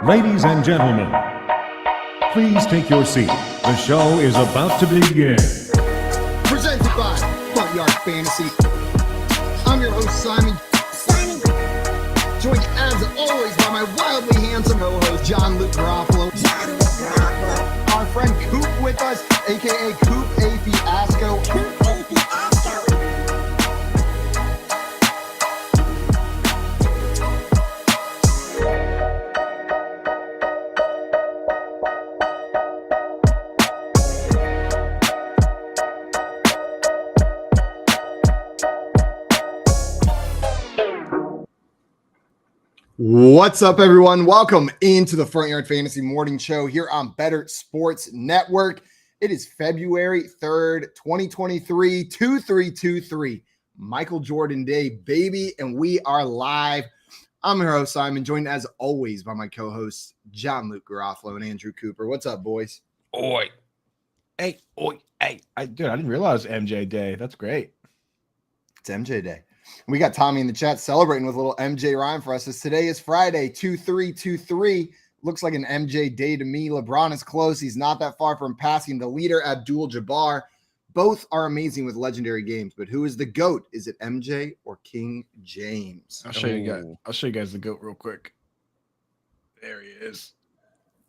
Ladies and gentlemen, please take your seat. The show is about to begin. Presented by Front Yard Fantasy. I'm your host, Simon. Joined as always by my wildly handsome co-host, John Luke Garofalo. Our friend Coop with us, aka Coop A. Fiasco. What's up, everyone? Welcome into the Front Yard Fantasy Morning Show here on Better Sports Network. It is February 3rd, 2023, 2323, Michael Jordan Day, baby, and we are live. I'm your host, Simon, joined as always by my co-hosts, John Luke Garofalo and Andrew Cooper. What's up, boys? Oi. Hey, oi, hey. Dude, I didn't realize MJ Day. That's great. It's MJ Day. We got Tommy in the chat celebrating with a little MJ rhyme for us. As today is Friday, 2323. Looks like an MJ day to me. LeBron is close. He's not that far from passing the leader, Abdul-Jabbar. Both are amazing with legendary games, but who is the GOAT? Is it MJ or King James? I'll show you guys the GOAT real quick. There he is.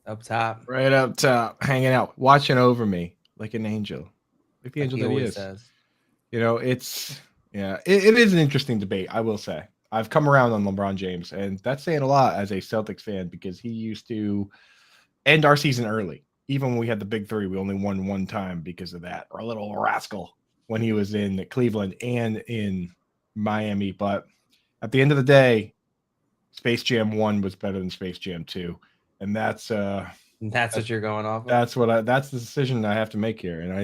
Up top. Right up top, hanging out, watching over me like an angel. Like the angel he that he always is. says. You know, it is an interesting debate, I will say. I've come around on LeBron James, and that's saying a lot as a Celtics fan because he used to end our season early. Even when we had the big three, we only won one time because of that. Or a little rascal when he was in Cleveland and in Miami. But at the end of the day, Space Jam 1 was better than Space Jam 2. And that's what you're going off of? That's the decision I have to make here. And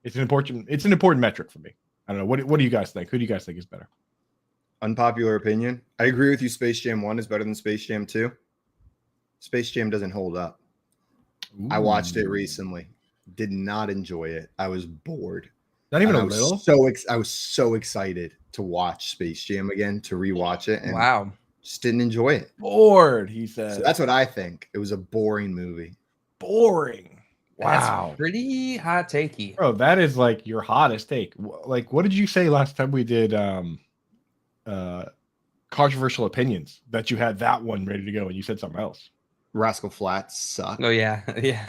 it's an important metric for me. I don't know. What do you guys think? Who do you guys think is better? Unpopular opinion. I agree with you. Space Jam 1 is better than Space Jam 2. Space Jam doesn't hold up. Ooh. I watched it recently. Did not enjoy it. I was bored. Not even and a little? I was so excited to watch Space Jam again, to rewatch it. And wow. Just didn't enjoy it. Bored, he said. So that's what I think. It was a boring movie. Boring. Wow. That's pretty hot takey. Bro, that is like your hottest take. Like, what did you say last time we did controversial opinions that you had that one ready to go and you said something else? Rascal Flatts suck. Oh, yeah. Yeah.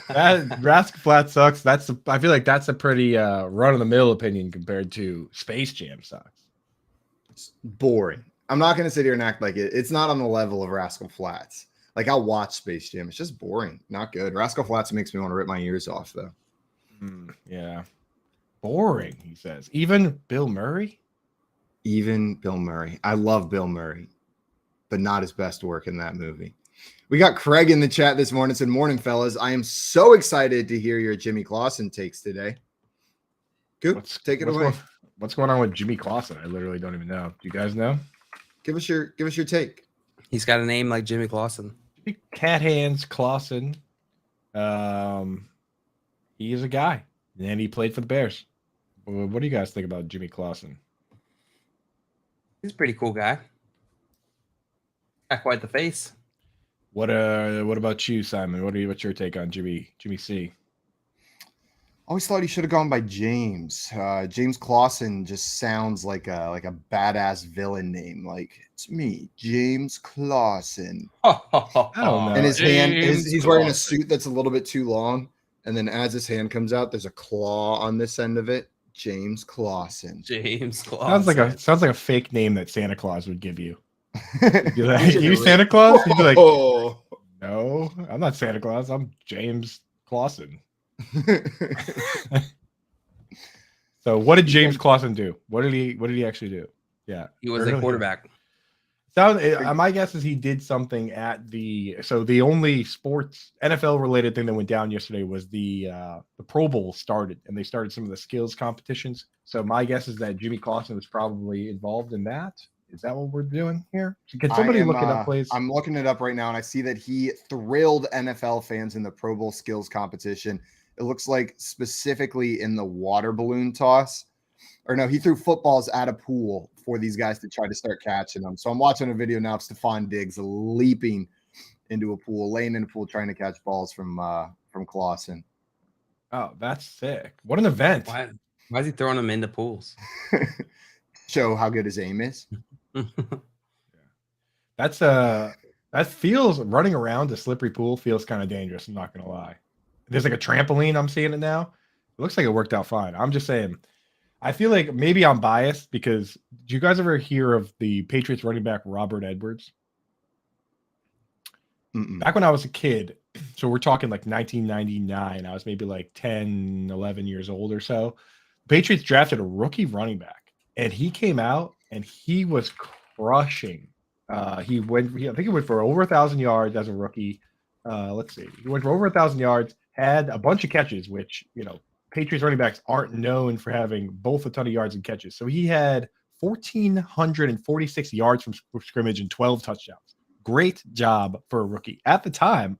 That Rascal Flatts sucks. I feel like that's a pretty run-of-the-mill opinion compared to Space Jam sucks. It's boring. I'm not going to sit here and act like it's not on the level of Rascal Flatts. Like, I'll watch Space Jam. It's just boring. Not good. Rascal Flatts makes me want to rip my ears off, though. Yeah. Boring, he says. Even Bill Murray? Even Bill Murray. I love Bill Murray, but not his best work in that movie. We got Craig in the chat this morning. Said, morning, fellas. I am so excited to hear your Jimmy Clausen takes today. Coop, take it away. What's going on with Jimmy Clausen? I literally don't even know. Do you guys know? Give us your take. He's got a name like Jimmy Clausen. Cat Hands Clausen. He is a guy, and he played for the Bears. What do you guys think about Jimmy Clausen? He's a pretty cool guy. Got quite the face. What about you, Simon? What's your take on Jimmy C? Always thought he should have gone by James. James Clausen just sounds like a badass villain name. Like, it's me, James Clausen. I don't know. And his hand, he's wearing a suit that's a little bit too long. And then as his hand comes out, there's a claw on this end of it. James Clausen. James Clausen. Sounds like a fake name that Santa Claus would give you. Like, you Santa Claus? He'd be like, no, I'm not Santa Claus. I'm James Clausen. So what did James Clausen do? What did he actually do? Yeah, He was a quarterback. My guess is he did something at the only sports NFL related thing that went down yesterday was the Pro Bowl started, and they started some of the skills competitions. So my guess is that Jimmy Clausen was probably involved in that. Is that what we're doing here? Can somebody look it up, please? I'm looking it up right now, and I see that he thrilled NFL fans in the Pro Bowl skills competition. It looks like specifically in the water balloon toss. Or no, he threw footballs at a pool for these guys to try to start catching them. So I'm watching a video now of Stephon Diggs leaping into a pool, laying in a pool, trying to catch balls from Clausen. Oh, that's sick. What an event. Why is he throwing them into pools? Show how good his aim is. That feels, running around a slippery pool feels kind of dangerous. I'm not going to lie. There's like a trampoline. I'm seeing it now. It looks like it worked out fine. I'm just saying, I feel like maybe I'm biased because did you guys ever hear of the Patriots running back Robert Edwards? Back when I was a kid, so we're talking like 1999, I was maybe like 10, 11 years old or so. Patriots drafted a rookie running back, and he came out and he was crushing. I think he went for over 1,000 yards as a rookie. Let's see. He went for over 1,000 yards, had a bunch of catches, which, Patriots running backs aren't known for having both a ton of yards and catches. So he had 1,446 yards from scrimmage and 12 touchdowns. Great job for a rookie. At the time,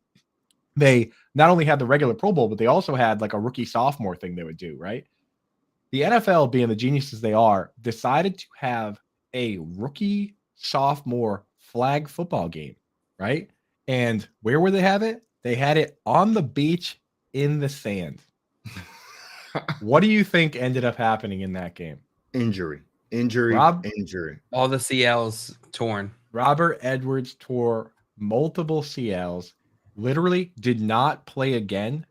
they not only had the regular Pro Bowl, but they also had like a rookie sophomore thing they would do, right? The NFL, being the geniuses they are, decided to have a rookie sophomore flag football game, right? And where would they have it? They had it on the beach in the sand. What do you think ended up happening in that game? Injury. All the CLs torn. Robert Edwards tore multiple CLs, literally did not play again.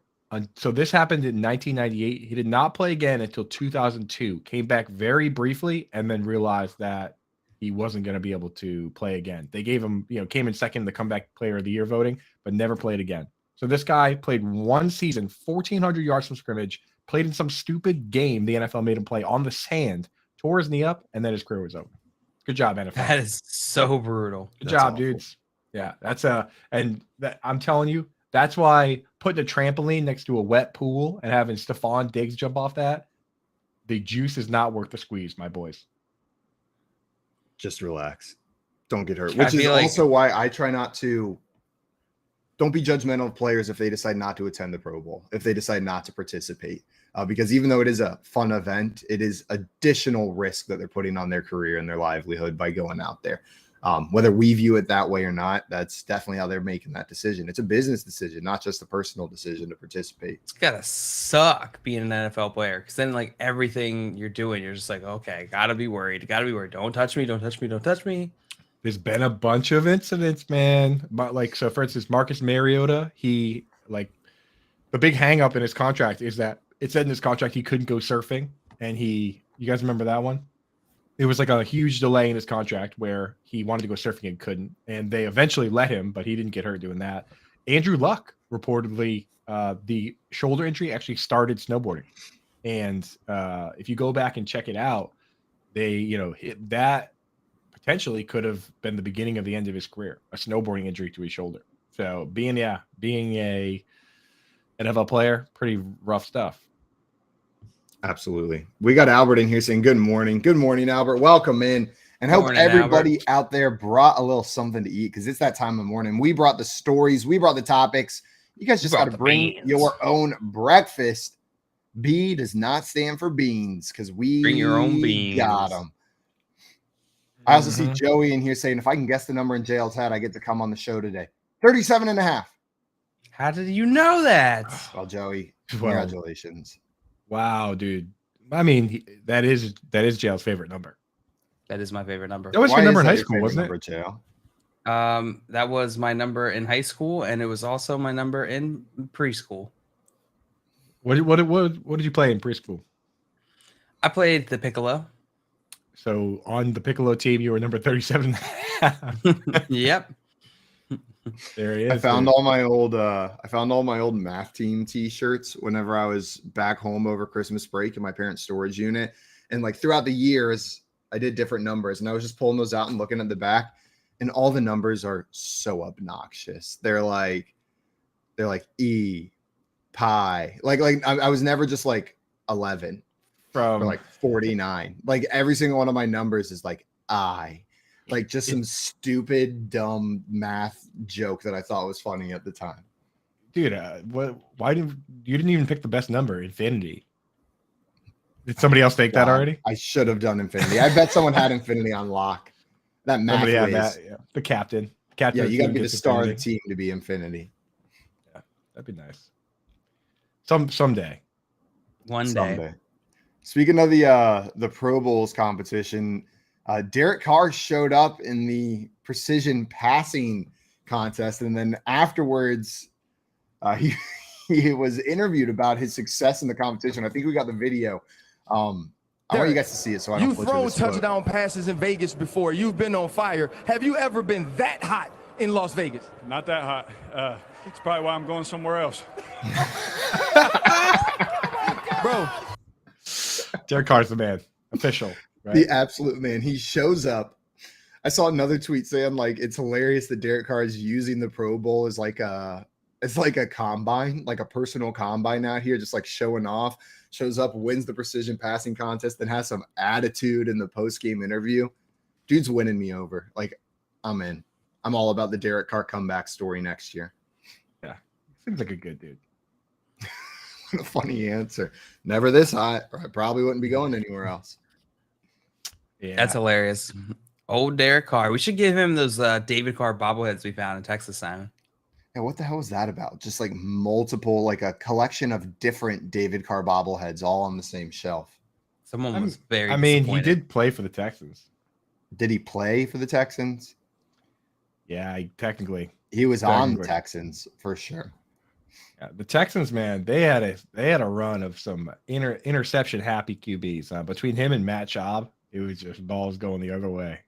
So this happened in 1998. He did not play again until 2002. Came back very briefly and then realized that he wasn't going to be able to play again. They gave him, came in second in the comeback player of the year voting, but never played again. So this guy played one season, 1,400 yards from scrimmage, played in some stupid game the NFL made him play on the sand, tore his knee up, and then his career was over. Good job, NFL. That is so brutal. Good job, dudes. Yeah, I'm telling you, that's why putting a trampoline next to a wet pool and having Stephon Diggs jump off that, the juice is not worth the squeeze, my boys. Just relax. Don't get hurt. Which is also why I try not to. Don't be judgmental of players if they decide not to attend the Pro Bowl, if they decide not to participate. Because even though it is a fun event, it is additional risk that they're putting on their career and their livelihood by going out there. Whether we view it that way or not, that's definitely how they're making that decision. It's a business decision, not just a personal decision to participate. It's gotta suck being an NFL player, because then like everything you're doing, you're just like, okay, gotta be worried. Don't touch me. There's been a bunch of incidents, man. But so for instance, Marcus Mariota, the big hang up in his contract is that it said in his contract he couldn't go surfing. And you guys remember that one? It was like a huge delay in his contract where he wanted to go surfing and couldn't. And they eventually let him, but he didn't get hurt doing that. Andrew Luck, reportedly, the shoulder injury actually started snowboarding. And if you go back and check it out, that potentially could have been the beginning of the end of his career, a snowboarding injury to his shoulder. So being a NFL player, pretty rough stuff. Absolutely. We got Albert in here saying good morning. Good morning, Albert. Welcome in. And hope everybody out there brought a little something to eat, because it's that time of morning. We brought the stories. We brought the topics. You guys just got to bring your own breakfast. B does not stand for beans, because we bring your own beans. Got them. I also see Joey in here saying, if I can guess the number in JL's hat, I get to come on the show today. 37.5. How did you know that? Well, Joey, congratulations. Wow, dude. I mean, that is JL's favorite number. That is my favorite number. That was your number in high school, wasn't it? JL? That was my number in high school, and it was also my number in preschool. What did you play in preschool? I played the piccolo. So on the piccolo team, you were number 37. Yep. There he is. I found all my old math team t-shirts whenever I was back home over Christmas break in my parents' storage unit. And throughout the years, I did different numbers, and I was just pulling those out and looking at the back, and all the numbers are so obnoxious. They're like E, pi. I was never just 11 or 49. Every single one of my numbers is I. Just some stupid, dumb math joke that I thought was funny at the time. Dude, why didn't you even pick the best number, infinity? Did somebody else take that already? I should have done infinity. I bet someone had infinity on lock. That math somebody had that, yeah. The captain. Captain Yeah, of you the got to team be the gets star of the Infinity. team to be Infinity. Yeah, that'd be nice. Someday. One day. Someday. Speaking of the Pro Bowls competition, Derek Carr showed up in the precision passing contest, and then afterwards, he was interviewed about his success in the competition. I think we got the video. I want you guys to see it, so I don't You've butcher thrown this quote. touchdown passes in Vegas before. You've been on fire. Have you ever been that hot in Las Vegas? Not that hot. It's probably why I'm going somewhere else. Bro, Derek Carr's the man. Official. Right? The absolute man. He shows up. I saw another tweet saying like it's hilarious that Derek Carr is using the Pro Bowl as like a combine, like a personal combine out here, just like showing off. Shows up, wins the precision passing contest, then has some attitude in the post-game interview. Dude's winning me over. Like, I'm in. I'm all about the Derek Carr comeback story next year. Yeah. Seems like a good dude. What a funny answer. Never this hot, or I probably wouldn't be going anywhere else. Yeah. That's hilarious. Old Derek Carr. We should give him those David Carr bobbleheads we found in Texas, Simon. Yeah, what the hell is that about? Just like multiple, like a collection of different David Carr bobbleheads all on the same shelf. Someone was very I mean, he disappointed. did play for the Texans. Did he play for the Texans? Yeah, technically. He was on the Technically. Texans for sure. Yeah, the Texans, man, they had a run of some interception happy QBs. Between him and Matt Schaub, it was just balls going the other way.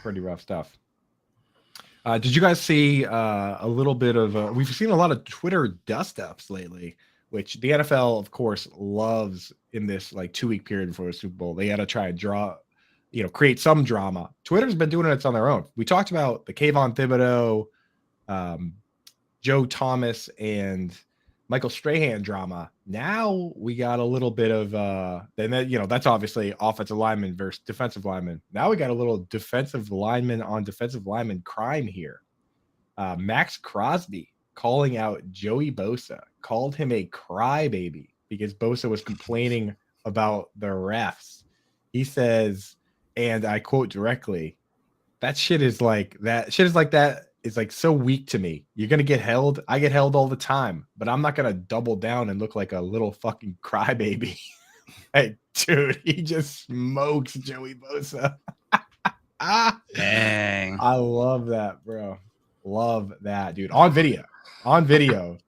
Pretty rough stuff. Did you guys see a little bit of? We've seen a lot of Twitter dust-ups lately, which the NFL, of course, loves in this like 2-week period before the Super Bowl. They got to try and create some drama. Twitter's been doing it on their own. We talked about the Kayvon Thibodeau, Joe Thomas, and Michael Strahan drama. Now we got a little bit of that's obviously offensive lineman versus defensive lineman. Now we got a little defensive lineman on defensive lineman crime here. Max Crosby calling out Joey Bosa, called him a crybaby because Bosa was complaining about the refs. He says, and I quote directly, that shit is like that is like so weak to me. You're gonna get held. I get held all the time, but I'm not gonna double down and look like a little fucking crybaby. Hey, dude, he just smokes Joey Bosa. Dang. I love that, bro. Love that, dude. On video,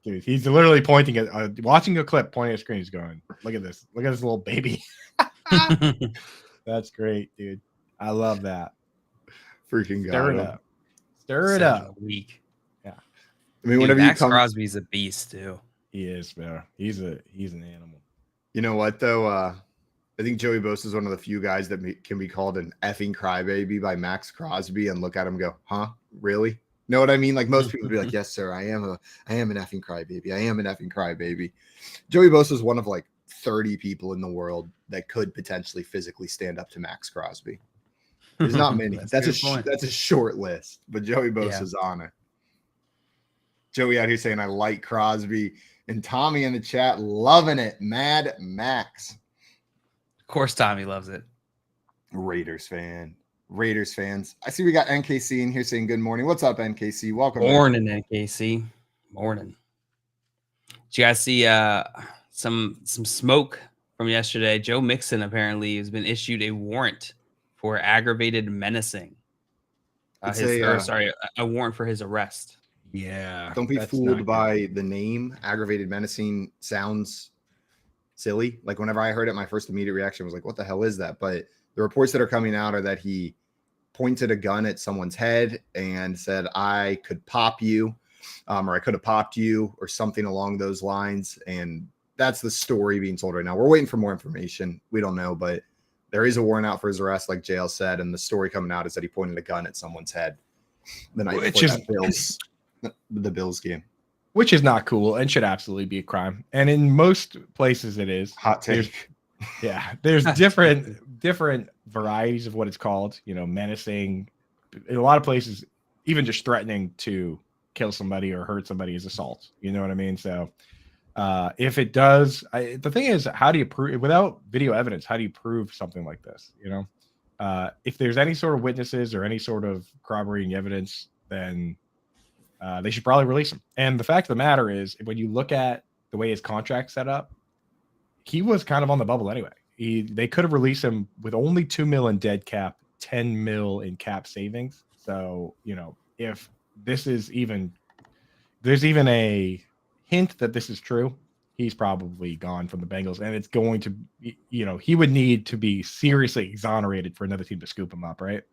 dude. He's literally pointing at, watching a clip, pointing at screen. He's going, "Look at this! Look at this little baby." That's great, dude. I love that. Freaking Stir it God. up. Stir it Such a up. week. I mean, Dude, whenever Max you come, Crosby's a beast too. He is, man. He's an animal. you know what though? I think Joey Bosa is one of the few guys that can be called an effing crybaby by Max Crosby and look at him and go, "Huh? Really?" Know what I mean? Like most people would be like, "Yes, sir. I am an effing crybaby. I am an effing crybaby." Joey Bosa is one of like 30 people in the world that could potentially physically stand up to Max Crosby. There's not many. that's a short list, but Joey Bosa's on it. Joey out here saying, "I like Crosby," and Tommy in the chat loving it. Mad Max. Of course, Tommy loves it. Raiders fans. I see we got NKC in here saying good morning. What's up, NKC? Welcome. Morning, NKC. Morning. Did you guys see some smoke from yesterday? Joe Mixon apparently has been issued a warrant for aggravated menacing. A warrant for his arrest. Yeah. Don't be that's fooled not by the name. Aggravated menacing sounds silly. Like whenever I heard it, my first immediate reaction was like, "What the hell is that?" But the reports that are coming out are that he pointed a gun at someone's head and said, "I could pop you," or "I could have popped you," or something along those lines. And that's the story being told right now. We're waiting for more information. We don't know, but there is a warrant out for his arrest, like JL said. And the story coming out is that he pointed a gun at someone's head the night before the Bills game. Which is not cool and should absolutely be a crime. And in most places it is. Hot take. There's different varieties of what it's called, menacing. In a lot of places, even just threatening to kill somebody or hurt somebody is assault. You know what I mean? So if it does, the thing is, how do you prove without video evidence? How do you prove something like this? If there's any sort of witnesses or any sort of corroborating evidence, then they should probably release him. And the fact of the matter is, when you look at the way his contract's set up, he was kind of on the bubble anyway. They could have released him with only $2 million in dead cap, $10 million in cap savings. So, if this is there's even a hint that this is true, he's probably gone from the Bengals, and it's going to be, he would need to be seriously exonerated for another team to scoop him up, right?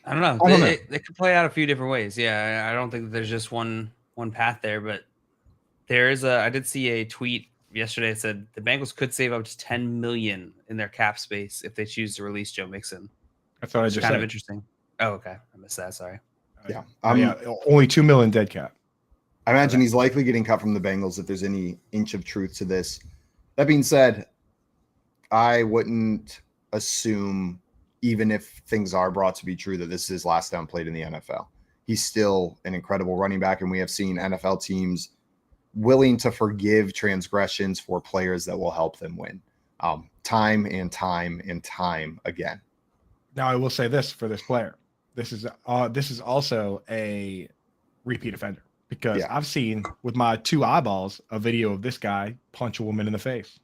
I don't know. They could play out a few different ways. Yeah, I don't think there's just one path there, but I did see a tweet yesterday that said the Bengals could save up to $10 million in their cap space if they choose to release Joe Mixon. That's what I just kind said. of interesting. Oh, okay. I missed that. Sorry. Yeah. Only $2 million dead cap. I imagine he's likely getting cut from the Bengals if there's any inch of truth to this. That being said, I wouldn't assume, even if things are brought to be true, that this is his last down played in the NFL. He's still an incredible running back, and we have seen NFL teams willing to forgive transgressions for players that will help them win, time and time and time again. Now, I will say this for this player: this is also a repeat offender, because I've seen with my two eyeballs a video of this guy punch a woman in the face.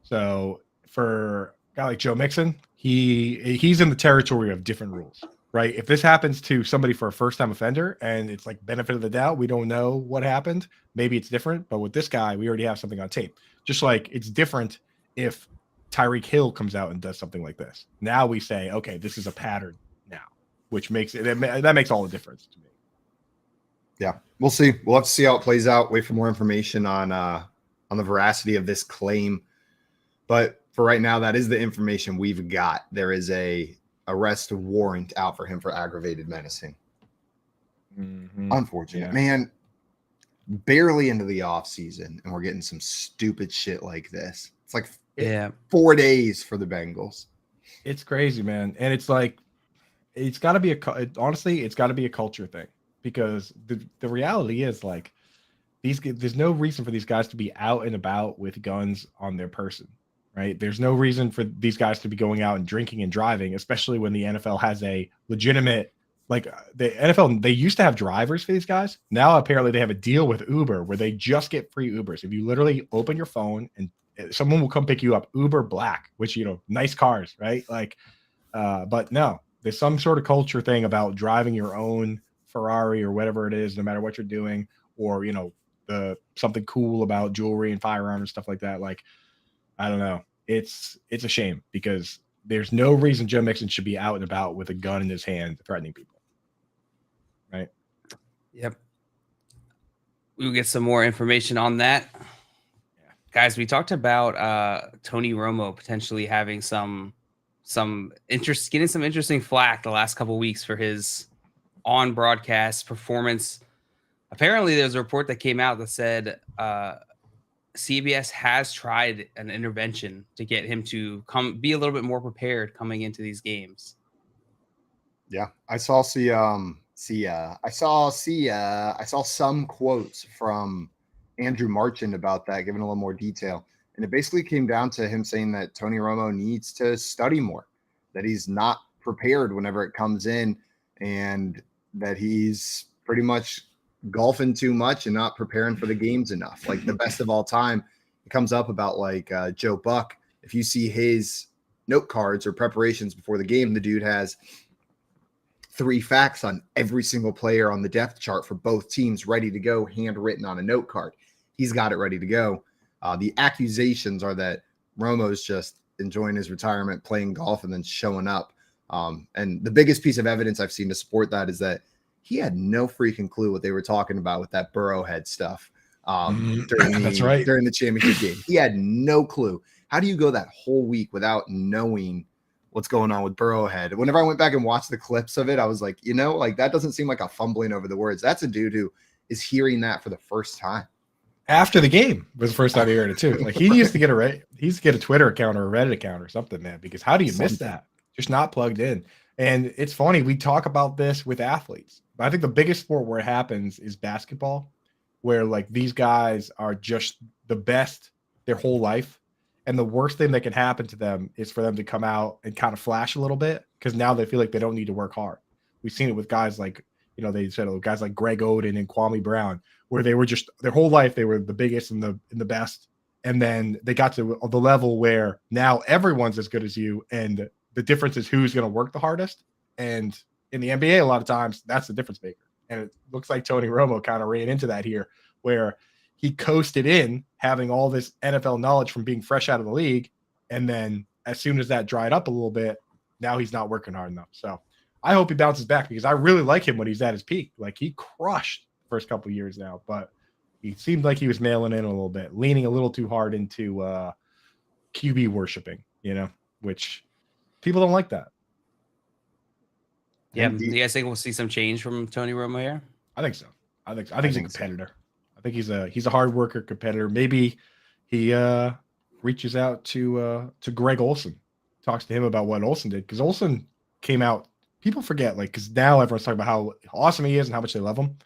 So for a guy like Joe Mixon, he's in the territory of different rules, right? If this happens to somebody for a first-time offender and it's like benefit of the doubt, we don't know what happened, maybe it's different. But with this guy, we already have something on tape. Just like it's different if Tyreek Hill comes out and does something like this. Now we say, okay, this is a pattern now, which makes that makes all the difference to me. Yeah, we'll see. We'll have to see how it plays out. Wait for more information on the veracity of this claim. But for right now, that is the information we've got. There is a arrest warrant out for him for aggravated menacing. Mm-hmm. Unfortunate, man. Barely into the off season, and we're getting some stupid shit like this. It's like 4 days for the Bengals. It's crazy, man. And it's like, it's got to be honestly, it's got to be a culture thing, because the reality is, like, there's no reason for these guys to be out and about with guns on their person, right? There's no reason for these guys to be going out and drinking and driving, especially when the NFL has a legitimate, like, the NFL, they used to have drivers for these guys. Now, apparently they have a deal with Uber where they just get free Ubers. If you literally open your phone and someone will come pick you up, Uber Black, which, nice cars, right? Like, but no, there's some sort of culture thing about driving your own Ferrari or whatever it is, no matter what you're doing, or, something cool about jewelry and firearms and stuff like that. Like, I don't know. It's a shame, because there's no reason Joe Mixon should be out and about with a gun in his hand threatening people. Right? Yep. We'll get some more information on that. Guys, we talked about Tony Romo potentially having some interest, getting some interesting flack the last couple of weeks for his on broadcast performance. Apparently, there's a report that came out that said CBS has tried an intervention to get him to be a little bit more prepared coming into these games. Yeah, I saw some quotes from Andrew Marchand about that, giving a little more detail. And it basically came down to him saying that Tony Romo needs to study more, that he's not prepared whenever it comes in, and that he's pretty much golfing too much and not preparing for the games enough. Like the best of all time, it comes up about like Joe Buck. If you see his note cards or preparations before the game, the dude has 3 facts on every single player on the depth chart for both teams ready to go, handwritten on a note card. He's got it ready to go. The accusations are that Romo's just enjoying his retirement, playing golf, and then showing up. And the biggest piece of evidence I've seen to support that is that he had no freaking clue what they were talking about with that Burrowhead stuff during the championship game. He had no clue. How do you go that whole week without knowing what's going on with Burrowhead? Whenever I went back and watched the clips of it, I was like, that doesn't seem like a fumbling over the words. That's a dude who is hearing that for the first time. After the game was the first time he heard it too. Like, he needs to get a Twitter account or a Reddit account or something, man, because how do you miss that? Just not plugged in. And it's funny, we talk about this with athletes, but I think the biggest sport where it happens is basketball, where like these guys are just the best their whole life. And the worst thing that can happen to them is for them to come out and kind of flash a little bit, because now they feel like they don't need to work hard. We've seen it with guys like, they said guys like Greg Oden and Kwame Brown, where they were just their whole life they were the biggest and the best, and then they got to the level where now everyone's as good as you, and the difference is who's going to work the hardest. And in the NBA, a lot of times that's the difference maker. And it looks like Tony Romo kind of ran into that here, where he coasted in having all this NFL knowledge from being fresh out of the league, and then as soon as that dried up a little bit, now he's not working hard enough. So I hope he bounces back, because I really like him when he's at his peak. Like, he crushed the first couple of years now, but he seemed like he was mailing in a little bit, leaning a little too hard into QB worshiping, which people don't like that. Yeah. Do you guys think we'll see some change from Tony Romo here? I think so. I think he's a competitor. So. I think he's a hard worker competitor. Maybe he reaches out to Greg Olsen, talks to him about what Olsen did, because Olsen came out. People forget, because now everyone's talking about how awesome he is and how much they love him.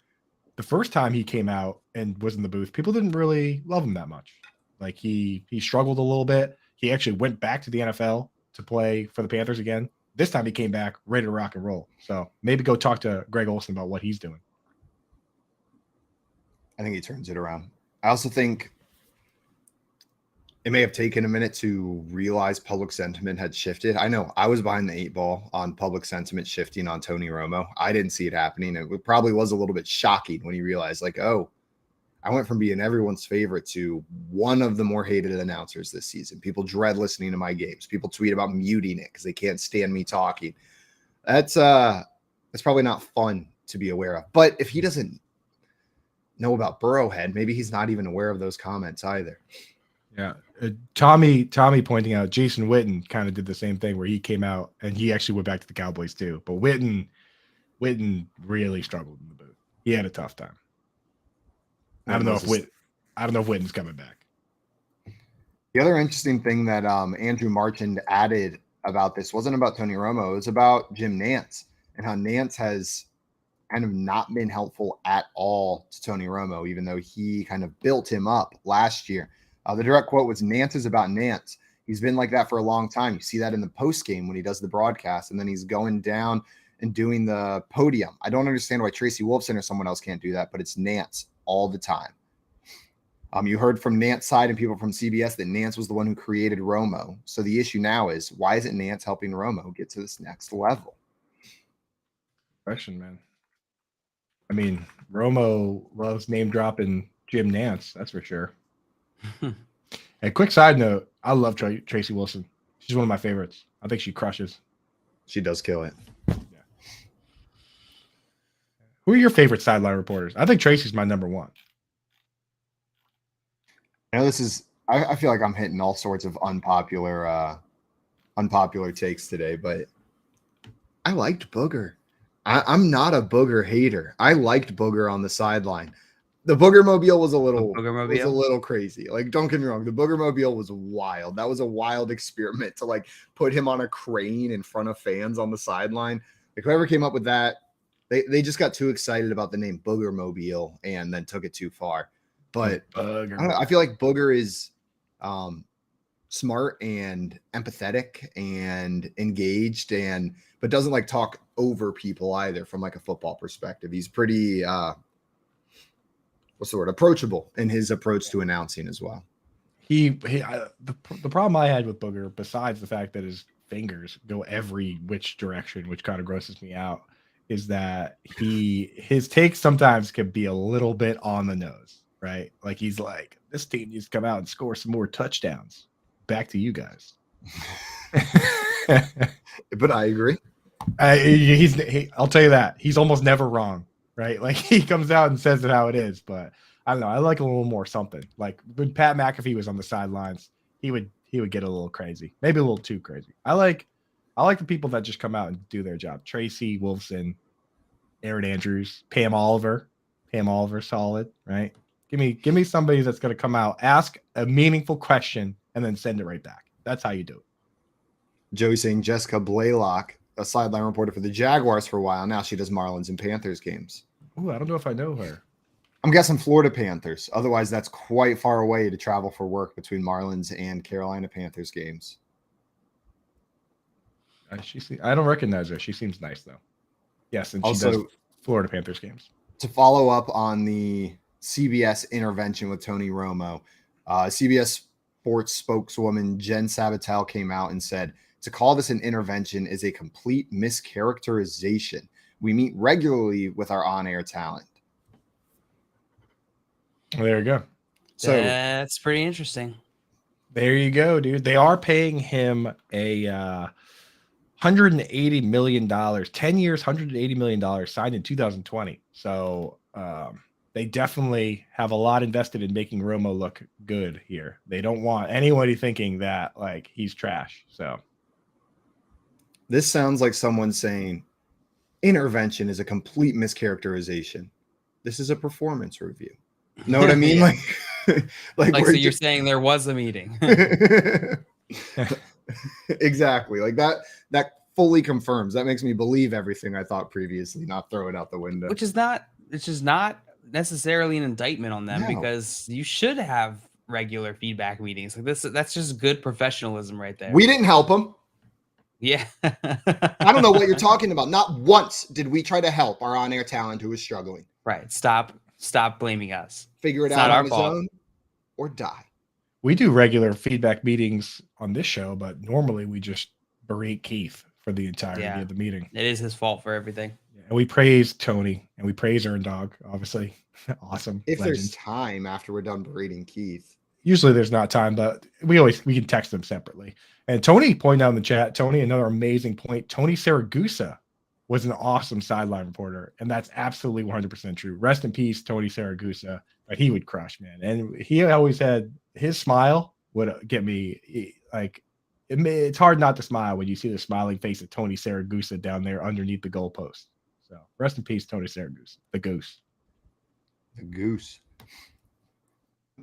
The first time he came out and was in the booth, people didn't really love him that much. Like, he struggled a little bit. He actually went back to the NFL to play for the Panthers again. This time he came back ready to rock and roll. So maybe go talk to Greg Olsen about what he's doing. I think he turns it around. I also think it may have taken a minute to realize public sentiment had shifted. I know I was behind the 8 ball on public sentiment shifting on Tony Romo. I didn't see it happening. It probably was a little bit shocking when he realized, I went from being everyone's favorite to one of the more hated announcers this season. People dread listening to my games. People tweet about muting it because they can't stand me talking. That's probably not fun to be aware of. But if he doesn't know about Burrowhead, maybe he's not even aware of those comments either. Yeah. Tommy pointing out Jason Witten kind of did the same thing, where he came out and he actually went back to the Cowboys too. But Witten really struggled in the booth. He had a tough time. I don't know if Witten's coming back. The other interesting thing that Andrew Marchand added about this wasn't about Tony Romo. It was about Jim Nantz and how Nantz has kind of not been helpful at all to Tony Romo, even though he kind of built him up last year. The direct quote was, "Nantz is about Nantz. He's been like that for a long time. You see that in the post game when he does the broadcast, and then he's going down and doing the podium. I don't understand why Tracy Wolfson or someone else can't do that, but it's Nantz all the time." You heard from Nantz side and people from CBS that Nantz was the one who created Romo. So the issue now is, why isn't Nantz helping Romo get to this next level? Question, man. I mean, Romo loves name dropping Jim Nantz, that's for sure. A quick side note, I love Tracy Wilson. She's one of my favorites. I think she crushes. She does kill it. Yeah. Who are your favorite sideline reporters? I think Tracy's my number one. I know this is, I feel like I'm hitting all sorts of unpopular takes today, but I liked Booger. I'm not a Booger hater. I liked Booger on the sideline. The Booger Mobile was a little crazy. Like, don't get me wrong. The Booger Mobile was wild. That was a wild experiment to put him on a crane in front of fans on the sideline. Like, whoever came up with that, they just got too excited about the name Booger Mobile and then took it too far. But I feel like Booger is smart and empathetic and engaged, but doesn't talk over people either from a football perspective. He's pretty approachable in his approach to announcing as well. The problem I had with Booger, besides the fact that his fingers go every which direction, which kind of grosses me out, is that his takes sometimes can be a little bit on the nose, right? Like, he's like, this team needs to come out and score some more touchdowns. Back to you guys. But I agree. I'll tell you that he's almost never wrong, right? Like, he comes out and says it how it is, but I don't know. I like a little more something. Like, when Pat McAfee was on the sidelines, he would get a little crazy, maybe a little too crazy. I like the people that just come out and do their job. Tracy Wolfson, Aaron Andrews, Pam Oliver, solid, right? Give me somebody that's going to come out, ask a meaningful question, and then send it right back. That's how you do it. Joey saying Jessica Blaylock, a sideline reporter for the Jaguars for a while. Now she does Marlins and Panthers games. Ooh, I don't know if I know her. I'm guessing Florida Panthers. Otherwise, that's quite far away to travel for work between Marlins and Carolina Panthers games. I don't recognize her. She seems nice though. Yes, and Also, she does Florida Panthers games. To follow up on the CBS intervention with Tony Romo, CBS Sports spokeswoman Jen Sabatel came out and said, to call this an intervention is a complete mischaracterization. We meet regularly with our on-air talent. Well, there you go. So that's pretty interesting. There you go, dude. They are paying him a $180 million, 10 years, $180 million, signed in 2020. So they definitely have a lot invested in making Romo look good here. They don't want anybody thinking that like he's trash. So this sounds like someone saying intervention is a complete mischaracterization. This is a performance review. Know what I mean? Like so you're saying there was a meeting. Exactly. Like that fully confirms. That makes me believe everything I thought previously, not throw it out the window. Which is not necessarily an indictment on them, because you should have regular feedback meetings like this. That's just good professionalism right there. We didn't help them. Yeah. I don't know what you're talking about. Not once did we try to help our on-air talent who was struggling. Right. Stop blaming us. Figure it It's out not on our his fault. own or die. we do regular feedback meetings on this show, but normally we just berate Keith for the entirety of the meeting. It is his fault for everything. And we praise Tony and we praise Earn Dog, obviously. Awesome. If Legend. there's time after we're done berating Keith. Usually there's not time, but we can text them separately. And Tony pointed out in the chat, Tony, another amazing point. Tony Saragusa was an awesome sideline reporter, and that's absolutely 100% true. Rest in peace, Tony Saragusa. But he would crush, man. And he always had his smile would get me like it's hard not to smile when you see the smiling face of Tony Saragusa down there underneath the goalpost. So rest in peace, Tony Saragusa, the goose. The goose. I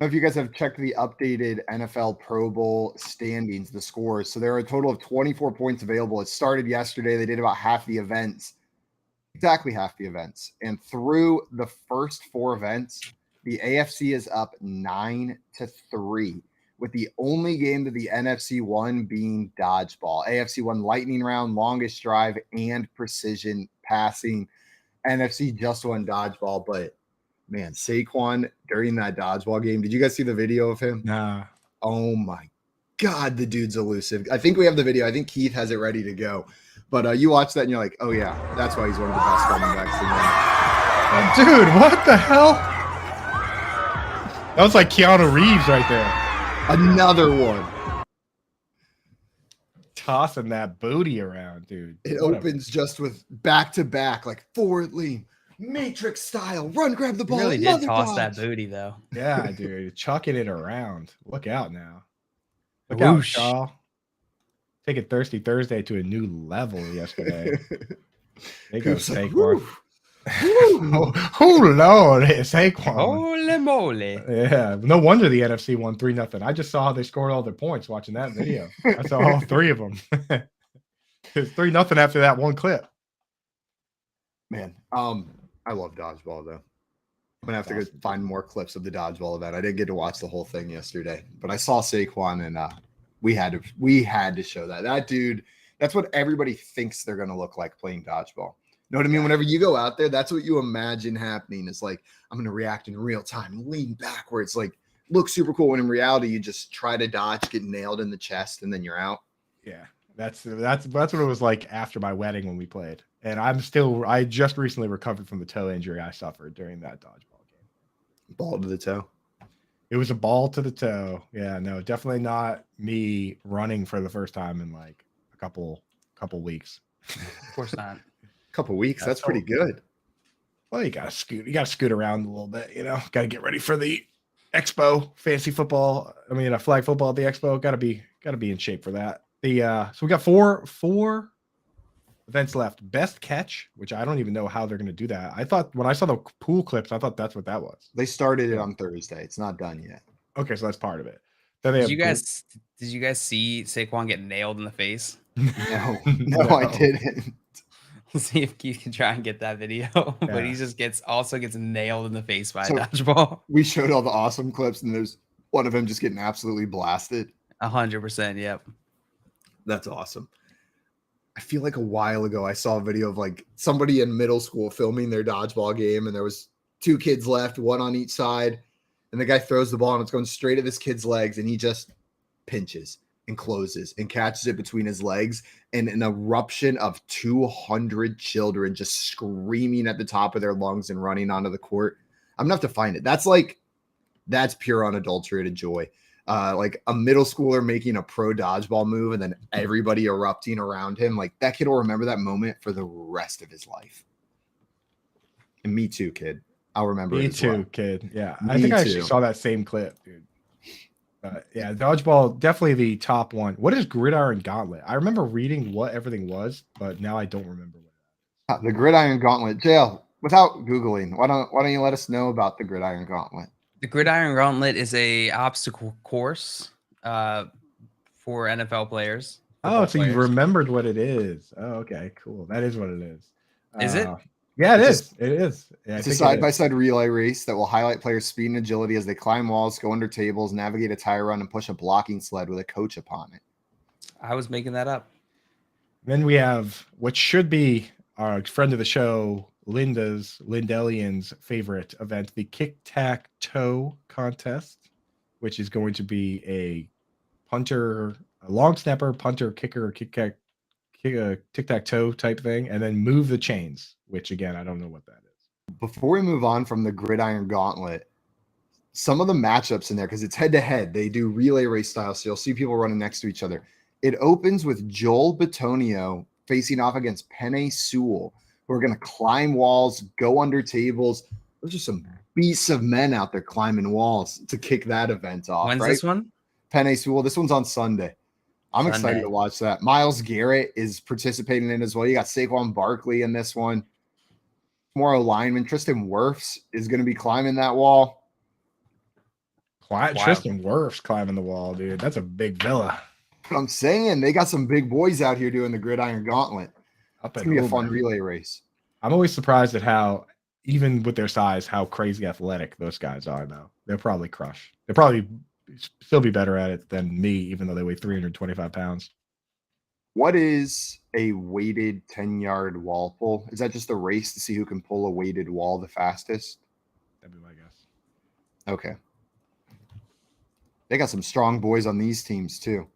don't know if you guys have checked the updated NFL Pro Bowl standings, the scores. So there are a total of 24 points available. It started yesterday. They did about half the events, exactly half the events. And through the first four events, the AFC is up 9-3, with the only game that the NFC won being dodgeball. AFC won lightning round, longest drive, and precision passing. NFC just won dodgeball, but man, Saquon during that dodgeball game. Did you guys see the video of him? Nah. Oh my God, the dude's elusive. I think we have the video. I think Keith has it ready to go. But you watch that and you're like, oh yeah, that's why he's one of the best running backs in the league. Dude, what the hell? That was like Keanu Reeves right there. Another one. Tossing that booty around, dude. It What opens just with back-to-back, like forward lean, Matrix style, run, grab the He ball. really did another toss that dodge. booty though. Yeah, dude. Chucking it around. Look out now. Look Whoosh. out, y'all. Taking Thirsty Thursday to a new level yesterday. They go Coop's like, Saquon. "Woo." Oh, Lord, it's Saquon. Holy moly. Yeah, no wonder the NFC won 3-0. I just saw how they scored all their points watching that video. I saw all three of them. It's 3-0 after that one clip. Man, I love dodgeball though. I'm gonna have to go find more clips of the dodgeball event. I didn't get to watch the whole thing yesterday, but I saw Saquon and we had to show that. That dude, that's what everybody thinks they're gonna look like playing dodgeball. You know what I mean? Whenever you go out there, that's what you imagine happening. It's like, I'm gonna react in real time, lean backwards, like look super cool. When in reality, you just try to dodge, get nailed in the chest, and then you're out. Yeah, that's what it was like after my wedding when we played. And I just recently recovered from the toe injury I suffered during that dodgeball game. Ball to the toe. It was a ball to the toe. Yeah, no, definitely not me running for the first time in like a couple weeks. Of course not. Couple weeks. Yeah, That's so- pretty good. Well, you gotta scoot around a little bit, Gotta get ready for the expo, fantasy football. I mean, flag football at the expo. Gotta be in shape for that. So we got four events left. Best catch, which I don't even know how they're gonna do that. I thought when I saw the pool clips, I thought that's what that was. They started it on Thursday. It's not done yet. Okay, so that's part of it. Then they Did have you guys see Saquon get nailed in the face? No, I didn't. See if Keith can try and get that video, but he Yeah. just gets nailed in the face by So- a dodgeball. We showed all the awesome clips, and there's one of him just getting absolutely blasted. 100%. Yep. That's awesome. I feel like a while ago I saw a video of like somebody in middle school filming their dodgeball game, and there was 2 kids left, one on each side, and the guy throws the ball and it's going straight at this kid's legs, and he just pinches and closes and catches it between his legs, and an eruption of 200 children just screaming at the top of their lungs and running onto the court. I'm gonna have to find it. That's pure unadulterated joy. Like a middle schooler making a pro dodgeball move and then everybody erupting around him. Like that kid will remember that moment for the rest of his life. And me too, kid. I'll remember Me it as too, well. kid. Yeah, I Me think I actually too. saw that same clip, dude. Yeah, dodgeball definitely the top one. What is gridiron gauntlet? I remember reading what everything was, but now I don't remember what. The gridiron gauntlet. Jail. Without Googling, why don't you let us know about the gridiron gauntlet? The Gridiron Gauntlet is a obstacle course for NFL players. Oh, football so you players. remembered what it is. Oh, okay, cool. That is what it is. Is it? Yeah, It's is. It is. Yeah, I It's a think it is. side-by-side relay race that will highlight players' speed and agility as they climb walls, go under tables, navigate a tire run, and push a blocking sled with a coach upon it. I was making that up. Then we have what should be our friend of the show, Lindelian's favorite event, the kick-tack-toe contest, which is going to be a punter, a long snapper, punter, kicker, tic-tac-toe type thing, and then move the chains, which again, I don't know what that is. Before we move on from the gridiron gauntlet, some of the matchups in there, because it's head-to-head, they do relay race style, so you'll see people running next to each other. It opens with Joel Bitonio facing off against Penny Sewell, who are going to climb walls, go under tables. Those are some beasts of men out there climbing walls to kick that event off. When's right? this one? Penny Sewell. This one's on Sunday. I'm excited Sunday. to watch that. Miles Garrett is participating in it as well. You got Saquon Barkley in this one. More lineman. Tristan Wirfs is going to be climbing that wall. Tristan Wirfs climbing the wall, dude. That's a big villa. But I'm saying they got some big boys out here doing the gridiron gauntlet. Up It's at going to be a fun Uber. relay race. I'm always surprised at how, even with their size, how crazy athletic those guys are, though. They'll probably crush. They'll probably still be better at it than me, even though they weigh 325 pounds. What is a weighted 10-yard wall pull? Is that just a race to see who can pull a weighted wall the fastest? That'd be my guess. Okay. They got some strong boys on these teams, too.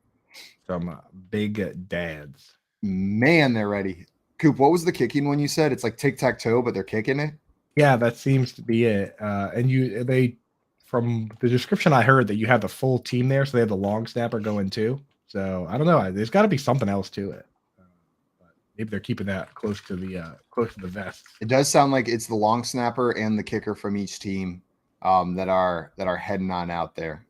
Some big dads. Man, they're ready. Coop, what was the kicking one you said? It's like tic-tac-toe, but they're kicking it? Yeah, that seems to be it. And they, from the description I heard, that you have the full team there, so they have the long snapper going too. So I don't know. There's got to be something else to it. But maybe they're keeping that close to the vest. It does sound like it's the long snapper and the kicker from each team that are heading on out there.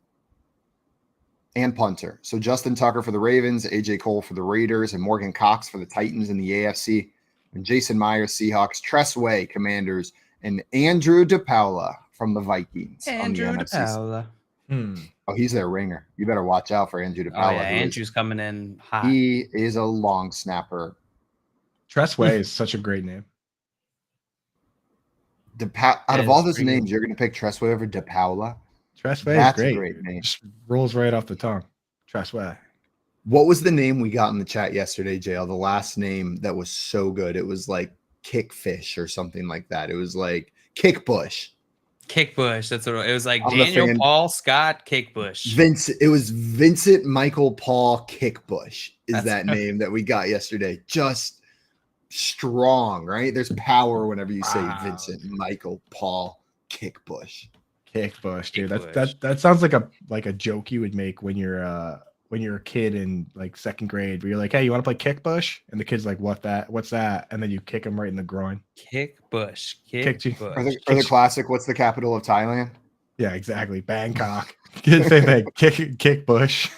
And punter. So Justin Tucker for the Ravens, AJ Cole for the Raiders, and Morgan Cox for the Titans in the AFC, and Jason Myers, Seahawks, Tress Way, Commanders, and Andrew DePaula from the Vikings. Andrew on the NFC side. DePaula. Oh, he's their ringer. You better watch out for Andrew Oh, DePaula. yeah. who is- Andrew's coming in hot. He is a long snapper. Tressway is such a great name. Out That of all is those pretty names, you're going to pick Tressway over DePaula? Tressway That's is a great. great name. Just rolls right off the tongue. Tressway. What was the name we got in the chat yesterday, JL? The last name that was so good. It was like Kickfish or something like that. It was like Kickbush. Kickbush. That's what it was like. I'm a Daniel fan. Paul Scott Kickbush. It was Vincent Michael Paul Kickbush is That's- that name that we got yesterday. Just strong, right? There's power whenever you say Wow. Vincent Michael Paul Kickbush. Kickbush, dude. Kickbush. That sounds like a joke you would make when you're a kid in like second grade, where you're like, "Hey, you want to play kickbush?" And the kid's like, "What's that?" And then you kick him right in the groin. Kickbush. Kicked you. Or the Kickbush. classic, what's the capital of Thailand? Yeah, exactly. Bangkok. Same thing. Kickbush.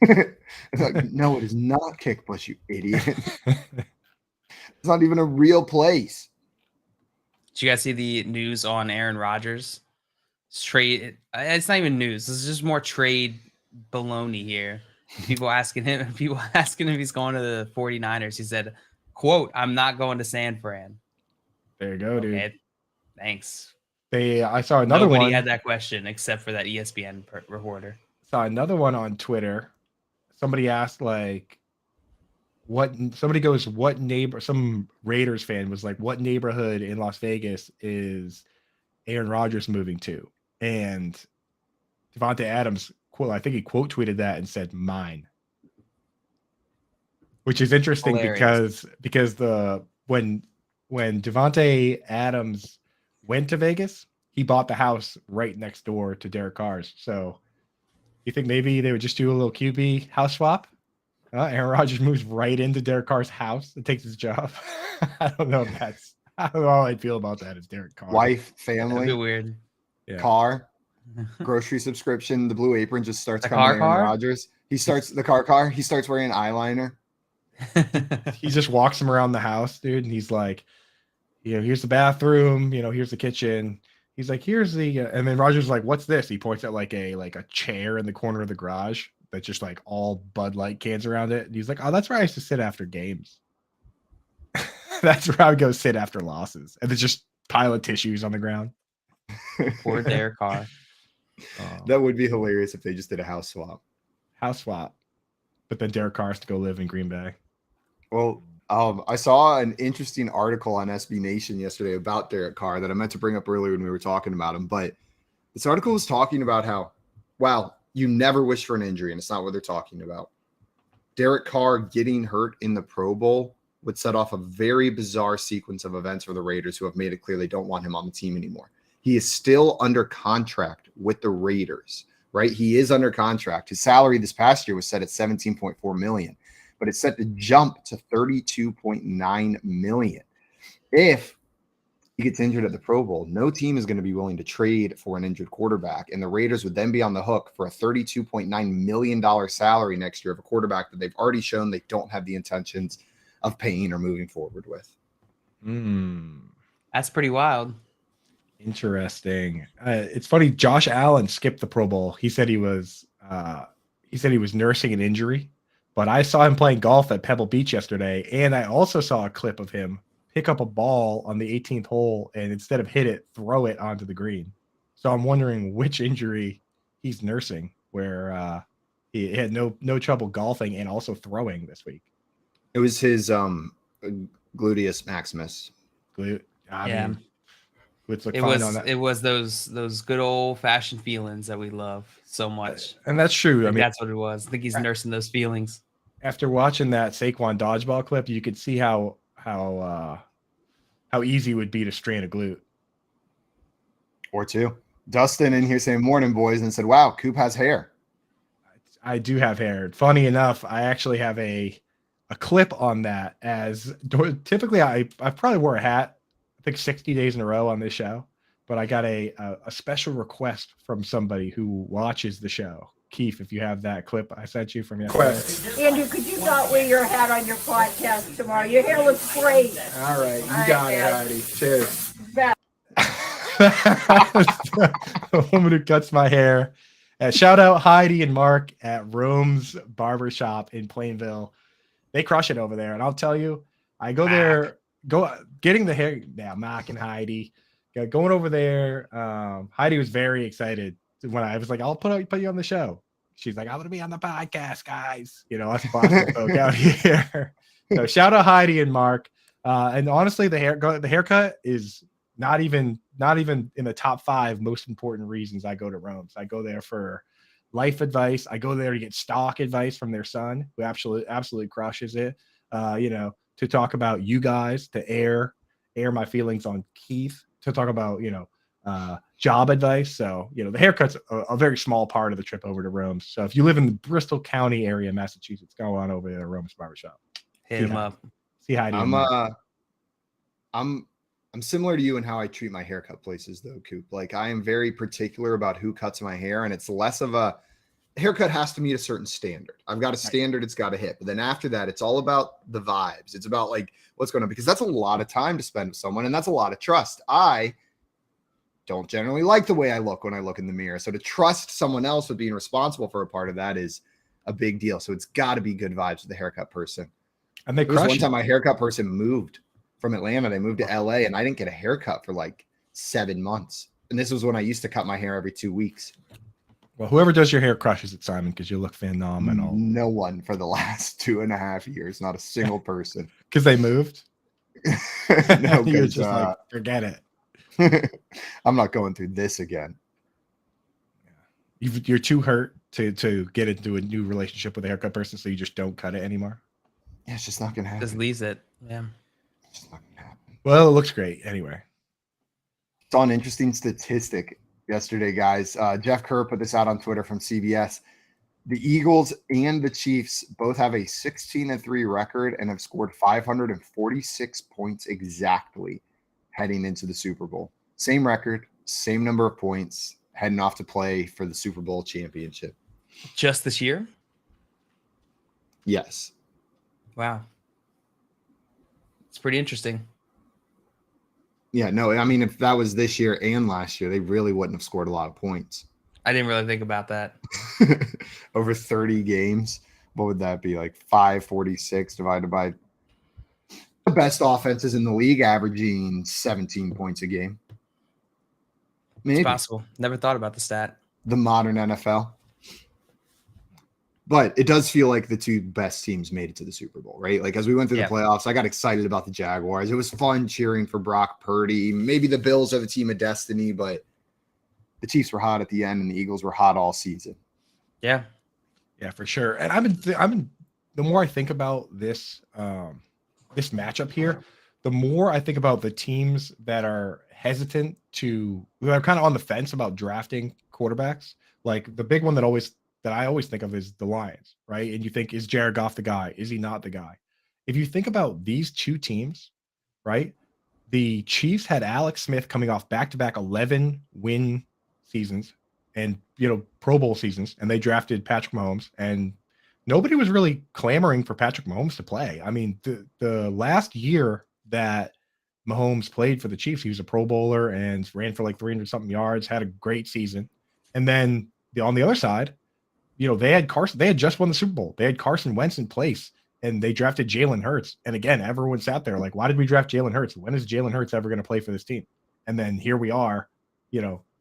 It's like, no, it is not Kickbush, you idiot. It's not even a real place. Did you guys see the news on Aaron Rodgers? Trade. It's not even news. This is just more trade baloney here. People asking him if he's going to the 49ers. He said, Quote, I'm not going to San Fran. There you go, dude. Okay, thanks. I saw another Nobody one. had that question except for that ESPN reporter. Saw another one on Twitter. Somebody asked like, some Raiders fan was like, what neighborhood in Las Vegas is Aaron Rodgers moving to? And Devontae Adams, I think he quote tweeted that and said mine, which is interesting Hilarious. because when Devontae Adams went to Vegas, he bought the house right next door to Derek Carr's. So you think maybe they would just do a little QB house swap? Aaron Rodgers moves right into Derek Carr's house and takes his job. I don't know how I'd feel about that as Derek Carr. Wife, That'd be family, weird. Yeah. car, grocery subscription. The Blue Apron just starts The coming to car? Aaron Rodgers. He starts the car. He starts wearing eyeliner. He just walks him around the house, dude, and he's like, here's the bathroom, here's the kitchen. He's like, here's the and then Rodgers is like, what's this? He points at like a chair in the corner of the garage that's just like all Bud Light cans around it. And he's like, oh, that's where I used to sit after games. That's where I would go sit after losses. And there's just pile of tissues on the ground. Poor Derek Carr. That would be hilarious if they just did a house swap. House swap. But then Derek Carr has to go live in Green Bay. Well, I saw an interesting article on SB Nation yesterday about Derek Carr that I meant to bring up earlier when we were talking about him. But this article was talking about how, wow, you never wish for an injury, and it's not what they're talking about. Derek Carr getting hurt in the Pro Bowl would set off a very bizarre sequence of events for the Raiders, who have made it clear they don't want him on the team anymore. He is still under contract with the Raiders, right? He is under contract. His salary this past year was set at $17.4 million, but it's set to jump to $32.9 million. If he gets injured at the Pro Bowl, no team is going to be willing to trade for an injured quarterback, and the Raiders would then be on the hook for a $32.9 million salary next year of a quarterback that they've already shown they don't have the intentions of paying or moving forward with. That's pretty wild. Interesting. It's funny. Josh Allen skipped the Pro Bowl. He said he was nursing an injury, but I saw him playing golf at Pebble Beach yesterday, and I also saw a clip of him pick up a ball on the 18th hole and instead of hit it, throw it onto the green. So I'm wondering which injury he's nursing, where he had no trouble golfing and also throwing this week. It was his gluteus maximus. It was those good old fashioned feelings that we love so much. And that's true. I mean, that's what it was. I think he's nursing those feelings. After watching that Saquon dodgeball clip, you could see how easy it would be to strain a glute. Or two. Dustin in here saying morning, boys, and said, wow, Coop has hair. I do have hair. Funny enough, I actually have a clip on that, as typically I probably wore a hat, I think 60 days in a row on this show, but I got a special request from somebody who watches the show. Keith, if you have that clip I sent you from yesterday. Andrew, could you not wear your hat on your podcast tomorrow? Your hair looks great. All right, you got it, Heidi. Cheers. The woman who cuts my hair. Shout out Heidi and Mark at Rome's Barbershop in Plainville. They crush it over there, and I'll tell you, I go there, getting the hair. Yeah, Mark and Heidi going over there. Heidi was very excited when I was like, "I'll put you on the show." She's like, "I'm gonna be on the podcast, guys." Us Boston folk out here. So shout out Heidi and Mark. And honestly, the haircut is not even in the top 5 most important reasons I go to Rome's. I go there for life advice. I go there to get stock advice from their son, who absolutely crushes it. To talk about you guys, to air my feelings on Keith, to talk about job advice. So the haircut's a very small part of the trip over to Rome's. So if you live in the Bristol County area, Massachusetts, go on over there to Rome's Barbershop. Hit him up. See Heidi. I'm similar to you in how I treat my haircut places, though, Coop. Like, I am very particular about who cuts my hair, and it's less of a haircut has to meet a certain standard. I've got a standard it's got to hit. But then after that, it's all about the vibes. It's about, like, what's going on, because that's a lot of time to spend with someone, and that's a lot of trust. I don't generally like the way I look when I look in the mirror. So to trust someone else with being responsible for a part of that is a big deal. So it's got to be good vibes with the haircut person. And they There was one crushed time it. my haircut person moved from Atlanta. They moved to LA, and I didn't get a haircut for like 7 months. And this was when I used to cut my hair every 2 weeks. Well, whoever does your hair crushes it, Simon, because you look phenomenal. No one for the last 2.5 years, not a single person. Because they moved. No, You're 'cause, just like, forget it. I'm not going through this again. You're too hurt to get into a new relationship with a haircut person, so you just don't cut it anymore. Yeah, it's just not gonna happen. Just leaves it. Yeah. It's just not gonna happen. Well, it looks great anyway. Saw an interesting statistic yesterday, guys. Jeff Kerr put this out on Twitter from CBS. The Eagles and the Chiefs both have a 16-3 record and have scored 546 points exactly heading into the Super Bowl. Same record, same number of points, heading off to play for the Super Bowl championship. Just this year? Yes. Wow. It's pretty interesting. Yeah, no, I mean, if that was this year and last year, they really wouldn't have scored a lot of points. I didn't really think about that. Over 30 games, what would that be? Like 546 divided by the best offenses in the league, averaging 17 points a game. Maybe It's possible. Never thought about the stat. the modern NFL. But it does feel like the two best teams made it to the Super Bowl, right? Like as we went through Yeah. the playoffs, I got excited about the Jaguars. It was fun cheering for Brock Purdy. Maybe the Bills are the team of destiny, but the Chiefs were hot at the end and the Eagles were hot all season. Yeah. Yeah, for sure. And the more I think about this this matchup here, the more I think about the teams that are hesitant who are kind of on the fence about drafting quarterbacks. Like the big one that I always think of is the Lions, right? And you think, is Jared Goff the guy? Is he not the guy? If you think about these two teams, right? The Chiefs had Alex Smith coming off back-to-back 11-win seasons and, Pro Bowl seasons, and they drafted Patrick Mahomes, and nobody was really clamoring for Patrick Mahomes to play. I mean, the last year that Mahomes played for the Chiefs, he was a Pro Bowler and ran for like 300-something yards, had a great season. And then on the other side, they had Carson. They had just won the Super Bowl. They had Carson Wentz in place, and they drafted Jalen Hurts. And again, everyone sat there like, why did we draft Jalen Hurts? When is Jalen Hurts ever going to play for this team? And then here we are,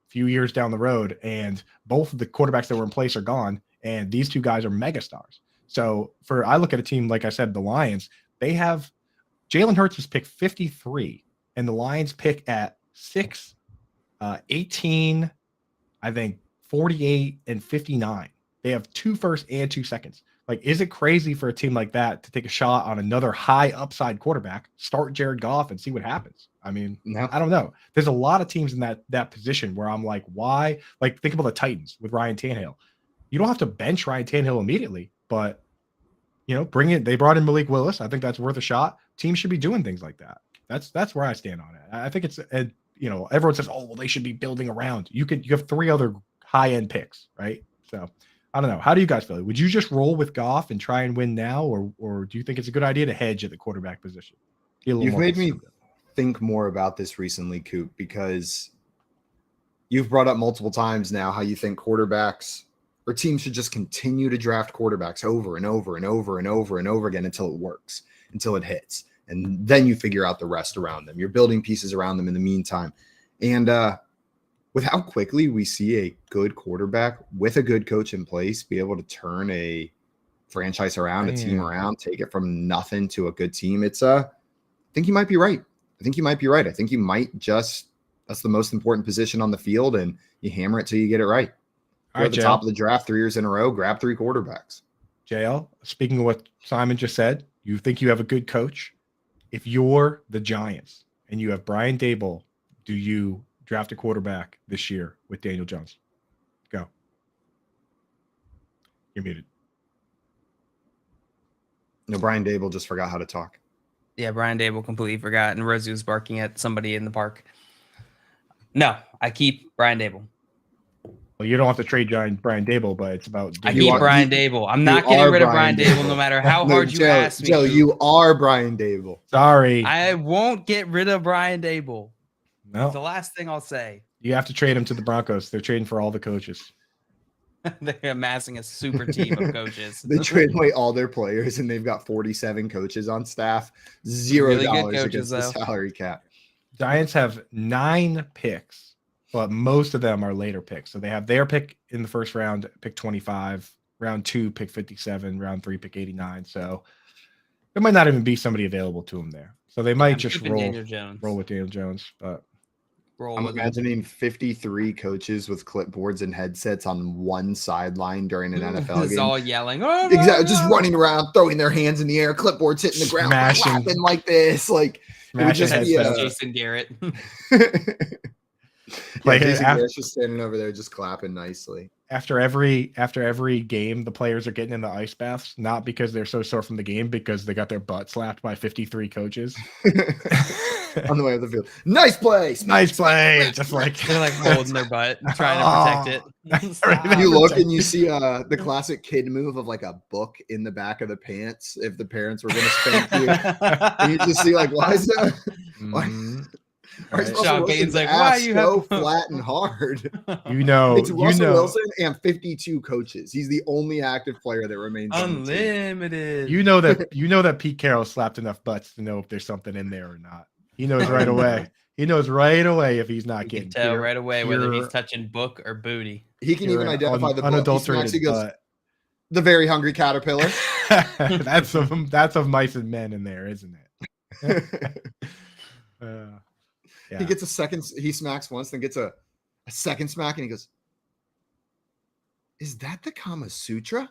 few years down the road, and both of the quarterbacks that were in place are gone, and these two guys are megastars. So I look at a team, like I said, the Lions, they have Jalen Hurts is pick 53, and the Lions pick at 6, 18, I think 48 and 59. They have 2 firsts and 2 seconds. Like, is it crazy for a team like that to take a shot on another high upside quarterback, start Jared Goff, and see what happens? I mean, No. I don't know. There's a lot of teams in that position where I'm like, why? Like, think about the Titans with Ryan Tannehill. You don't have to bench Ryan Tannehill immediately, but bring it. They brought in Malik Willis. I think that's worth a shot. Teams should be doing things like that. That's where I stand on it. I think it's everyone says, oh, well, they should be building around. You have 3 other high end picks, right? So I don't know. How do you guys feel? Would you just roll with Goff and try and win now, or do you think it's a good idea to hedge at the quarterback position? You've made me think more about this recently, Coop, because you've brought up multiple times now how you think quarterbacks or teams should just continue to draft quarterbacks over and over and over and over and over again until it works, until it hits. And then you figure out the rest around them. You're building pieces around them in the meantime. And with how quickly we see a good quarterback with a good coach in place be able to turn a franchise around, a team around, take it from nothing to a good team, I think you might be right. I think you might that's the most important position on the field, and you hammer it till you get it right. You're at the top of the draft 3 years in a row, grab 3 quarterbacks. JL, speaking of what Simon just said, you think you have a good coach. If you're the Giants and you have Brian Daboll, do you draft a quarterback this year with Daniel Jones? Go. You're muted. No, Brian Daboll just forgot how to talk. Yeah, Brian Dable completely forgot, and Rosie was barking at somebody in the park. No, I keep Brian Dable. Well, you don't have to trade Brian Daboll, but it's about. I keep Brian Dable. I'm not getting rid of Brian Dable no matter how hard you ask me. Joe, you are Brian Dable. Sorry. I won't get rid of Brian Dable. No. It's the last thing I'll say. You have to trade him to the Broncos. They're trading for all the coaches. They're amassing a super team of coaches. They trade away all their players, and they've got 47 coaches on staff. $0 Really good coaches, against the though. salary cap. Giants have 9 picks, but most of them are later picks. So they have their pick in the first round, pick 25, round 2, pick 57, round 3, pick 89. So there might not even be somebody available to them there. So they might just roll with Daniel Jones. But I'm imagining 53 coaches with clipboards and headsets on one sideline during an NFL game. All yelling. Oh, exactly, just running around, throwing their hands in the air, clipboards hitting the ground, clapping like this. Like, it would just be Jason Garrett. Like Jason Garrett's just standing over there, just clapping nicely. After every game, the players are getting in the ice baths, not because they're so sore from the game, because they got their butt slapped by 53 coaches on the way of the field. Nice play, nice play. Just like they're like holding their butt, trying to protect it. You look and you see the classic kid move of like a book in the back of the pants. If the parents were going to spank you, and you just see like, why is that? Right. Sean Payton's like, why are you so flat and hard? It's Russell Wilson and 52 coaches. He's the only active player that remains unlimited. You know that Pete Carroll slapped enough butts to know if there's something in there or not. He knows right away. He knows right away if he's not getting. Can tell right away whether he's touching book or booty. He can even identify the unadulterated. He goes, the very hungry caterpillar. that's of mice and men in there, isn't it? Yeah. He gets a second. He smacks once, then gets a second smack, and he goes, "Is that the Kama Sutra?"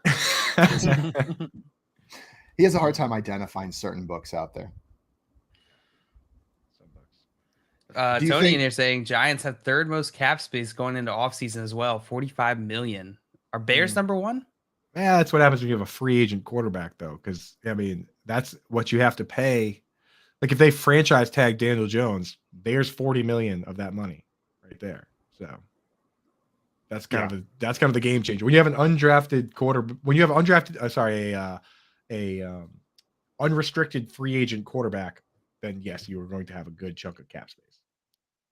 He has a hard time identifying certain books out there. Tony in here saying Giants have third most cap space going into offseason as well, $45 million. Are Bears number 1? Yeah, that's what happens when you have a free agent quarterback, though, because I mean that's what you have to pay. Like if they franchise tag Daniel Jones, there's $40 million of that money right there. So that's kind of the game changer. When you have an undrafted unrestricted free agent quarterback, then yes, you are going to have a good chunk of cap space.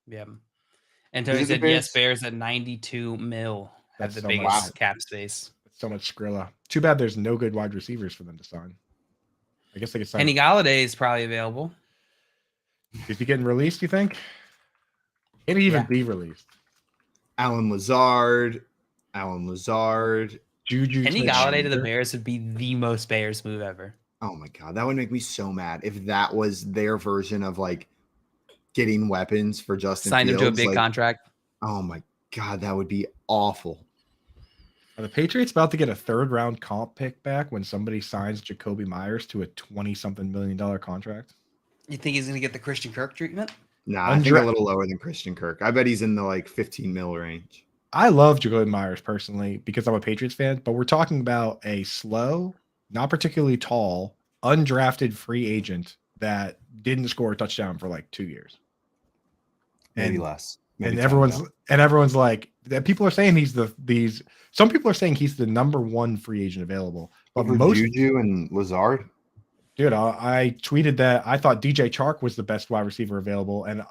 Yeah. And Tony said yes, Bears at 92 mil have the biggest cap space. That's so much Skrilla. Too bad there's no good wide receivers for them to sign. I guess they could sign. Kenny Golladay is probably available. Is he getting released, you think? Can he even be released? Alan Lazard. Juju. Kenny Golladay to the Bears would be the most Bears move ever. Oh my God. That would make me so mad if that was their version of like getting weapons for Justin Signed Fields. Him to a big contract. Oh my God. That would be awful. Are the Patriots about to get a 3rd round comp pick back when somebody signs Jacoby Myers to a $20-something million contract? You think he's going to get the Christian Kirk treatment? Nah, I think a little lower than Christian Kirk. I bet he's in the like 15 mil range. I love Jacoby Myers personally because I'm a Patriots fan, but we're talking about a slow, not particularly tall, undrafted free agent that didn't score a touchdown for like 2 years. Maybe less. And everyone's like, people are saying some people are saying he's the number 1 free agent available. But most Juju and Lazard. Dude, I tweeted that I thought DJ Chark was the best wide receiver available, and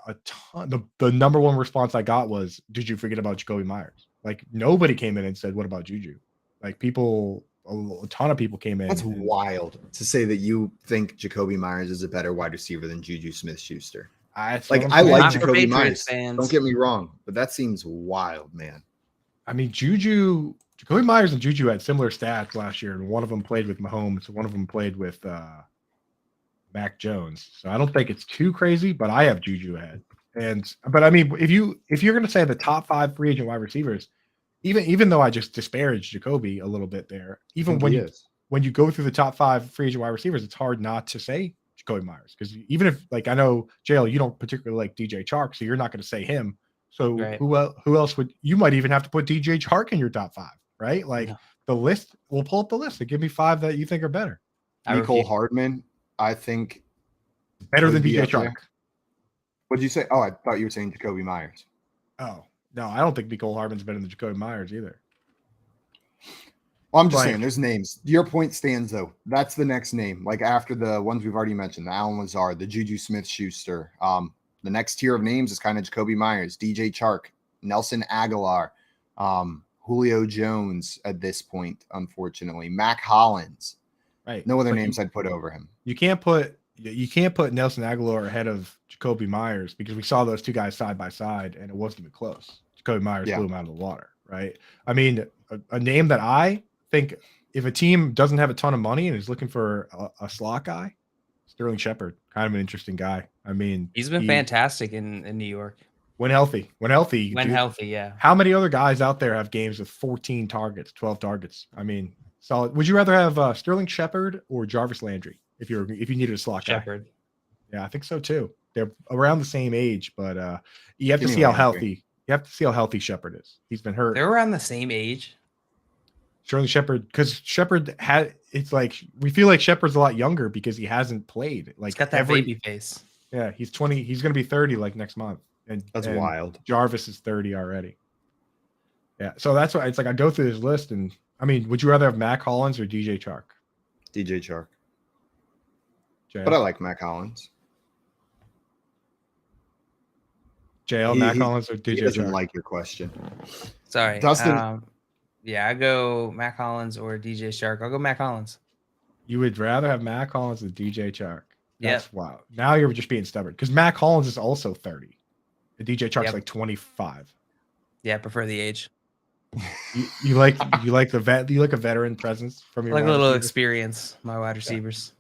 the number 1 response I got was, "Did you forget about Jacoby Myers?" Like nobody came in and said, "What about Juju?" Like a ton of people came in. That's wild to say that you think Jacoby Myers is a better wide receiver than Juju Smith-Schuster. I like Jacoby Myers. Don't get me wrong, but that seems wild, man. I mean, Jacoby Myers and Juju had similar stats last year, and one of them played with Mahomes, one of them played with Mac Jones. So I don't think it's too crazy, but I have Juju ahead. But I mean, if you're going to say the top 5 free agent wide receivers, even though I just disparaged Jacoby a little bit there, even when you go through the top 5 free agent wide receivers, it's hard not to say Jacoby Myers, because even if, like, I know JL, you don't particularly like DJ Chark, so you're not going to say him. So who else would you might even have to put DJ Chark in your top 5, right? Like the list, we'll pull up the list and give me 5 that you think are better. Nicole Hardman, I think better than DJ Chark. What did you say? Oh, I thought you were saying Jacoby Myers. Oh, no, I don't think Nicole Hardman's better than Jacoby Myers either. Well, I'm just saying there's names. Your point stands, though. That's the next name. Like after the ones we've already mentioned, the Alan Lazard, the Juju Smith-Schuster. The next tier of names is kind of Jacoby Myers, DJ Chark, Nelson Aguilar. Julio Jones at this point, unfortunately. Mac Hollins. Right. No other But names I'd put over him. You can't put Nelson Aguilar ahead of Jacoby Myers because we saw those two guys side by side and it wasn't even close. Jacoby Myers blew him out of the water, right? I mean, a name that I think if a team doesn't have a ton of money and is looking for a slot guy, Sterling Shepard, kind of an interesting guy. I mean, He's been fantastic in New York. When healthy. Yeah. How many other guys out there have games with 14 targets, 12 targets? I mean, solid. Would you rather have Sterling Shepard or Jarvis Landry if you needed a slot guy? Shepard. Yeah, I think so too. They're around the same age, but you have to see how healthy. You have to see how healthy Shepard is. He's been hurt. They're around the same age. Sterling Shepard, because Shepard it's like we feel like Shepard's a lot younger because he hasn't played. Like he's got that baby face. Yeah, he's 20. He's going to be 30 like next month. And that's wild. Jarvis is 30 already. Yeah, so that's why it's like I go through this list, and I mean, would you rather have Mac Hollins or DJ Chark? DJ Chark. JL. But I like Mac Hollins. JL, Mac Hollins or DJ He doesn't Chark? like your question. Sorry, Dustin. Yeah, I go Mac Hollins or DJ Chark. I'll go Mac Hollins. You would rather have Mac Hollins than DJ Chark? That's Yep. wow. Now you're just being stubborn because Mac Hollins is also 30. And DJ Chark's like 25. Yeah, I prefer the age. You like the vet. You like a veteran presence from your Like a wide little receivers? experience. My wide receivers.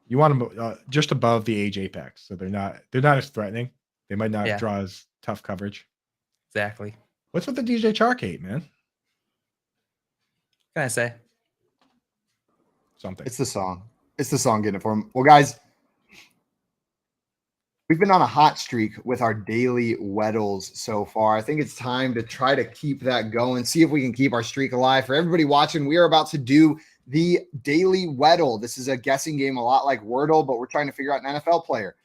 You want them just above the age apex, so they're not as threatening. They might not draw as tough coverage. Exactly. What's with the DJ Chark hate, man? What can I say? Something. It's the song. It's the song getting it for him. Well, guys, we've been on a hot streak with our daily Weddles so far. I think it's time to try to keep that going, see if we can keep our streak alive. For everybody watching, we are about to do the daily Weddle. This is a guessing game, a lot like Wordle, but we're trying to figure out an NFL player.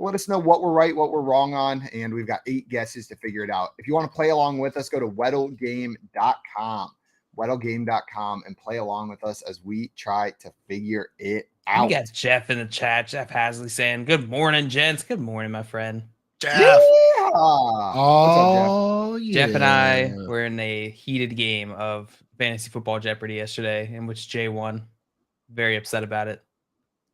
Let us know what we're right, what we're wrong on, and we've got 8 guesses to figure it out. If you want to play along with us, go to weddlegame.com. weddlegame.com and play along with us as we try to figure it out. We got Jeff in the chat. Jeff Hasley saying, "Good morning, gents. Good morning, my friend." Jeff. Yeah. Oh, What's up, Jeff and I were in a heated game of fantasy football Jeopardy yesterday, in which Jay won. Very upset about it.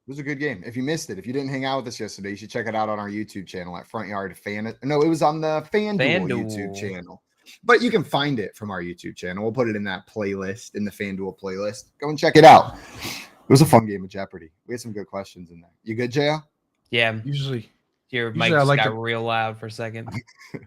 It was a good game. If you missed it, if you didn't hang out with us yesterday, you should check it out on our YouTube channel at Front Yard Fan. No, it was on the FanDuel YouTube channel. But you can find it from our YouTube channel. We'll put it in that playlist, in the FanDuel playlist. Go and check it out. It was a fun game of Jeopardy. We had some good questions in there. You good, JL? Yeah. Usually Your mic just got real loud for a second.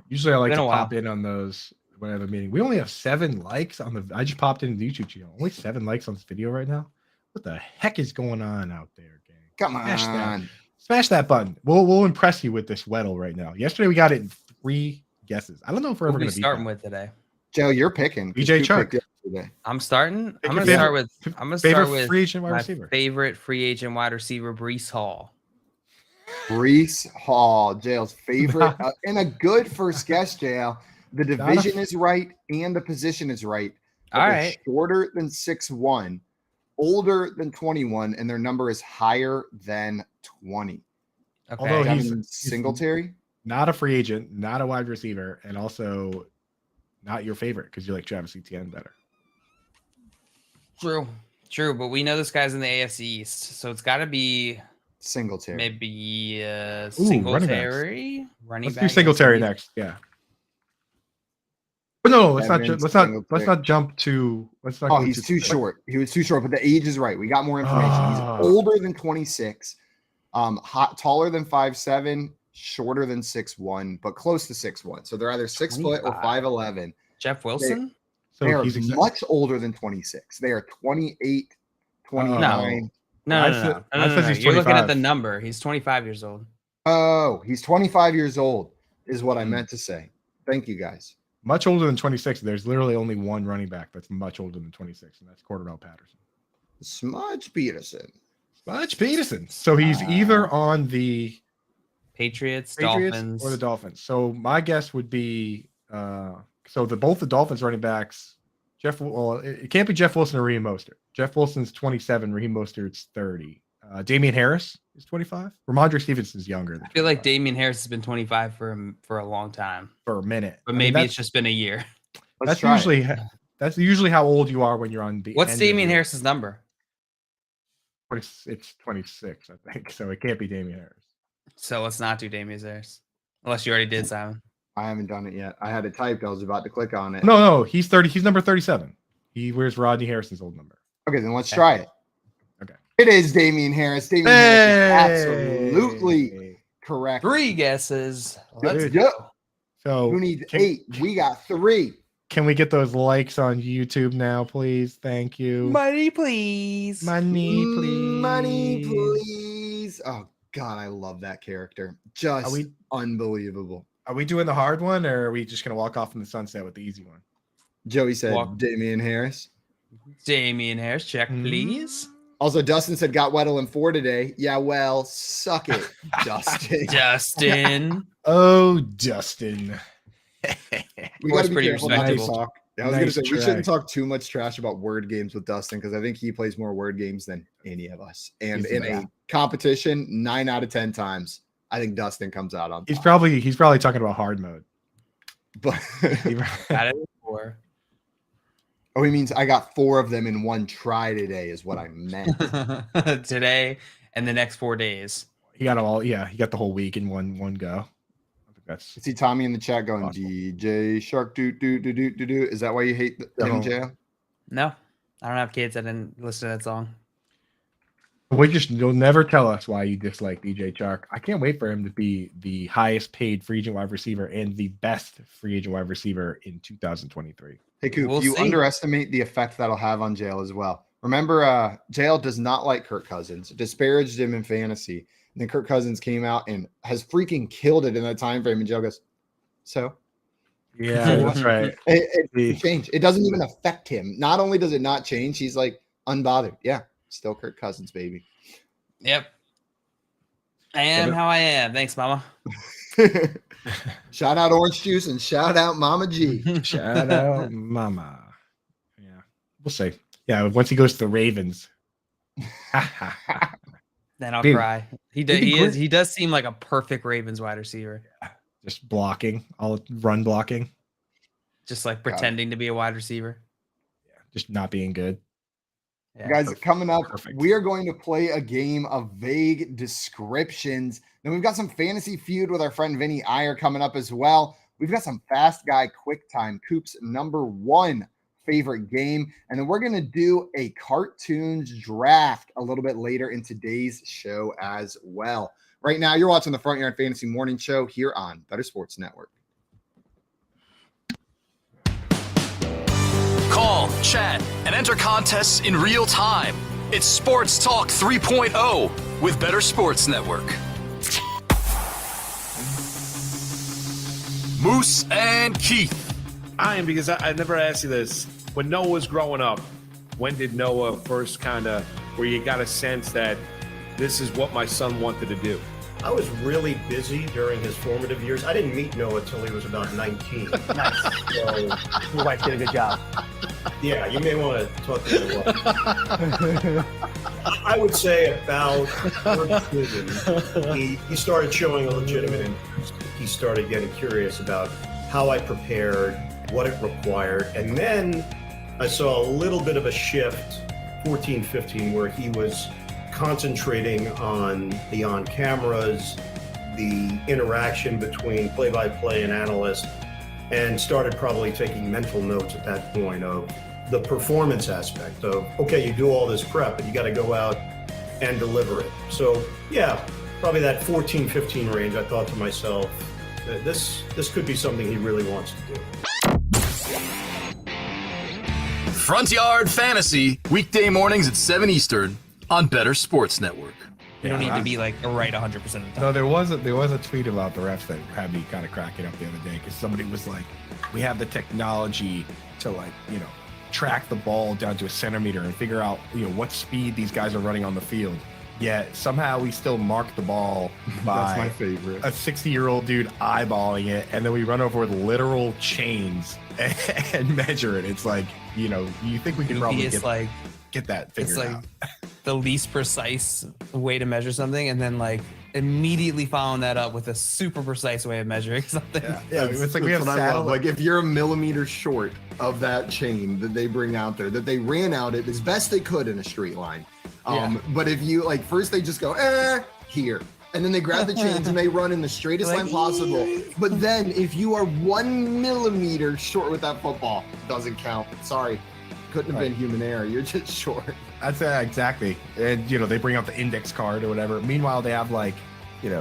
Usually I like to pop in on those when I have a meeting. We only have 7 likes on the. I just popped into the YouTube channel. Only 7 likes on this video right now. What the heck is going on out there, gang? Come on. Smash that button. We'll impress you with this Weddle right now. Yesterday we got it in 3 guesses. I don't know if we're ever going to be starting with today. Joe, you're picking. DJ Chark. I'm starting. Pick I'm your going to start with. I'm going to start with free agent wide my receiver. favorite free agent wide receiver, Breece Hall. Breece Hall, JL's favorite, and a good first guess, JL. The division is right and the position is right. All right. Shorter than 6'1", older than 21, and their number is higher than 20. Okay. Although he's Singletary, not a free agent, not a wide receiver, and also not your favorite because you like Travis Etienne better. True, but we know this guy's in the AFC East, so it's got to be Singletary. maybe Singletary. Let's do Singletary next. Yeah. But no, let's not jump to. Let's not. He's too short. He was too short, but the age is right. We got more information. He's older than 26, taller than 5'7", shorter than 6'1", but close to 6'1". So they're either 6 foot or 5'11". Jeff Wilson. They are much older than 26. They are 28, 29. No. You're looking at the number. He's 25 years old. Oh, he's 25 years old is what I meant to say. Thank you, guys. Much older than 26. There's literally only one running back that's much older than 26, and that's Cordell Patterson. Smudge Peterson. So he's either on the Patriots, Dolphins, or the Dolphins. So my guess would be both the Dolphins running backs. It can't be Jeff Wilson or Raheem Mostert. Jeff Wilson's 27, Raheem Mostert's 30. Damian Harris is 25. Ramondre Stevenson's younger. I feel like Damian Harris has been 25 for a long time. For a minute. But maybe it's just been a year. Let's try it. That's usually how old you are when you're on the. What's end Damian of Harris's number? It's 26, I think. So it can't be Damian Harris. So let's not do Damian Harris, unless you already did, Simon. I haven't done it yet. I had it typed. I was about to click on it. No, he's 30. He's number 37. He wears Rodney Harrison's old number. Okay, then let's try it. Okay. It is Damian Harris. Damian Harris is absolutely correct. 3 guesses. Let's Dude. go. So Who needs 8? We got 3. Can we get those likes on YouTube now, please? Thank you. Money, please. Money, please. Money, please. Oh God, I love that character. Just unbelievable. Are we doing the hard one, or are we just gonna walk off in the sunset with the easy one? Joey said Damian Harris. Damian Harris, check, please. Also, Dustin said got Weddle in 4 today. Yeah, well, suck it, Dustin. Dustin. Oh, Dustin. We got to be pretty careful not to respectable. talk. I was going to say we try. shouldn't talk too much trash about word games with Dustin because I think he plays more word games than any of us. And He's in the a competition, 9 out of 10 times, I think Dustin comes out on top. He's probably talking about hard mode. But Got it before. oh, he means I got 4 of them in one try today, is what I meant. Today and the next 4 days. He got them all. Yeah, he got the whole week in one go. I think that's I see Tommy in the chat going, Possible. DJ Shark do. Is that why you hate him, Jay? No, I don't have kids. I didn't listen to that song. You'll never tell us why you dislike DJ Chark. I can't wait for him to be the highest paid free agent wide receiver and the best free agent wide receiver in 2023. Hey, Coop, We'll you see. underestimate the effect that'll have on JL as well. Remember, JL does not like Kirk Cousins, disparaged him in fantasy. And then Kirk Cousins came out and has freaking killed it in that time frame. And JL goes, so? Yeah, that's right. It changed. It doesn't even affect him. Not only does it not change, he's like unbothered. Yeah, still Kirk Cousins, baby. Yep. I am how I am. Thanks, Mama. Shout out Orange Juice and shout out Mama G. Shout out, Mama. Yeah, we'll see. Yeah, once he goes to the Ravens. Then I'll Dude, cry. He does seem like a perfect Ravens wide receiver. Just blocking, all run blocking. Just like pretending to be a wide receiver. Yeah, just not being good. Yeah. Guys, coming up, Perfect. we are going to play a game of vague descriptions. Then we've got some fantasy feud with our friend Vinnie Iyer coming up as well. We've got some fast guy quick time, Coop's #1 favorite game. And then we're going to do a cartoons draft a little bit later in today's show as well. Right now, you're watching the Front Yard Fantasy Morning Show here on Better Sports Network. Call, chat, and enter contests in real time. It's Sports Talk 3.0 with Better Sports Network. Moose and Keith. Because I never asked you this. When Noah was growing up, when did Noah first where you got a sense that this is what my son wanted to do? I was really busy during his formative years. I didn't meet Noah till he was about 19. Nice. So, Your wife did a good job. yeah, you may want to talk to your wife. I would say about 13, he started showing a legitimate interest. He started getting curious about how I prepared, what it required. And then I saw a little bit of a shift, 14, 15, where he was concentrating on the on-cameras, the interaction between play-by-play and analyst, and started probably taking mental notes at that point of the performance aspect of, okay, you do all this prep, but you got to go out and deliver it. So, yeah, probably that 14, 15 range, I thought to myself, this could be something he really wants to do. Front Yard Fantasy, weekday mornings at 7 Eastern on Better Sports Network. You don't need to be like right 100% of the time. No, there was a tweet about the refs that had me kind of cracking up the other day because somebody was like, we have the technology to track the ball down to a centimeter and figure out what speed these guys are running on the field. Yet somehow we still mark the ball by That's my favorite. a 60-year-old dude eyeballing it, and then we run over with literal chains and measure it. It's like, you think we can probably get that figured it's like out. the least precise way to measure something, and then like immediately following that up with a super precise way of measuring something. Yeah, it's like we have what I love. satellite. Like if you're a millimeter short of that chain that they bring out there, that they ran out it as best they could in a straight line. But if you like, first they just go here, and then they grab the chains and they run in the straightest line possible. But then if you are 1 millimeter short with that football, it doesn't count. Sorry, couldn't have been human error. You're just short. That's exactly. And they bring out the index card or whatever. Meanwhile, they have like,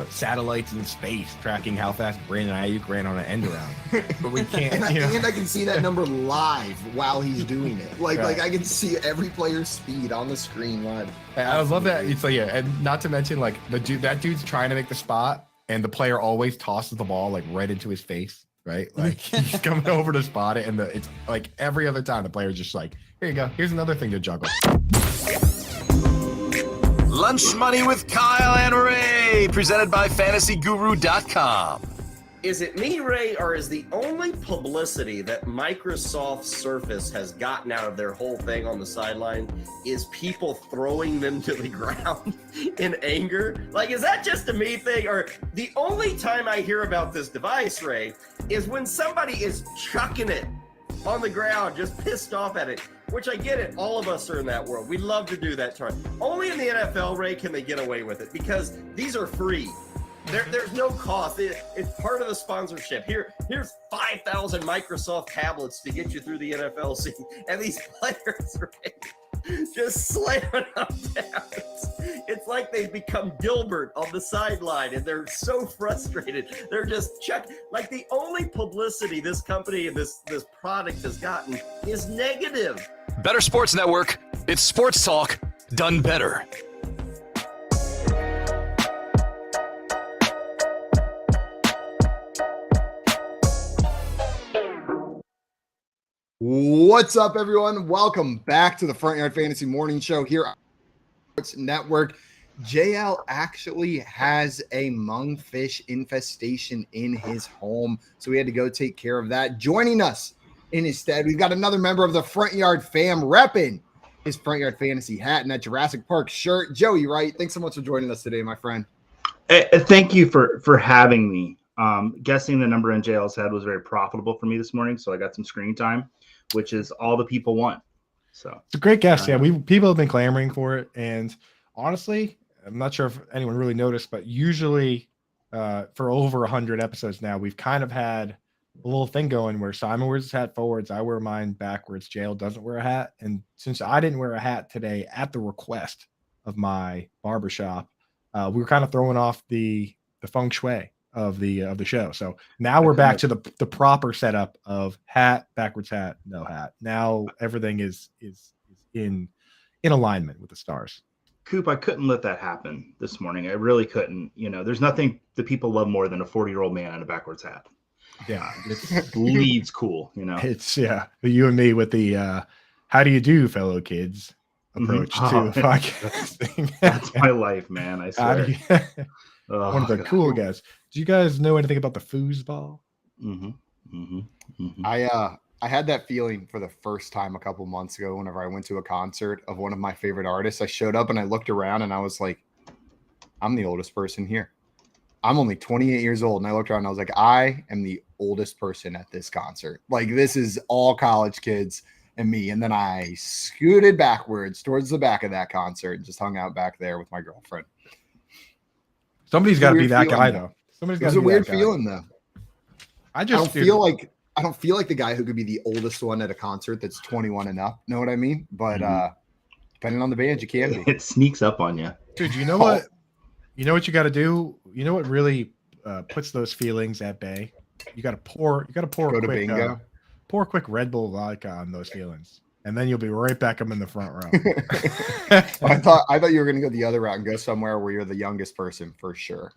satellites in space tracking how fast Brandon Ayuk ran on an end around. But we can't. And I can see that number live while he's doing it. Like I can see every player's speed on the screen live. I love that. It's like, and not to mention like that dude's trying to make the spot, and the player always tosses the ball like right into his face. Right, like he's coming over to spot it, and it's like every other time the player's just like, "Here you go. Here's another thing to juggle." Lunch Money with Kyle and Ray, presented by FantasyGuru.com. Is it me, Ray, or is the only publicity that Microsoft Surface has gotten out of their whole thing on the sideline is people throwing them to the ground in anger? Like, is that just a me thing? Or the only time I hear about this device, Ray, is when somebody is chucking it on the ground, just pissed off at it, which I get it. All of us are in that world. We love to do that. Only in the NFL, Ray, can they get away with it because these are free. There's no cost. It's part of the sponsorship. Here's 5,000 Microsoft tablets to get you through the NFL season, and these players are just slamming them down. It's like they've become Dilbert on the sideline, and they're so frustrated. They're just like the only publicity this company and this product has gotten is negative. Better Sports Network. It's sports talk done better. What's up, everyone? Welcome back to the Front Yard Fantasy Morning Show here on Sports Network. JL actually has a mungfish infestation in his home, so we had to go take care of that. Joining us in his stead, we've got another member of the Front Yard fam repping his Front Yard Fantasy hat and that Jurassic Park shirt. Joey Wright, thanks so much for joining us today, my friend. Thank you for having me. Guessing the number in JL's head was very profitable for me this morning, so I got some screen time, which is all the people want. So it's a great guess. Yeah, people have been clamoring for it, and honestly, I'm not sure if anyone really noticed, but usually for over 100 episodes now, we've kind of had a little thing going where Simon wears his hat forwards, I wear mine backwards, JL doesn't wear a hat. And since I didn't wear a hat today at the request of my barbershop, we were kind of throwing off the feng shui of the show. So now we're back to the proper setup of hat, backwards hat, no hat. Now everything is in alignment with the stars. Coop, I couldn't let that happen this morning. I really couldn't. There's nothing that people love more than a 40-year-old man in a backwards hat. Yeah, it leads cool. It's you and me with the how do you do, fellow kids approach to podcasting. That's my life, man. I swear. One of the cool guys. Do you guys know anything about the foosball? I had that feeling for the first time a couple months ago whenever I went to a concert of one of my favorite artists. I showed up and I looked around and I was like, I'm the oldest person here. I'm only 28 years old. And I looked around and I was like, I am the oldest person at this concert. Like, this is all college kids and me. And then I scooted backwards towards the back of that concert and just hung out back there with my girlfriend. Somebody's got to be that guy, though. Somebody's got to be a weird feeling, though. I don't feel like the guy who could be the oldest one at a concert that's 21 and up. Know what I mean? But depending on the band, you can be. It sneaks up on you. Dude, you know what? You know what you got to do? You know what really puts those feelings at bay? You got to pour a quick Red Bull vodka on those feelings. And then you'll be right back up in the front row. I thought you were going to go the other route and go somewhere where you're the youngest person for sure.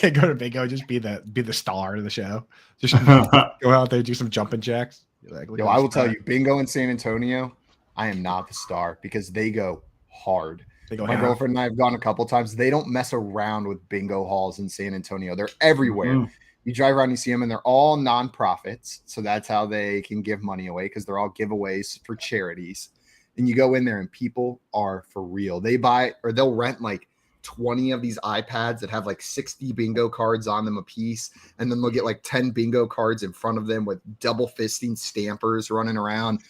Go to Bingo, just be the star of the show. Just go out there, do some jumping jacks. I will tell you, Bingo in San Antonio, I am not the star because they go hard. My girlfriend and I have gone a couple times. They don't mess around with bingo halls in San Antonio. They're everywhere. Mm-hmm. You drive around, you see them, and they're all nonprofits. So that's how they can give money away because they're all giveaways for charities. And you go in there and people are for real. They buy or they'll rent like 20 of these iPads that have like 60 bingo cards on them a piece. And then they'll get like 10 bingo cards in front of them with double fisting stampers running around.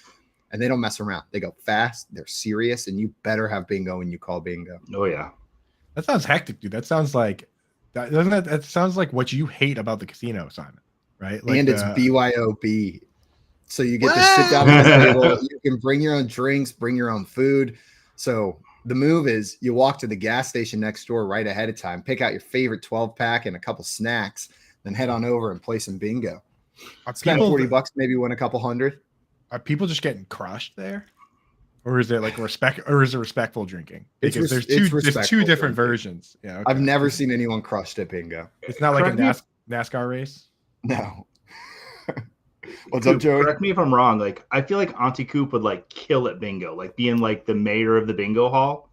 And they don't mess around. They go fast. They're serious. And you better have bingo when you call bingo. Oh, yeah. That sounds hectic, dude. That sounds like that sounds like what you hate about the casino, Simon, right? Like, and it's BYOB. So you get to sit down at the table. You can bring your own drinks, bring your own food. So the move is you walk to the gas station next door right ahead of time, pick out your favorite 12-pack and a couple snacks, then head on over and play some bingo. Spend $40, maybe win a couple hundred. Are people just getting crushed there? Or is it like respectful drinking? Because there's two different versions. Yeah. Okay. I've never seen anyone crushed at bingo. It's not like a NASCAR race. No. What's Coop, up, Joey? Correct me if I'm wrong. Like, I feel like Auntie Coop would like kill at bingo, like being like the mayor of the bingo hall.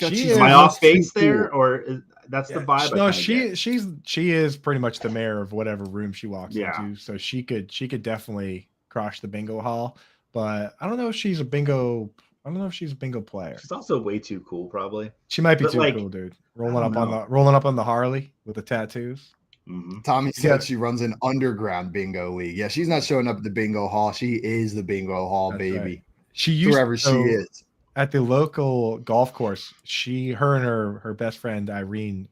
Am I off base there, or that's the vibe? No, she is pretty much the mayor of whatever room she walks into. So she could definitely crush the bingo hall. But I don't know if she's a bingo. I don't know if she's a bingo player. She's also way too cool, probably. She might be too cool, dude. Rolling up on the Harley with the tattoos. Mm-hmm. Tommy said she runs an underground bingo league. Yeah, she's not showing up at the bingo hall. She is the bingo hall, baby. Right. She used wherever she is at the local golf course. Her and her best friend Irene,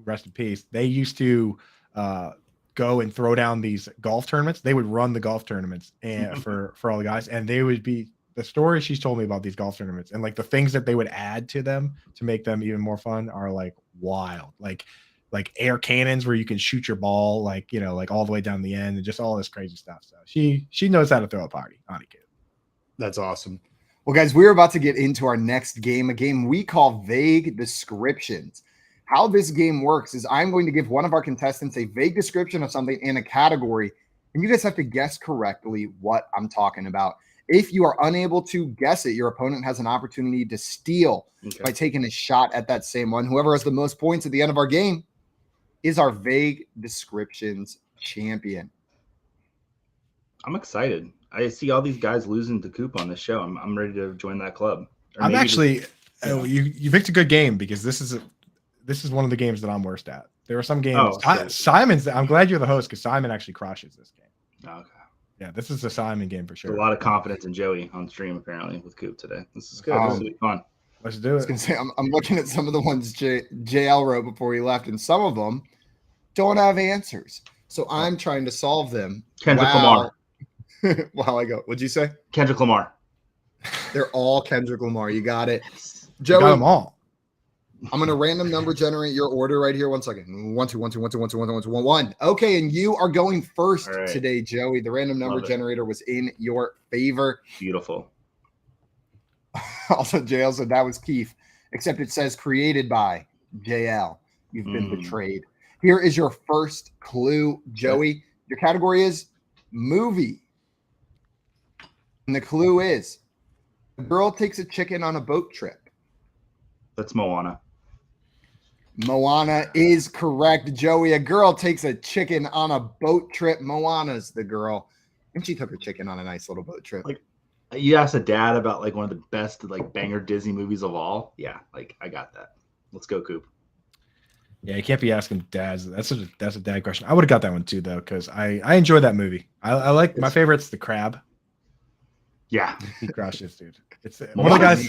rest in peace. They used to go and throw down these golf tournaments. They would run the golf tournaments and for all the guys, and they would be the stories she's told me about these golf tournaments and like the things that they would add to them to make them even more fun are like wild, like air cannons where you can shoot your ball, like, you know, like all the way down the end and just all this crazy stuff. So she knows how to throw a party on a kid. That's awesome. Well, guys, we're about to get into our next game, a game we call Vague Descriptions. How this game works is I'm going to give one of our contestants a vague description of something in a category, and you guys have to guess correctly what I'm talking about. If you are unable to guess it, your opponent has an opportunity to steal by taking a shot at that same one. Whoever has the most points at the end of our game is our Vague Descriptions champion. I'm excited. I see all these guys losing to Coop on this show. I'm ready to join that club. I'm actually you picked a good game because this is one of the games that I'm worst at. There are some games. Simon's. I'm glad you're the host because Simon actually crushes this game. Okay. Yeah, this is a Simon game for sure. A lot of confidence in Joey on stream apparently with Coop today. This is good. This will be fun. Let's do it. I was gonna say I'm looking at some of the ones JL wrote before he left, and some of them don't have answers. So I'm trying to solve them. Kendrick Lamar. While I go, what'd you say? Kendrick Lamar. They're all Kendrick Lamar. You got it. Joey, got them all. I'm gonna random number generate your order right here. 1 second. 1 2 1 2 1 2 1 2 1 2 1 2 1 1. Okay, and you are going first today, Joey. The random number generator was in your favor. Beautiful. Also, JL said that was Keith, except it says created by JL. You've been betrayed. Here is your first clue, Joey. Your category is movie. And the clue is a girl takes a chicken on a boat trip. That's Moana. Moana is correct, Joey. A girl takes a chicken on a boat trip. Moana's the girl. And she took her chicken on a nice little boat trip. Like, you asked a dad about like one of the best like banger Disney movies of all. Yeah, like I got that. Let's go, Coop. Yeah, you can't be asking dads. That's a dad question. I would have got that one too though, because I enjoyed that movie. I like my favorite's the crab. Yeah, he crushes, dude. It's one of the guys.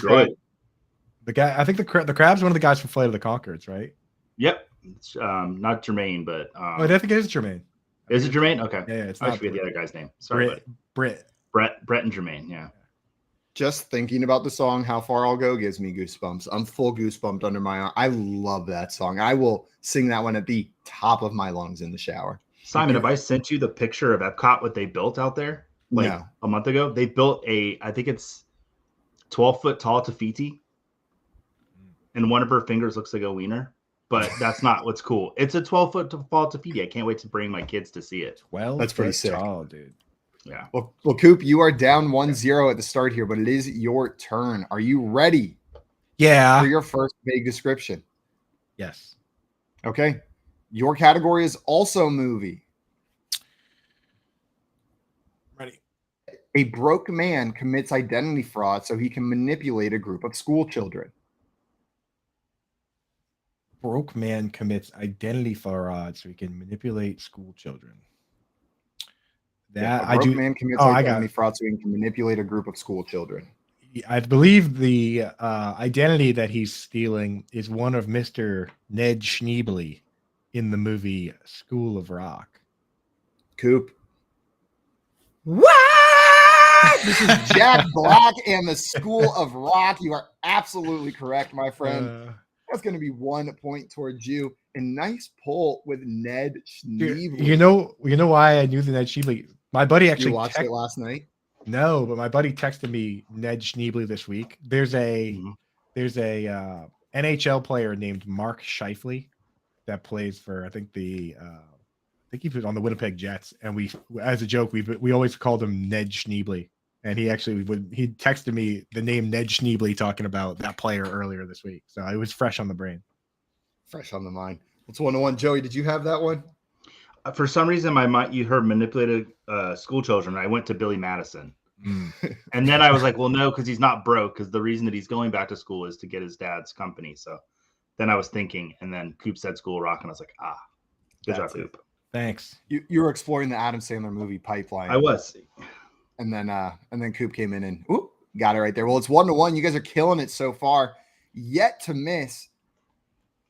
The guy, I think the crab's one of the guys from Flight of the Conchords, right? Yep. It's, not Jermaine, but I think it is Jermaine. Is it Jermaine? Okay. Yeah, it's I not forget the other guy's name. Sorry, Brett and Jermaine. Yeah. Just thinking about the song "How Far I'll Go" gives me goosebumps. I'm full goosebumped under my arm. I love that song. I will sing that one at the top of my lungs in the shower. Simon, have I sent you the picture of Epcot, what they built out there? Like a month ago? They built I think it's 12-foot tall Tafiti. And one of her fingers looks like a wiener. But that's not what's cool. It's a 12-foot tall Tafiti. I can't wait to bring my kids to see it. Well, that's pretty sick. Tall, dude. Yeah. Well, Coop, you are down 1-0 at the start here, but it is your turn. Are you ready? Yeah. For your first vague description? Yes. Okay. Your category is also movie. Ready. A broke man commits identity fraud so he can manipulate a group of school children. broke man commits identity fraud so he can manipulate school children. That a broke man commits identity fraud so he can manipulate a group of school children. I believe the identity that he's stealing is one of Mr. Ned Schneebly in the movie School of Rock. Coop. What? This is Jack Black and the School of Rock. You are absolutely correct, my friend. That's going to be 1 point towards you. And nice pull with Ned Schneebly. You know why I knew the Ned Schneebly? My buddy actually watched it last night. No, but my buddy texted me Ned Schneebly this week. There's a NHL player named Mark Scheifele that plays for I think he was on the Winnipeg Jets, and we as a joke we always called him Ned Schneebly, and he texted me the name Ned Schneebly talking about that player earlier this week, so it was fresh on the brain, fresh on the mind. It's 1-1. Joey, did you have that one? For some reason, my mind, you heard manipulated school children. I went to Billy Madison. And then I was like, well, no, because he's not broke, because the reason that he's going back to school is to get his dad's company. So then I was thinking, and then Coop said School of Rock, and I was like, good job, Coop. Thanks. You were exploring the Adam Sandler movie pipeline. I was. And then Coop came in and got it right there. Well, it's 1-1. You guys are killing it so far. Yet to miss.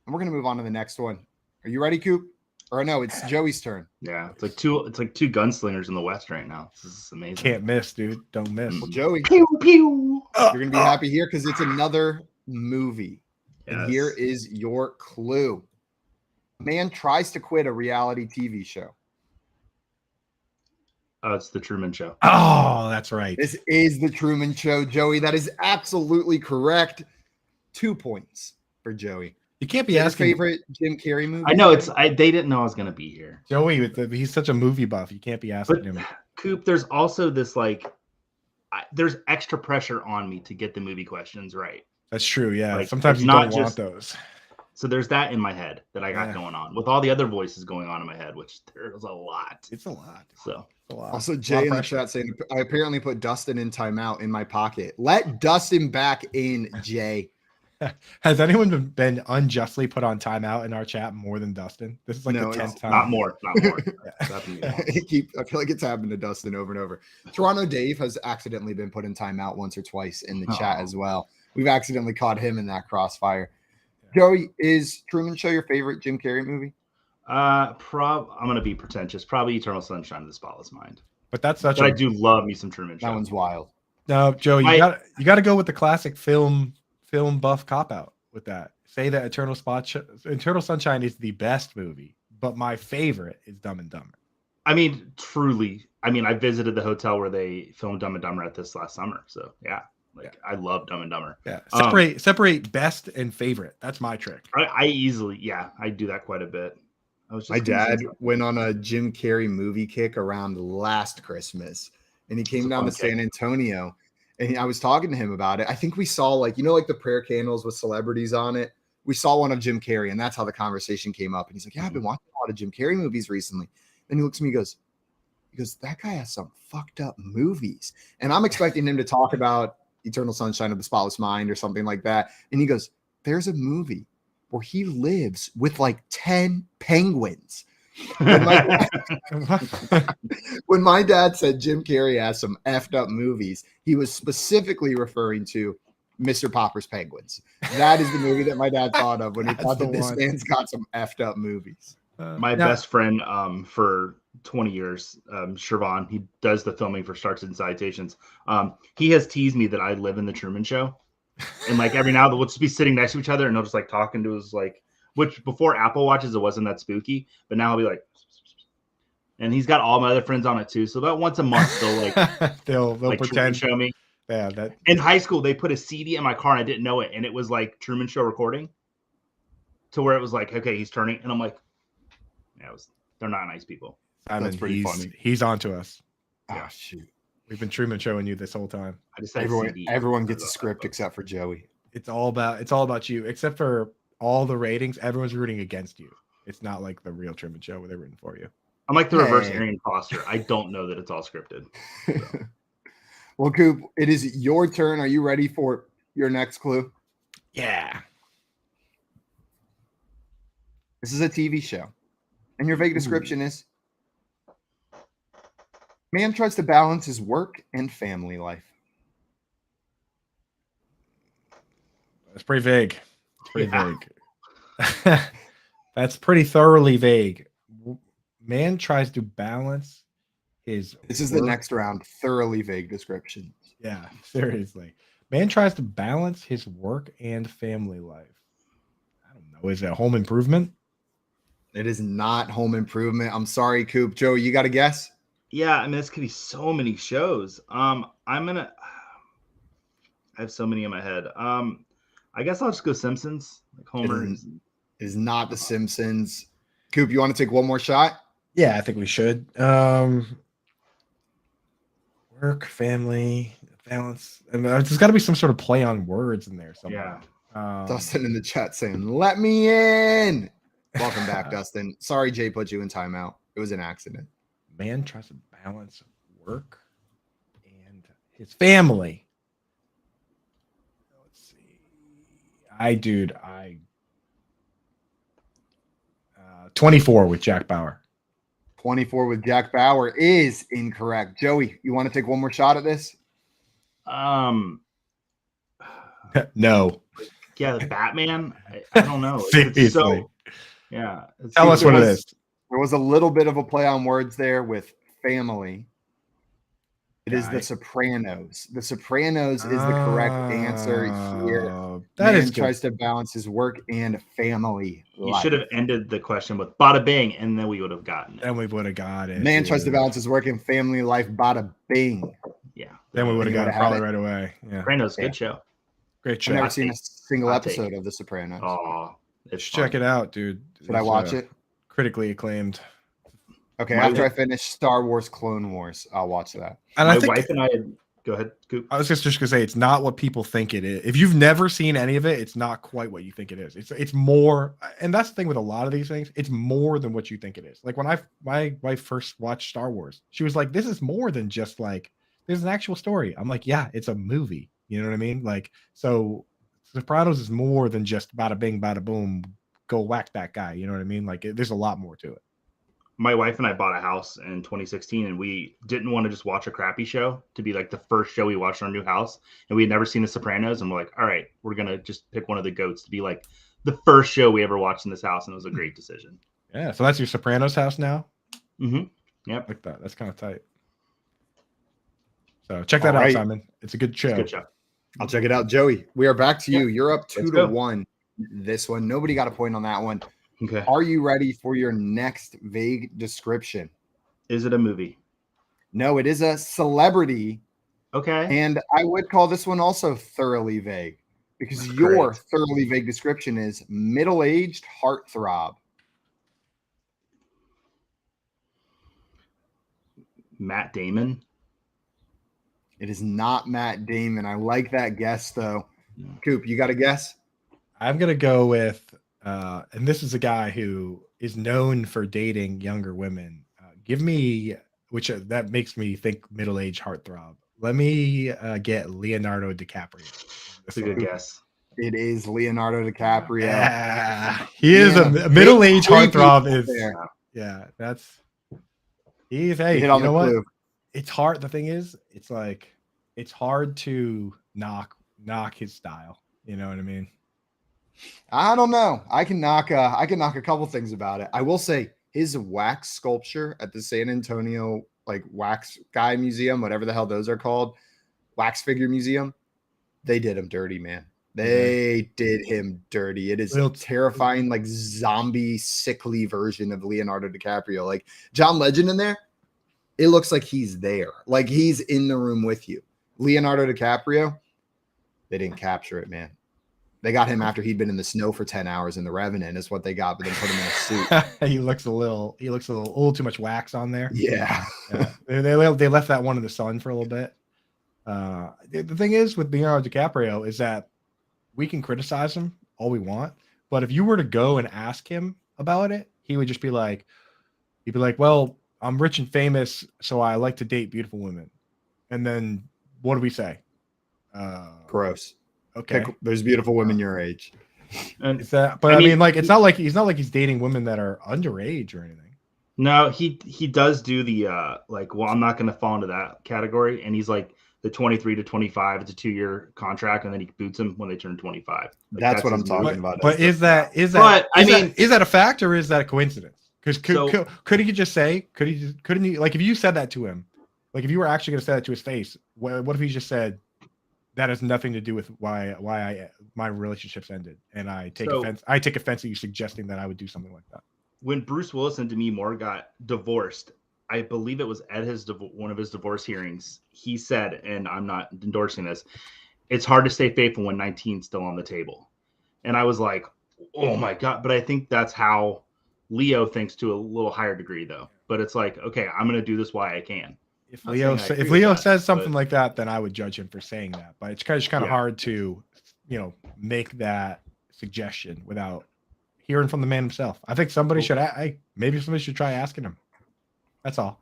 And we're going to move on to the next one. Are you ready, Coop? Or no, it's Joey's turn. Yeah, it's like two gunslingers in the West right now. This is amazing. Can't miss, dude. Don't miss. Well, Joey, pew pew. You're gonna be happy here because it's another movie. Yes. And here is your clue. Man tries to quit a reality TV show. Oh, it's the Truman Show. Oh, that's right. This is the Truman Show, Joey. That is absolutely correct. 2 points for Joey. You can't be asking favorite Jim Carrey movie. I know they didn't know I was going to be here. Joey, he's such a movie buff. You can't be asking him. Coop, there's also this there's extra pressure on me to get the movie questions right. That's true. Yeah. Sometimes you don't want those. So there's that in my head that I got going on with all the other voices going on in my head, which there's a lot. It's a lot. So a lot. Also, Jay in the chat saying, I apparently put Dustin in timeout in my pocket. Let Dustin back in, Jay. Has anyone been unjustly put on timeout in our chat more than Dustin? This is like the 10th time. Not more. I feel like it's happened to Dustin over and over. Toronto Dave has accidentally been put in timeout once or twice in the chat as well. We've accidentally caught him in that crossfire. Joey, is Truman Show your favorite Jim Carrey movie? I'm gonna be pretentious. Probably Eternal Sunshine of the Spotless Mind. But that's I do love me some Truman Show. That one's wild. No, Joey, you got to go with the classic film buff cop out with that. Say that Eternal Sunshine is the best movie, but my favorite is Dumb and Dumber. I mean, truly. I mean, I visited the hotel where they filmed Dumb and Dumber at this last summer. So yeah, I love Dumb and Dumber. Yeah, separate best and favorite. That's my trick. I easily, I do that quite a bit. My dad went on a Jim Carrey movie kick around last Christmas, and he came down to San Antonio. And I was talking to him about it. I think we saw the prayer candles with celebrities on it. We saw one of Jim Carrey, and that's how the conversation came up. And he's like, yeah, I've been watching a lot of Jim Carrey movies recently. Then he looks at me, he goes, that guy has some fucked up movies. And I'm expecting him to talk about Eternal Sunshine of the Spotless Mind or something like that. And he goes, there's a movie where he lives with 10 penguins. When my dad said Jim Carrey has some effed up movies, he was specifically referring to Mr. Popper's Penguins. That is the movie that my dad thought of when he thought that this man's got some effed up movies. My best friend for 20 years, Shervon, he does the filming for Starts and Citations. He has teased me that I live in the Truman Show. And every now and then we'll just be sitting next to each other and he'll just talking to us which before Apple Watches, it wasn't that spooky, but now he'll be like, and he's got all my other friends on it too. So about once a month, they'll pretend show me. Yeah, that in high school they put a CD in my car and I didn't know it, and it was Truman Show recording, to where it was okay, he's turning, and I'm like, yeah, they're not nice people. That's pretty funny. He's on to us. Yeah, shoot, we've been Truman showing you this whole time. I just everyone gets a script except for Joey. It's all about you, except for all the ratings. Everyone's rooting against you. It's not like the real Truman Show where they're rooting for you. I'm like the reverse Arian Foster. I don't know that it's all scripted. So. Well, Coop, it is your turn. Are you ready for your next clue? Yeah. This is a TV show. And your vague description is man tries to balance his work and family life. That's pretty vague. It's pretty vague. That's pretty thoroughly vague. Man tries to balance his. This is the next round. Thoroughly vague description. Yeah, seriously. Man tries to balance his work and family life. I don't know. Is it Home Improvement? It is not Home Improvement. I'm sorry, Coop. Joe, you got a guess? Yeah, I mean, this could be so many shows. I have so many in my head. I guess I'll just go Simpsons. Like Homer is not The Simpsons. Coop, you want to take one more shot? Yeah, I think we should. Work, family, balance. And there's got to be some sort of play on words in there somewhere. Yeah. Dustin in the chat saying, "Let me in." Welcome back, Dustin. Sorry, Jay put you in timeout. It was an accident. Man tries to balance work and his family. Let's see. 24 with Jack Bauer. 24 with Jack Bauer is incorrect. Joey, you want to take one more shot at this? No. Yeah, the Batman. I don't know. Yeah. Tell us what it is. There was a little bit of a play on words there with family. It is The Sopranos. The Sopranos is the correct answer here. That Man is tries to balance his work and family You life. should have ended the question with bada bing, and then we would have gotten it. Then we would have got it. Man tries to balance his work and family life. Bada bing. Yeah. Then we would have got it probably right away. Yeah. Sopranos, good show. Great show. I've never seen a single Hot take. episode of The Sopranos. Oh, it's Check it out, dude. Should I watch it? Critically acclaimed. Okay, after I finish Star Wars Clone Wars, I'll watch that. And My wife and I go ahead, Coop. I was just gonna say it's not what people think it is. If you've never seen any of it, it's not quite what you think it is. It's more, and that's the thing with a lot of these things. It's more than what you think it is. Like when my wife first watched Star Wars, she was like, "This is more than just like there's an actual story." I'm like, "Yeah, it's a movie." You know what I mean? Like, so Sopranos is more than just bada bing, bada boom, go whack that guy. You know what I mean? Like, there's a lot more to it. My wife and I bought a house in 2016, and we didn't want to just watch a crappy show to be like the first show we watched in our new house. And we had never seen The Sopranos. And we're like, all right, we're going to just pick one of the GOATs to be like the first show we ever watched in this house. And it was a great decision. Yeah. So that's your Sopranos house now? Mm-hmm. Yep. Like that. That's kind of tight. So check that out, Simon. It's a good show. It's a good show. I'll check it out. Joey, we are back to you. You're up 2-1. This one. Nobody got a point on that one. Okay. Are you ready for your next vague description? Is it a movie? No, it is a celebrity. Okay. And I would call this one also thoroughly vague because That's your great. thoroughly vague description is middle-aged heartthrob. Matt Damon. It is not Matt Damon. I like that guess, though. Coop, you got a guess? I'm going to go with, and this is a guy who is known for dating younger women. Give me, which that makes me think middle-aged heartthrob. Let me get Leonardo DiCaprio. That's a good guess. It is Leonardo DiCaprio. He is a middle-aged heartthrob. That's he's hey. You know what? It's hard. The thing is, it's like it's hard to knock his style. You know what I mean? I don't know. I can knock a couple things about it. I will say his wax sculpture at the San Antonio like wax guy museum, whatever the hell those are called, wax figure museum, they did him dirty, man. They did him dirty. It is a terrifying, like zombie, sickly version of Leonardo DiCaprio. Like John Legend in there, it looks like he's there. Like he's in the room with you. Leonardo DiCaprio, they didn't capture it, man. They got him after he'd been in the snow for 10 hours in The Revenant is what they got, but then put him in a suit. He looks a little too much wax on there. Yeah. They left that one in the sun for a little bit. The thing is with Leonardo DiCaprio is that we can criticize him all we want, but if you were to go and ask him about it, he would just be like, well, I'm rich and famous, so I like to date beautiful women. And then what do we say? Gross. Okay. There's beautiful women your age. And Is that? But I mean, like, it's not like he's dating women that are underage or anything. No, he does do the like, well, I'm not going to fall into that category, and he's like the 23 to 25. It's a 2-year contract, and then he boots them when they turn 25. Like, that's what I'm talking about. But is that is that a fact or is that a coincidence? Because could he just say couldn't he, like, if you said that to him, like if you were actually going to say that to his face, what if he just said that has nothing to do with why my relationships ended, and I take offense at you suggesting that I would do something like that. When Bruce Willis and Demi Moore got divorced, I believe it was at one of his divorce hearings, he said, and I'm not endorsing this, it's hard to stay faithful when 19's still on the table. And I was like, oh my God. But I think that's how Leo thinks to a little higher degree, though. But it's like, okay, I'm going to do this while I can. If Leo says something like that, then I would judge him for saying that. But it's kind of hard to, make that suggestion without hearing from the man himself. I think somebody should try asking him. That's all.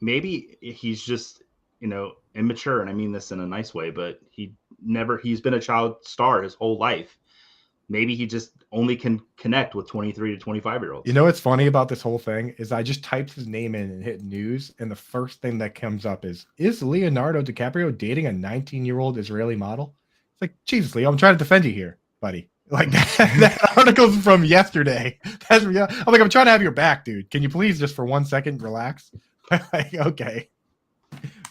Maybe he's just, immature, and I mean this in a nice way, but he's been a child star his whole life. Maybe he just only can connect with 23 to 25-year-olds. What's funny about this whole thing is I just typed his name in and hit news, and the first thing that comes up is Leonardo DiCaprio dating a 19-year-old Israeli model? It's like, Jesus, Leo, I'm trying to defend you here, buddy. Like that article's from yesterday. I'm like, I'm trying to have your back, dude. Can you please just for 1 second relax? Like, okay,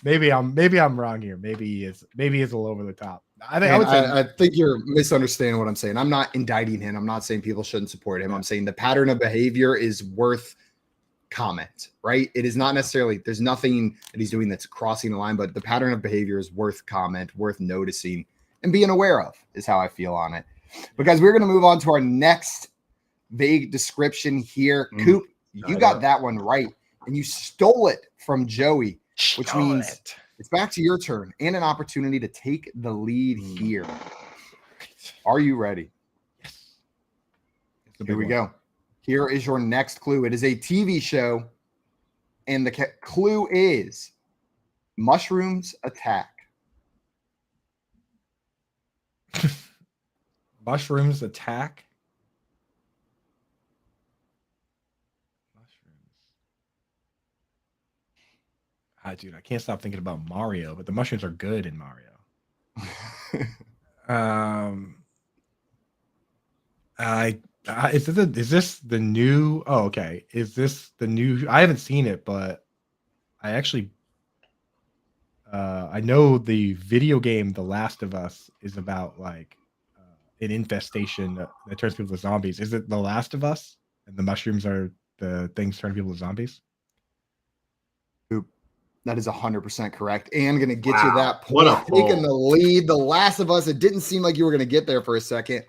maybe I'm wrong here. Maybe he is a little over the top. I think you're misunderstanding what I'm saying. I'm not indicting him. I'm not saying people shouldn't support him. I'm saying the pattern of behavior is worth comment, right? It is not necessarily, there's nothing that he's doing that's crossing the line, but the pattern of behavior is worth comment, worth noticing, and being aware of, is how I feel on it. But guys, we're going to move on to our next vague description here. Coop, you got that one right, and you stole it from Joey, which means it's back to your turn and an opportunity to take the lead here. Are you ready? Yes. Here we go. Here is your next clue. It is a TV show, and the clue is mushrooms attack. Mushrooms attack. Dude, I can't stop thinking about Mario, but the mushrooms are good in Mario. Is this the new? Oh, okay. Is this the new? I haven't seen it, but I actually, I know the video game The Last of Us is about like an infestation that turns people to zombies. Is it The Last of Us? And the mushrooms are the things turning people to zombies? That is 100% correct. And going to get you that point. Taking the lead. The Last of Us. It didn't seem like you were going to get there for a second,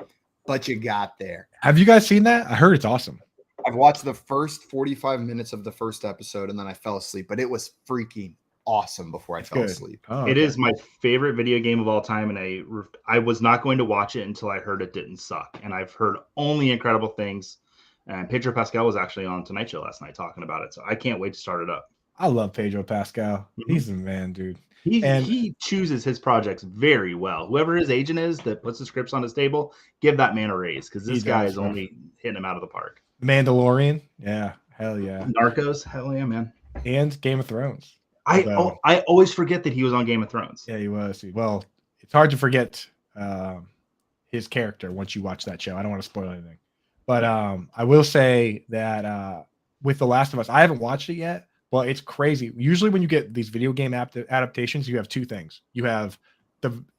but you got there. Have you guys seen that? I heard it's awesome. I've watched the first 45 minutes of the first episode, and then I fell asleep. But it was freaking awesome before I fell asleep. Oh, okay. It is my favorite video game of all time, and I was not going to watch it until I heard it didn't suck. And I've heard only incredible things. And Pedro Pascal was actually on Tonight Show last night talking about it, so I can't wait to start it up. I love Pedro Pascal. He's the man, dude. He chooses his projects very well. Whoever his agent is that puts the scripts on his table, give that man a raise, because this guy is only hitting him out of the park. Mandalorian, yeah, hell yeah. Narcos, hell yeah, man. And Game of Thrones. I always forget that he was on Game of Thrones. Yeah, he was. Well, it's hard to forget his character once you watch that show. I don't want to spoil anything, but I will say that with The Last of Us, I haven't watched it yet. Well, it's crazy. Usually when you get these video game adaptations, you have two things. You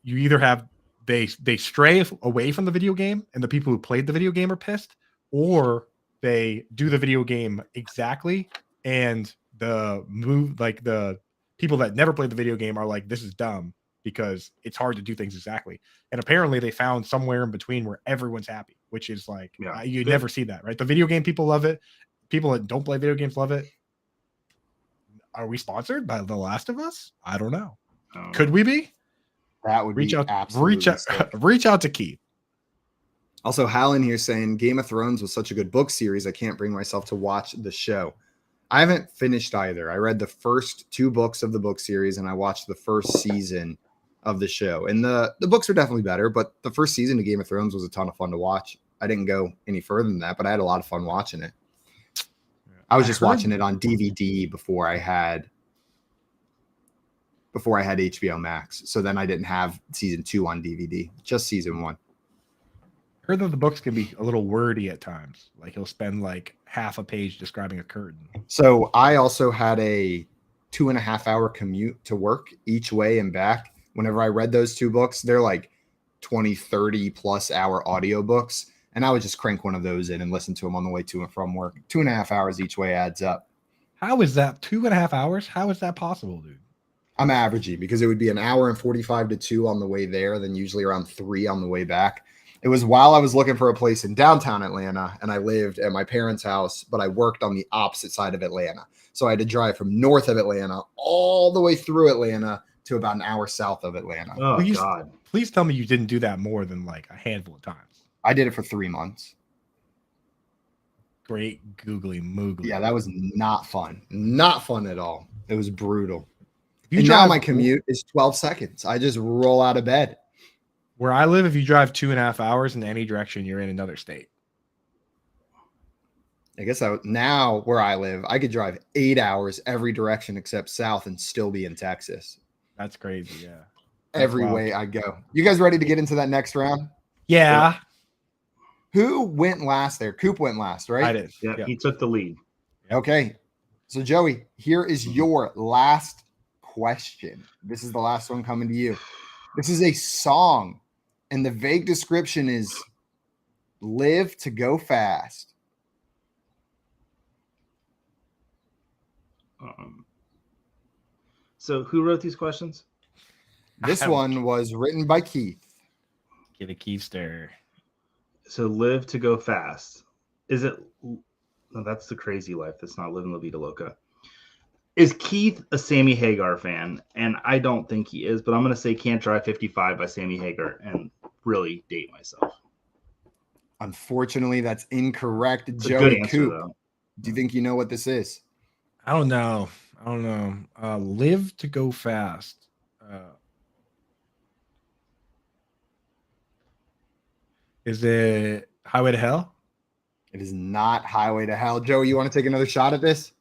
either have they stray away from the video game and the people who played the video game are pissed, or they do the video game exactly and the people that never played the video game are like, this is dumb because it's hard to do things exactly. And apparently they found somewhere in between where everyone's happy, which is like, you never see that, right? The video game people love it. People that don't play video games love it. Are we sponsored by The Last of Us? I don't know. Could we be? That would reach be out. Absolutely Reach out to Keith. Also, Hallen here saying Game of Thrones was such a good book series. I can't bring myself to watch the show. I haven't finished either. I read the first 2 books of the book series, and I watched the first season of the show. And the books are definitely better, but the first season of Game of Thrones was a ton of fun to watch. I didn't go any further than that, but I had a lot of fun watching it. I was just watching it on DVD before I had HBO Max. So then I didn't have season 2 on DVD, just season 1. I heard that the books can be a little wordy at times. Like he'll spend like half a page describing a curtain. So I also had a 2.5-hour commute to work each way and back. Whenever I read those 2 books, they're like 20, 30 plus hour audiobooks. And I would just crank one of those in and listen to them on the way to and from work. 2.5 hours each way adds up. How is that 2.5 hours? How is that possible, dude? I'm averaging because it would be an hour and 45 to 2 on the way there, then usually around 3 on the way back. It was while I was looking for a place in downtown Atlanta, and I lived at my parents' house, but I worked on the opposite side of Atlanta. So I had to drive from north of Atlanta all the way through Atlanta to about an hour south of Atlanta. Oh, God. Please tell me you didn't do that more than like a handful of times. I did it for 3 months. Great googly moogly. Yeah, that was not fun. Not fun at all. It was brutal. You And drive, now my commute is 12 seconds. I just roll out of bed. Where I live, if you drive 2.5 hours in any direction, you're in another state. I guess now where I live, I could drive 8 hours every direction except south and still be in Texas. That's crazy. Yeah. Every way I go. You guys ready to get into that next round? Yeah. Who went last there? Coop went last, right? I did. Yeah, he took the lead. Okay. So, Joey, here is your last question. This is the last one coming to you. This is a song, and the vague description is live to go fast. So who wrote these questions? This one was written by Keith. Get a Keithster. So live to go fast. Is it? No, that's the crazy life. That's not living La Vida Loca. Is Keith a Sammy Hagar fan? And I don't think he is, but I'm going to say Can't Drive 55 by Sammy Hagar and really date myself. Unfortunately, that's incorrect. It's a Joey good answer, Coop, though. do you think you know what this is? I don't know. Live to go fast. Is it Highway to Hell? It is not Highway to Hell. Joey, you want to take another shot at this?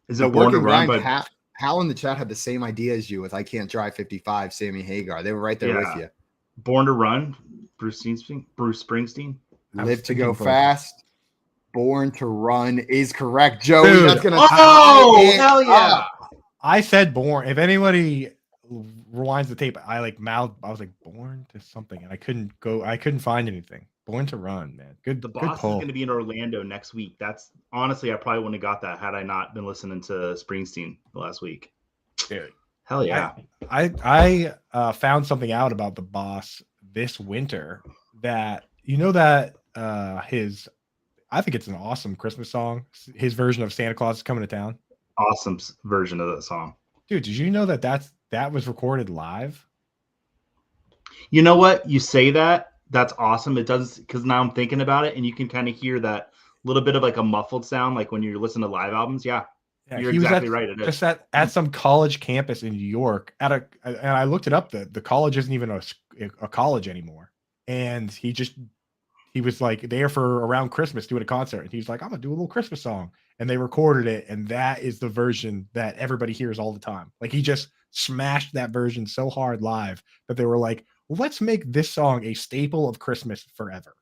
Is it Born to Run? But Hal in the chat had the same idea as you with I Can't Drive 55, Sammy Hagar. They were right there with you. Born to Run, Bruce Springsteen. Live to go fast. Born to Run is correct. Joey, Dude. that's going to hell yeah. I said Born. If anybody rewinds the tape, I was like Born to something, and I couldn't find anything. Born to Run, man. Good. The good Boss is pull. going to be in Orlando next week. That's honestly, I probably wouldn't have got that had I not been listening to Springsteen the last week. Dude. Hell yeah. I found something out about the Boss this winter that I think it's an awesome Christmas song. His version of Santa Claus is Coming to Town. Awesome version of that song. Dude, did you know that was recorded live? You know what? You say that. That's awesome. It does, because now I'm thinking about it, and you can kind of hear that little bit of like a muffled sound, like when you're listening to live albums. Yeah, you're exactly right. It is. Just at some college campus in New York. And I looked it up. The college isn't even a college anymore. And he was like there for around Christmas doing a concert. And he's like, I'm gonna do a little Christmas song. And they recorded it, and that is the version that everybody hears all the time. Like he just smashed that version so hard live that they were like, let's make this song a staple of Christmas forever.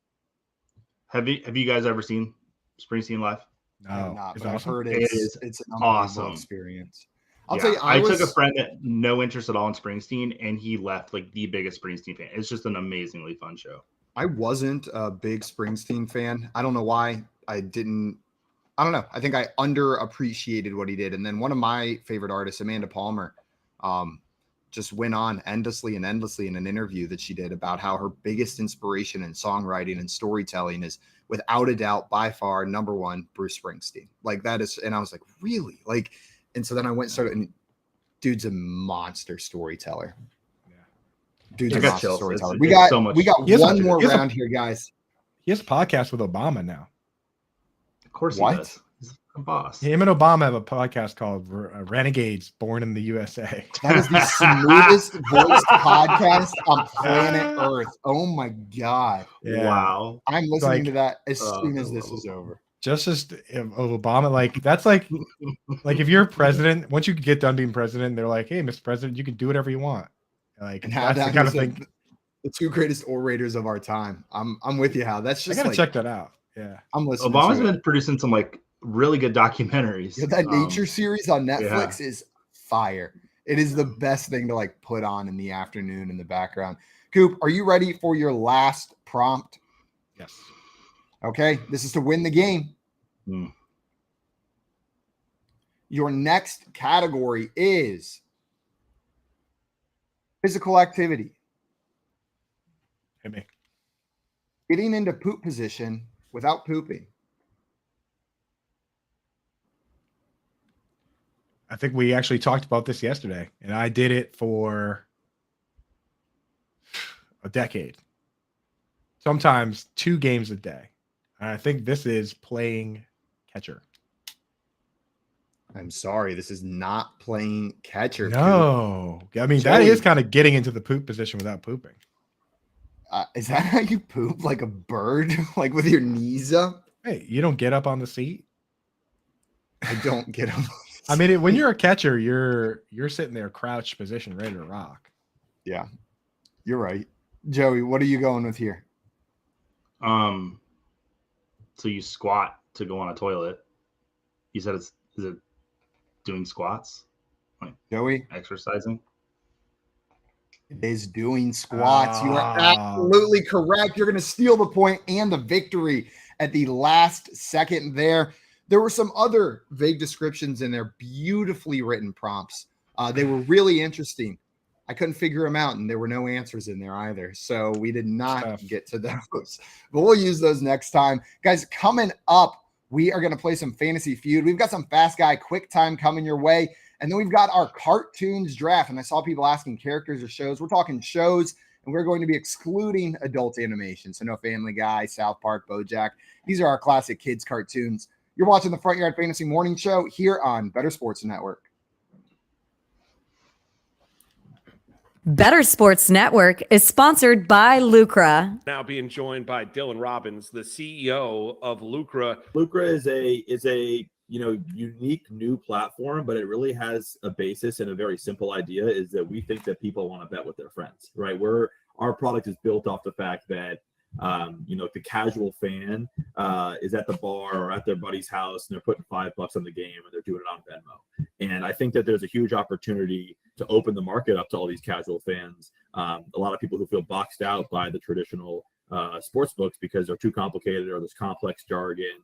Have you guys ever seen Springsteen live? No, It's but I've awesome. heard it's an awesome experience. I'll tell you, I took a friend that no interest at all in Springsteen, and he left like the biggest Springsteen fan. It's just an amazingly fun show. I wasn't a big Springsteen fan. I don't know why. I don't know. I think I underappreciated what he did. And then one of my favorite artists, Amanda Palmer, just went on endlessly in an interview that she did about how her biggest inspiration in songwriting and storytelling is without a doubt by far number one, Bruce Springsteen. Like that is, and I was like, really? Like, and so then I went and started, and dude's a monster storyteller. Dude's a monster storyteller. We got one more round here, guys. He has a podcast with Obama now. Of course he What? does. boss. Him and Obama have a podcast called Renegades Born in the USA. That is the smoothest voiced podcast on planet Earth. Oh my God. Yeah. Wow. I'm listening to that as soon as this is over. Just as of Obama, like that's like if you're president, once you get done being president, they're like, "Hey, Mr. President, you can do whatever you want." Like And Hal that's the kind of Downey said, thing. the two greatest orators of our time. I'm with you, Hal. That's I just gotta like, check that out. Yeah, I'm listening. Obama's to it. been producing some like really good documentaries. Yeah, that nature series on Netflix yeah. is fire. It is the best thing to like put on in the afternoon in the background. Coop, are you ready for your last prompt? Yes. Okay, this is to win the game. Your next category is physical activity. Hit me. Getting into poop position without pooping. I think we actually talked about this yesterday, and I did it for a decade. Sometimes 2 games a day. And I think this is playing catcher. I'm sorry, this is not playing catcher. No. I mean, that Joey. is kind of getting into the poop position without pooping. Is that how you poop? Like a bird? Like with your knees up? Hey, you don't get up on the seat? I don't get up. I mean, when you're a catcher, you're sitting there crouched position, ready to rock. Yeah, you're right. Joey, what are you going with here? So you squat to go on a toilet. You said is it doing squats? Like Joey? Exercising? It is doing squats. You are absolutely correct. You're going to steal the point and the victory at the last second there. There were some other vague descriptions in there, beautifully written prompts. They were really interesting. I couldn't figure them out, and there were no answers in there either. So we did not get to those, but we'll use those next time. Guys, coming up, we are going to play some Fantasy Feud. We've got some Fast Guy Quick Time coming your way. And then we've got our cartoons draft. And I saw people asking characters or shows. We're talking shows, and we're going to be excluding adult animation. So no Family Guy, South Park, BoJack. These are our classic kids cartoons. You're watching the Front Yard Fantasy Morning Show here on Better Sports Network. Better Sports Network is sponsored by Lucra. Now being joined by Dylan Robbins, the CEO of Lucra. Lucra is a unique new platform, but it really has a basis and a very simple idea is that we think that people want to bet with their friends, right? Our product is built off the fact that the casual fan is at the bar or at their buddy's house and they're putting $5 on the game and they're doing it on Venmo. And I think that there's a huge opportunity to open the market up to all these casual fans. A lot of people who feel boxed out by the traditional sports books because they're too complicated or there's complex jargon.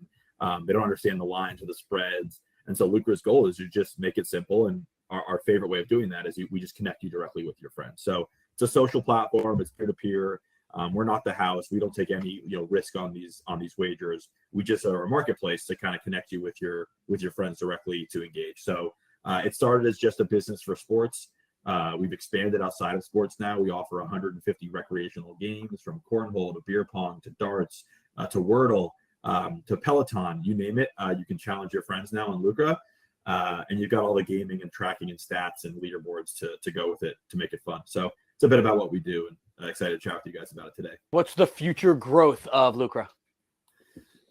They don't understand the lines or the spreads. And so Lucra's goal is to just make it simple. And our favorite way of doing that is we just connect you directly with your friends. So it's a social platform. It's peer-to-peer. We're not the house. We don't take any risk on these wagers. We just are a marketplace to kind of connect you with your friends directly to engage. So it started as just a business for sports. We've expanded outside of sports now. We offer 150 recreational games from cornhole to beer pong to darts to Wordle to Peloton, you name it. You can challenge your friends now on Lucra. And you've got all the gaming and tracking and stats and leaderboards to go with it to make it fun. So it's a bit about what we do, and excited to chat with you guys about it today. What's the future growth of Lucra?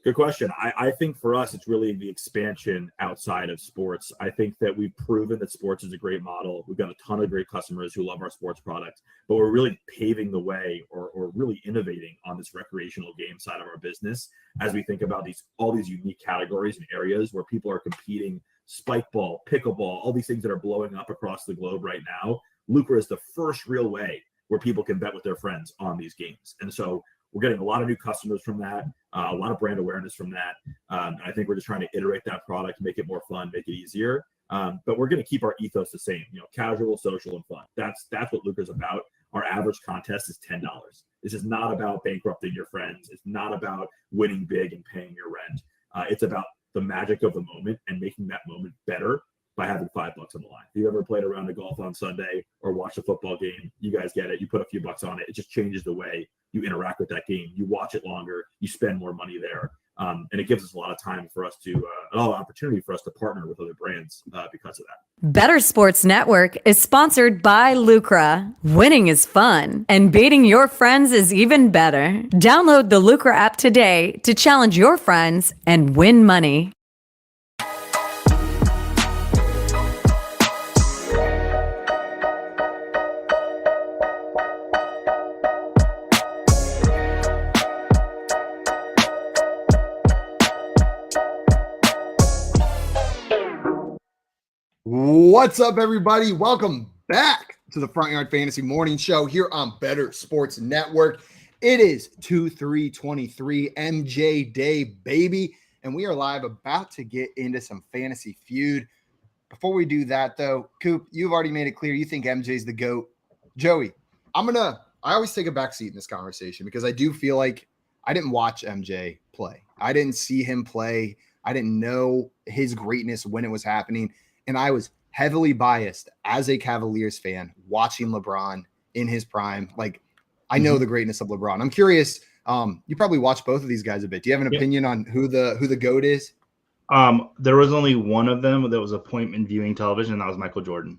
Good question. I think for us, it's really the expansion outside of sports. I think that we've proven that sports is a great model. We've got a ton of great customers who love our sports product, but we're really paving the way or really innovating on this recreational game side of our business as we think about all these unique categories and areas where people are competing. Spike ball, pickleball, all these things that are blowing up across the globe right now. Lucra is the first real way where people can bet with their friends on these games. And so we're getting a lot of new customers from that, a lot of brand awareness from that. And I think we're just trying to iterate that product, make it more fun, make it easier. But we're going to keep our ethos the same, casual, social, and fun. That's what Lucra's about. Our average contest is $10. This is not about bankrupting your friends. It's not about winning big and paying your rent. It's about the magic of the moment and making that moment better by having $5 on the line. If you ever played a round of golf on Sunday or watched a football game, you guys get it. You put a few bucks on it. It just changes the way you interact with that game. You watch it longer. You spend more money there. And it gives us a lot of time for us to a lot of opportunity for us to partner with other brands because of that. Better Sports Network is sponsored by Lucra. Winning is fun, and beating your friends is even better. Download the Lucra app today to challenge your friends and win money. What's up, everybody? Welcome back to the Front Yard Fantasy Morning Show here on Better Sports Network. It is 2/3/23 MJ Day, baby, and we are live about to get into some fantasy feud. Before we do that, though, Coop, you've already made it clear you think MJ's the GOAT. Joey, I always take a backseat in this conversation because I do feel like I didn't watch MJ play. I didn't see him play. I didn't know his greatness when it was happening. And I was heavily biased as a Cavaliers fan watching LeBron in his prime. Like, I know the greatness of LeBron. I'm curious. You probably watched both of these guys a bit. Do you have an opinion on who the GOAT is? There was only one of them that was appointment viewing television, and that was Michael Jordan.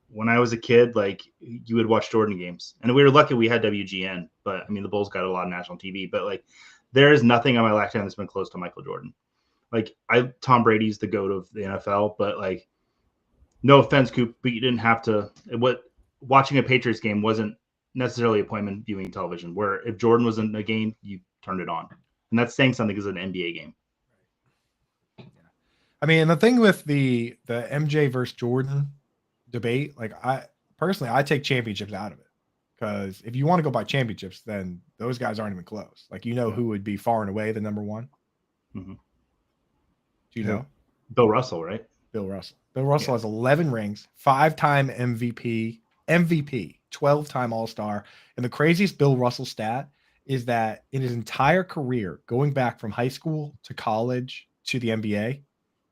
When I was a kid, like, you would watch Jordan games, and we were lucky we had WGN. But I mean, the Bulls got a lot of national TV. But like, there is nothing on my lifetime that's been close to Michael Jordan. Like, Tom Brady's the GOAT of the NFL, but like, no offense, Coop, but you didn't have to. Watching a Patriots game wasn't necessarily appointment viewing television. Where if Jordan was in a game, you turned it on, and that's saying something because it's an NBA game. I mean, the thing with the MJ versus Jordan debate, like, I take championships out of it, because if you want to go by championships, then those guys aren't even close. Like, who would be far and away the number one? Mm-hmm. Do you know? Bill Russell, right? Bill Russell has 11 rings, 5-time MVP, 12-time All-Star. And the craziest Bill Russell stat is that in his entire career, going back from high school to college to the NBA,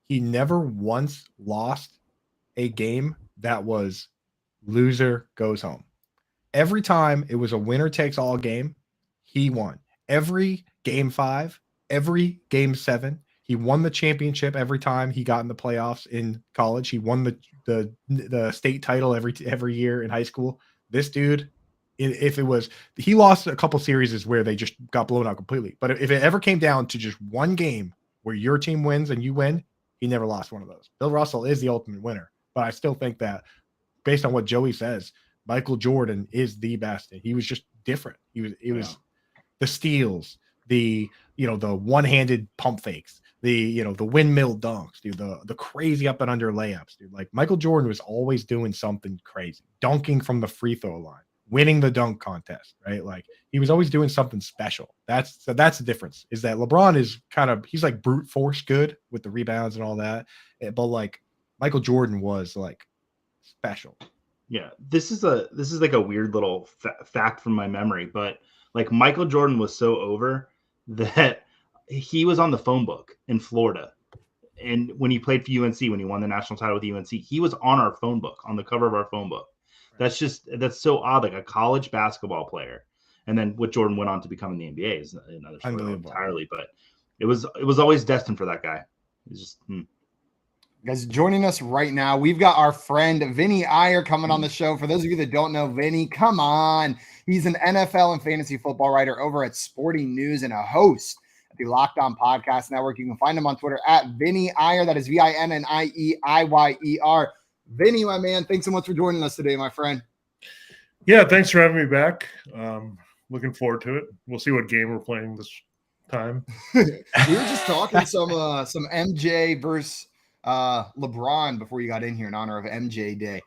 he never once lost a game that was loser goes home. Every time it was a winner takes all game, he won. Every game 5, every game 7, he won the championship every time he got in the playoffs in college. He won the state title every year in high school. This dude, he lost a couple series where they just got blown out completely. But if it ever came down to just one game where your team wins and you win, he never lost one of those. Bill Russell is the ultimate winner. But I still think that, based on what Joey says, Michael Jordan is the best. And he was just different. It was the steals, the one-handed pump fakes, the windmill dunks, dude, the crazy up and under layups, dude. Like, Michael Jordan was always doing something crazy, dunking from the free throw line, winning the dunk contest, right? Like, he was always doing something special. That's the difference, is that LeBron is he's like brute force good with the rebounds and all that. But like, Michael Jordan was like special. Yeah, this is like a weird little fact from my memory, but like, Michael Jordan was so over that he was on the phone book in Florida. And when he played for UNC, when he won the national title with UNC, he was on our phone book, on the cover of our phone book. That's so odd, like a college basketball player. And then what Jordan went on to become in the NBA is another story entirely. But it was always destined for that guy. It's just Guys, joining us right now, we've got our friend Vinnie Iyer coming on the show. For those of you that don't know Vinnie, come on. He's an NFL and fantasy football writer over at Sporting News and a host at the Locked On Podcast Network. You can find him on Twitter at Vinnie Iyer. That is VINNIEIYER. Vinnie, my man, thanks so much for joining us today, my friend. Yeah, thanks for having me back. Looking forward to it. We'll see what game we're playing this time. We were just talking some MJ versus LeBron before you got in here in honor of MJ Day.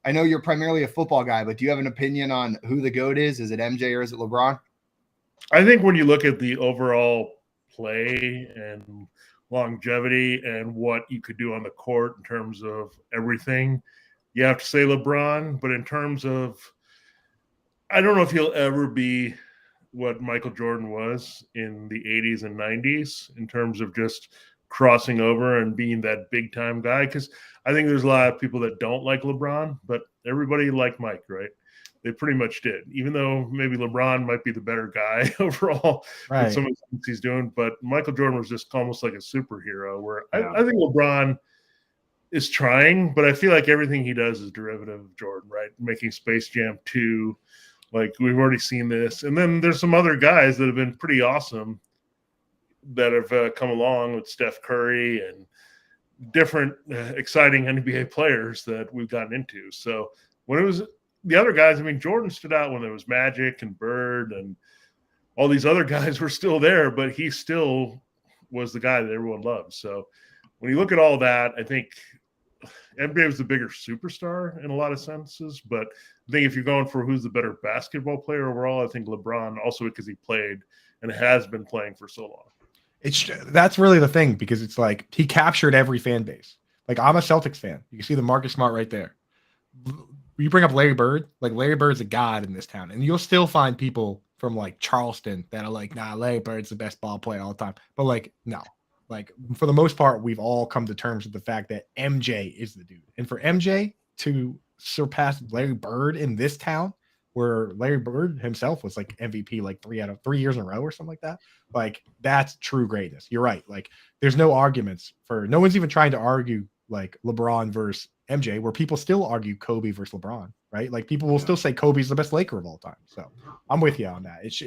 I know you're primarily a football guy, but do you have an opinion on who the GOAT is? Is it MJ or is it LeBron? I think when you look at the overall play and longevity and what you could do on the court in terms of everything, you have to say LeBron. But in terms of, I don't know if he'll ever be what Michael Jordan was in the 80s and 90s in terms of just crossing over and being that big time guy. Because I think there's a lot of people that don't like LeBron, but everybody liked Mike, right? They pretty much did, even though maybe LeBron might be the better guy overall in some of the things he's doing. But Michael Jordan was just almost like a superhero, where I think LeBron is trying, but I feel like everything he does is derivative of Jordan, right? Making Space Jam 2, like we've already seen this. And then there's some other guys that have been pretty awesome that have come along with Steph Curry and different exciting NBA players that we've gotten into. So when it was the other guys, I mean, Jordan stood out when there was Magic and Bird and all these other guys were still there, but he still was the guy that everyone loved. So when you look at all that, I think NBA was the bigger superstar in a lot of senses. But I think if you're going for who's the better basketball player overall, I think LeBron, also because he played and has been playing for so long. That's really the thing, because it's like he captured every fan base. Like, I'm a Celtics fan. You can see the Marcus Smart right there. You bring up Larry Bird, like Larry Bird's a god in this town, and you'll still find people from like Charleston that are like, nah, Larry Bird's the best ball player all the time. But like, no, like for the most part, we've all come to terms with the fact that MJ is the dude. And for MJ to surpass Larry Bird in this town, where Larry Bird himself was like MVP like 3 out of 3 years in a row or something like that, like that's true greatness. You're right. Like there's no arguments for, no one's even trying to argue like LeBron versus MJ, where people still argue Kobe versus LeBron, right? Like people will still say Kobe's the best Laker of all time. So I'm with you on that. It's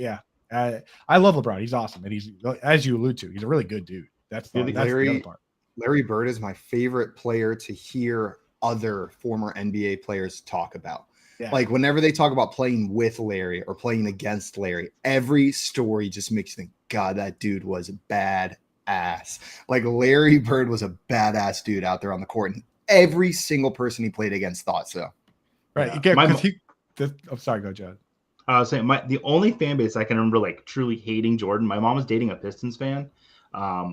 I love LeBron. He's awesome, and he's, as you allude to, he's a really good dude. That's the other part. Larry Bird is my favorite player to hear other former NBA players talk about. Yeah. Like whenever they talk about playing with Larry or playing against Larry, every story just makes you think, God, that dude was badass. Like Larry Bird was a badass dude out there on the court, and every single person he played against thought so. Right. Yeah. I'm sorry, go, Judd. I was saying the only fan base I can remember like truly hating Jordan, my mom was dating a Pistons fan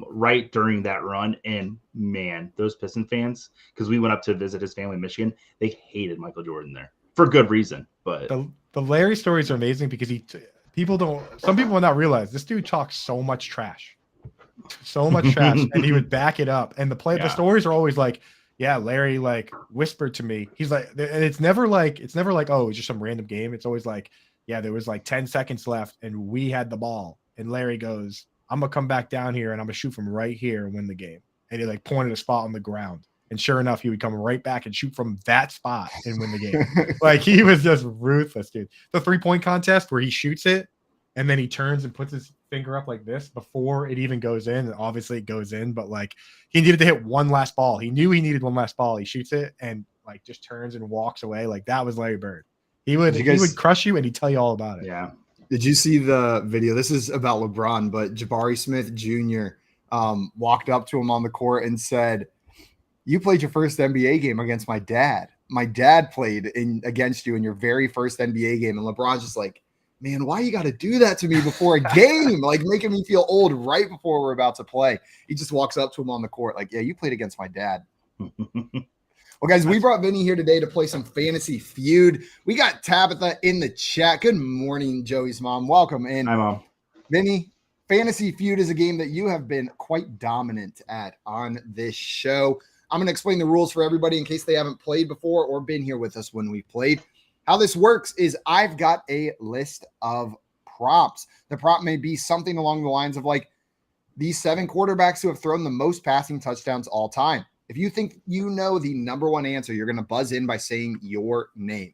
right during that run. And man, those Piston fans, because we went up to visit his family in Michigan, they hated Michael Jordan there for good reason. But the Larry stories are amazing because some people will not realize this dude talks so much trash, and he would back it up. And the stories are always like, yeah, Larry like whispered to me. He's like, and it's never like, oh, it's just some random game. It's always like, yeah, there was like 10 seconds left and we had the ball. And Larry goes, I'm going to come back down here and I'm going to shoot from right here and win the game. And he like pointed a spot on the ground. And sure enough, he would come right back and shoot from that spot and win the game. Like he was just ruthless, dude. The 3-point contest where he shoots it and then he turns and puts his finger up like this before it even goes in. And obviously it goes in, but like he needed to hit one last ball. He knew he needed one last ball. He shoots it and like just turns and walks away. Like that was Larry Bird. He would crush you and he'd tell you all about it. Yeah. Did you see the video? This is about LeBron, but Jabari Smith Jr. Walked up to him on the court and said, "You played your first NBA game against my dad. My dad played against you in your very first NBA game." And LeBron's just like, man, why you got to do that to me before a game? Like making me feel old right before we're about to play. He just walks up to him on the court like, yeah, you played against my dad. Well, guys, we brought Vinnie here today to play some Fantasy Feud. We got Tabitha in the chat. Good morning, Joey's mom. Welcome in. Hi, Mom. Vinnie, Fantasy Feud is a game that you have been quite dominant at on this show. I'm going to explain the rules for everybody in case they haven't played before or been here with us when we played. How this works is I've got a list of prompts. The prompt may be something along the lines of like these 7 quarterbacks who have thrown the most passing touchdowns all time. If you think you know the number one answer, you're going to buzz in by saying your name.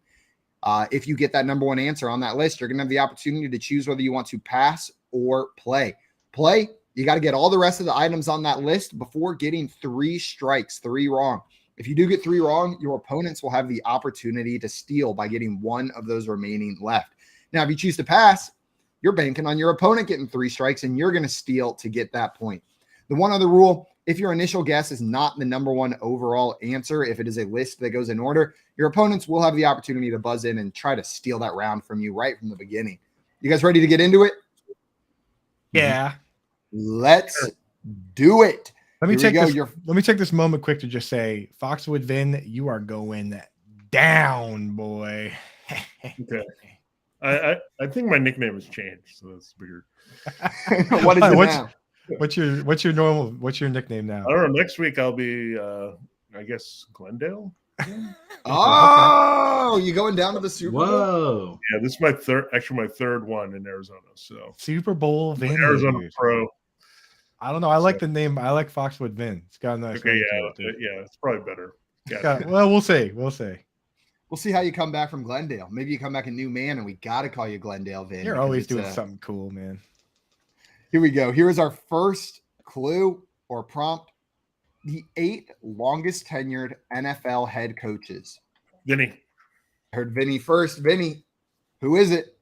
If you get that number one answer on that list, you're going to have the opportunity to choose whether you want to pass or play. Play, you got to get all the rest of the items on that list before getting 3 strikes, 3 wrong. If you do get 3 wrong, your opponents will have the opportunity to steal by getting 1 of those remaining left. Now, if you choose to pass, you're banking on your opponent getting 3 strikes, and you're going to steal to get that point. The one other rule, if your initial guess is not the number one overall answer, if it is a list that goes in order, your opponents will have the opportunity to buzz in and try to steal that round from you right from the beginning. You guys ready to get into it? Yeah. Let's do it. Let me take this moment quick to just say, Foxwood Vin, you are going down, boy. Okay. I think my nickname has changed, so that's bigger. What is it now? What's your nickname now? I don't know. Next week I'll be, I guess, Glendale. Oh, you going down to the Super Bowl? Whoa. Yeah, this is my third one in Arizona. So Super Bowl Vinnie. Arizona Pro. I don't know. I like the name. I like Foxwood Vin. It's got a nice Okay, name yeah, to it, yeah, it's probably better. well, we'll see. We'll see. We'll see how you come back from Glendale. Maybe you come back a new man, and we got to call you Glendale Vin. You're always doing something cool, man. Here we go. Here is our first clue or prompt. The 8 longest tenured NFL head coaches. Vinny. Heard Vinny first. Vinny, who is it?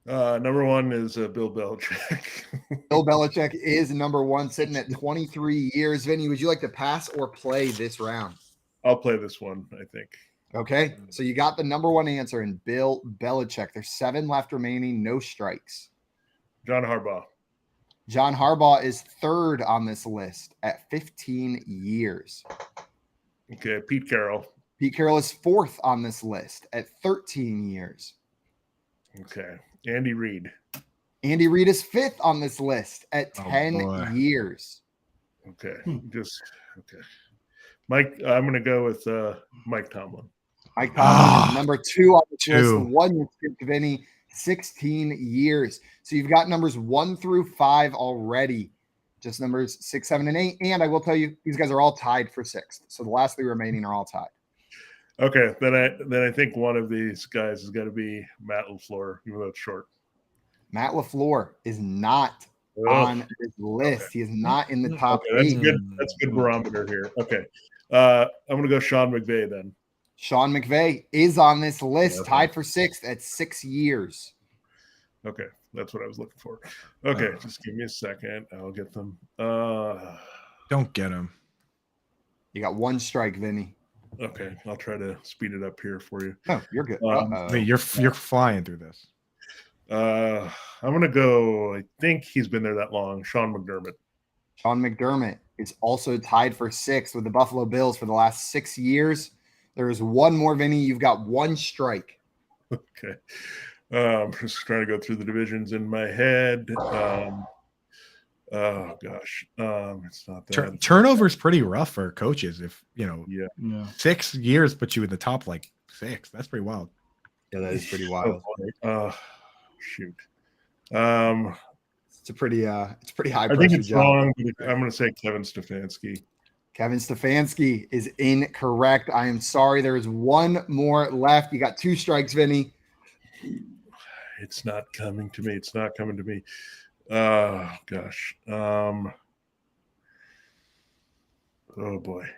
Number 1 is Bill Belichick. Bill Belichick is number 1, sitting at 23 years. Vinny, would you like to pass or play this round? I'll play this one, I think. Okay, so you got the number 1 answer in Bill Belichick. There's 7 left remaining, no strikes. John Harbaugh. John Harbaugh is 3rd on this list at 15 years. Okay, Pete Carroll. Pete Carroll is 4th on this list at 13 years. Okay, Andy Reid. Andy Reid is 5th on this list at 10 years. Okay, okay. Mike, I'm going to go with Mike Tomlin. Mike Tomlin is number 2 on this list. 1 year skipped Vinny, 16 years. So you've got numbers 1 through 5 already. Just numbers 6, 7, and 8. And I will tell you, these guys are all tied for 6th. So the last 3 remaining are all tied. Okay, then I think one of these guys is going to be Matt LaFleur, even though it's short. Matt LaFleur is not on this list. Okay. He is not in the top 8. That's good. That's a good barometer here. Okay. I'm going to go Sean McVay then. Sean McVay is on this list, tied for 6th at 6 years. Okay, that's what I was looking for. Okay, just give me a second. I'll get them. Don't get him. You got 1 strike, Vinny. Okay, I'll try to speed it up here for you. Oh, you're good. You're flying through this. I'm going to go, I think he's been there that long, Sean McDermott. Sean McDermott is also tied for 6th with the Buffalo Bills for the last 6 years. There is 1 more, Vinny. You've got 1 strike. Okay. I'm just trying to go through the divisions in my head. Oh gosh, it's not that. Turnover's pretty rough for coaches. If you know, yeah. 6 years puts you in the top like 6. That's pretty wild. Yeah, that is pretty wild. Shoot. It's a pretty high. I think it's wrong. But I'm going to say Kevin Stefanski. Kevin Stefanski is incorrect. I am sorry. There is 1 more left. You got 2 strikes, Vinny. It's not coming to me. It's not coming to me. Oh gosh. Oh boy.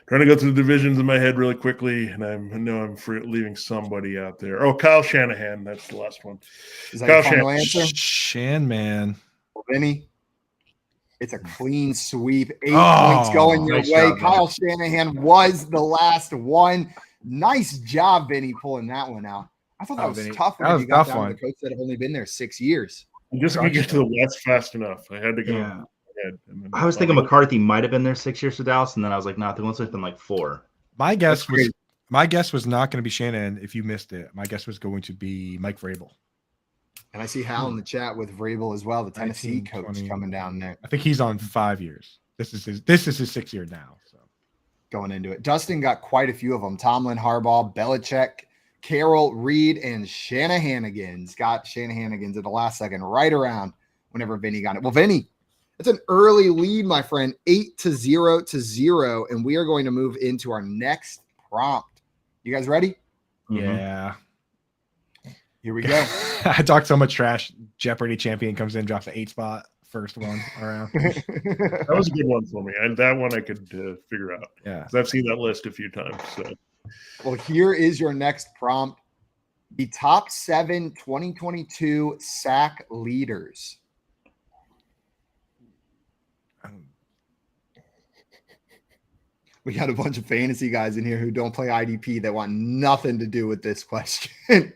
Trying to go through the divisions in my head really quickly, and I know I'm leaving somebody out there. Oh, Kyle Shanahan. That's the last one. Is that your final answer? Man. Well, Vinny, it's a clean sweep. 8 points going your way. Job, Kyle Shanahan was the last one. Nice job, Vinny, pulling that one out. I thought that was tough when you got down to the coach that have only been there 6 years. I'm just going to get to the West fast enough. I had to go ahead. I was thinking McCarthy might have been there 6 years for Dallas, and then I was like, no, I think it's been like 4. My guess was not going to be Shanahan if you missed it. My guess was going to be Mike Vrabel. And I see Hal in the chat with Vrabel as well, the Tennessee coach coming down there. I think he's on 5 years. This is his 6th year now. So going into it. Dustin got quite a few of them. Tomlin, Harbaugh, Belichick, Carroll, Reed, and Shanahanigans. Got Shanahanigans at the last second, right around whenever Vinny got it. Well, Vinny, it's an early lead, my friend, 8-0, and we are going to move into our next prompt. You guys ready? Yeah. Here we go. I talked so much trash. Jeopardy champion comes in, drops an 8 spot, first one around. That was a good one for me, and that one I could figure out. Yeah, 'cause I've seen that list a few times. So, well, here is your next prompt: the top 7 2022 sack leaders. We got a bunch of fantasy guys in here who don't play IDP that want nothing to do with this question.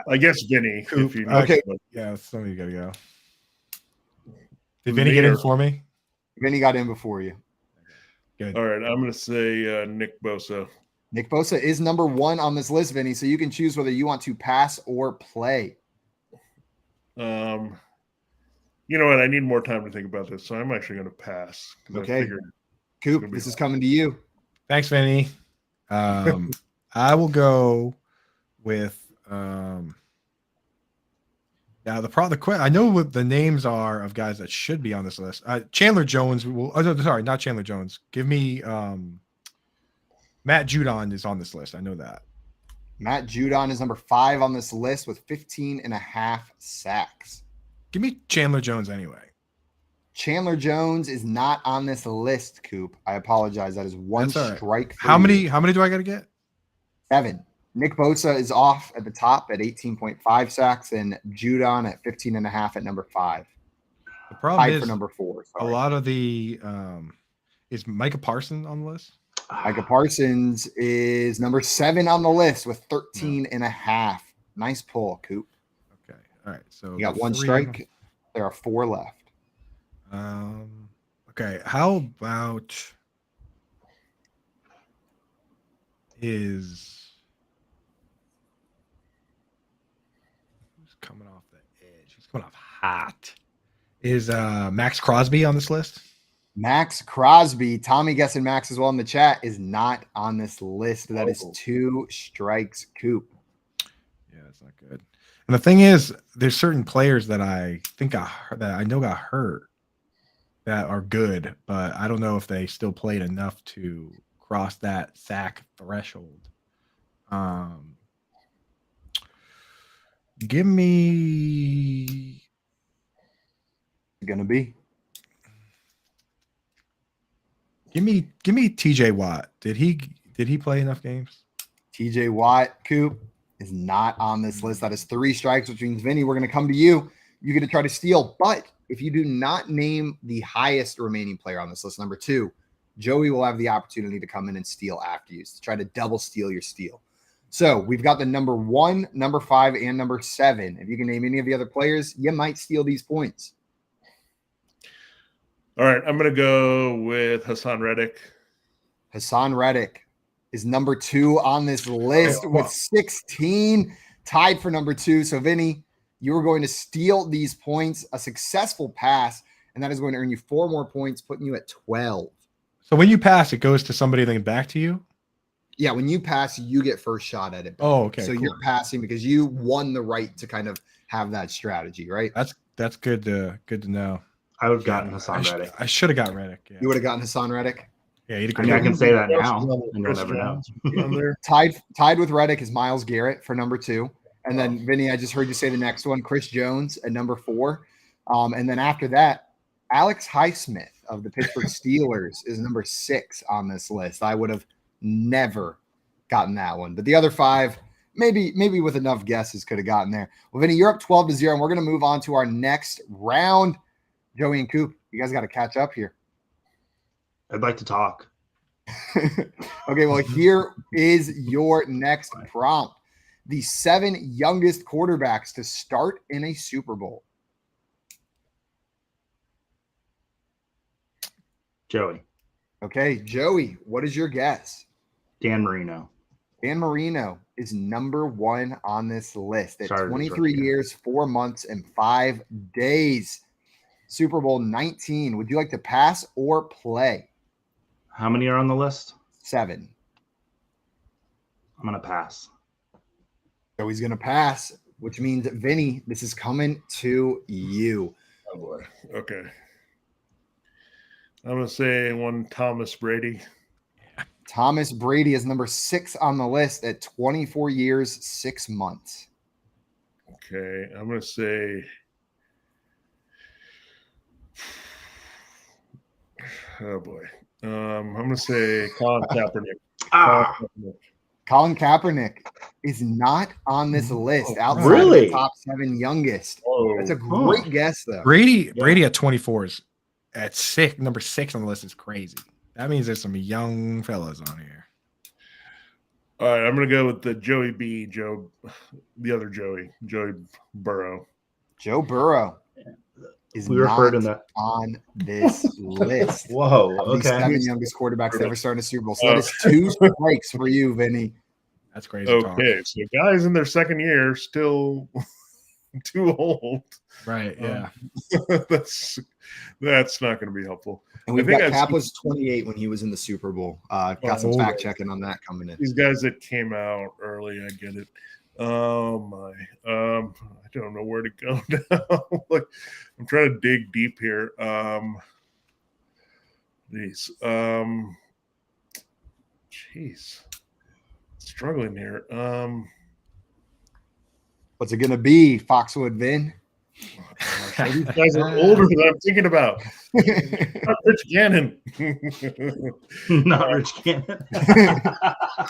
I guess Vinny. Coop. If you Okay. Yeah, somebody got to go. Did Vinny get in for me? Vinny got in before you. Good. All right, I'm going to say Nick Bosa. Nick Bosa is number 1 on this list, Vinny, so you can choose whether you want to pass or play. You know what? I need more time to think about this, so I'm actually going to pass. Okay. Coop, this is coming to you. Thanks, Vinnie. I will go with now I know what the names are of guys that should be on this list. Chandler Jones not Chandler Jones. Give me Matt Judon is on this list. I know that. Matt Judon is number 5 on this list with 15.5 sacks. Give me Chandler Jones anyway. Chandler Jones is not on this list, Coop. I apologize. That is one strike. How many do I got to get? 7. Nick Bosa is off at the top at 18.5 sacks, and Judon at 15.5 at number 5. The problem is for number 4. A lot of the is Micah Parsons on the list? Micah Parsons is number 7 on the list with 13.5. Nice pull, Coop. Okay. All right. So you got 1 strike. There are 4 left. Okay. How about who's coming off the edge? He's coming off hot. Is Max Crosby on this list? Max Crosby, Tommy guessing Max as well in the chat, is not on this list. That is 2 strikes, Coop. Yeah, that's not good. And the thing is, there's certain players that I think that I know got hurt that are good, but I don't know if they still played enough to cross that sack threshold. Give me gonna be. Give me TJ Watt. Did he play enough games? TJ Watt, Coop, is not on this list. That is 3 strikes, which means, Vinny, we're going to come to you. You get to try to steal. But if you do not name the highest remaining player on this list, number 2, Joey will have the opportunity to come in and steal after you to try to double steal your steal. So we've got the number 1, number 5, and number 7. If you can name any of the other players, you might steal these points. All right, I'm going to go with Hassan Reddick. Hassan Reddick is number 2 on this list with 16, tied for number 2. So, Vinny, you are going to steal these points, a successful pass, and that is going to earn you 4 more points, putting you at 12. So when you pass, it goes to somebody then back to you? Yeah, when you pass, you get first shot at it. Oh, okay. So cool. You're passing because you won the right to kind of have that strategy, right? That's good to know. I would have gotten Hassan Reddick. I should have got Reddick. Yeah. You would have gotten Hassan Reddick? Yeah, you'd I mean, I can say that now, and you'll never know. Tied with Reddick is Myles Garrett for number 2. And then, Vinny, I just heard you say the next one, Chris Jones at number 4. And then after that, Alex Highsmith of the Pittsburgh Steelers is number 6 on this list. I would have never gotten that one. But the other 5, maybe with enough guesses could have gotten there. Well, Vinny, you're up 12-0, and we're going to move on to our next round. Joey and Coop, you guys got to catch up here. I'd like to talk. Okay, well, here is your next prompt. The 7 youngest quarterbacks to start in a Super Bowl. Joey. Okay, Joey, what is your guess? Dan Marino. Dan Marino is number 1 on this list at 23 years, 4 months, and 5 days. Super Bowl 19. Would you like to pass or play? How many are on the list? 7. I'm going to pass. So he's going to pass, which means, Vinny, this is coming to you. Oh, boy. Okay. I'm going to say one Thomas Brady. Thomas Brady is number 6 on the list at 24 years, 6 months. Okay. I'm going to say oh, boy. I'm going to say Colin Kaepernick. Colin Kaepernick is not on this list outside of the top 7 youngest. That's a great guess, though. Brady at 24 is at number 6 on the list is crazy. That means there's some young fellas on here. All right, I'm going to go with the the other Joey Burrow. Joe Burrow is not on this list. Whoa, okay. The 7 youngest quarterbacks to ever start in a Super Bowl. So that is 2 strikes for you, Vinny. That's crazy. Okay, so guys in their second year still too old. Right. Yeah. That's not going to be helpful. And we've got Cap was 28 when he was in the Super Bowl. Got some fact checking on that coming in. These guys that came out early, I get it. Oh my, I don't know where to go now. Like, I'm trying to dig deep here. Jeez, struggling here. What's it gonna be, Foxwood Vin? These guys are older than I'm thinking about. Not Rich Gannon. Not Rich Gannon.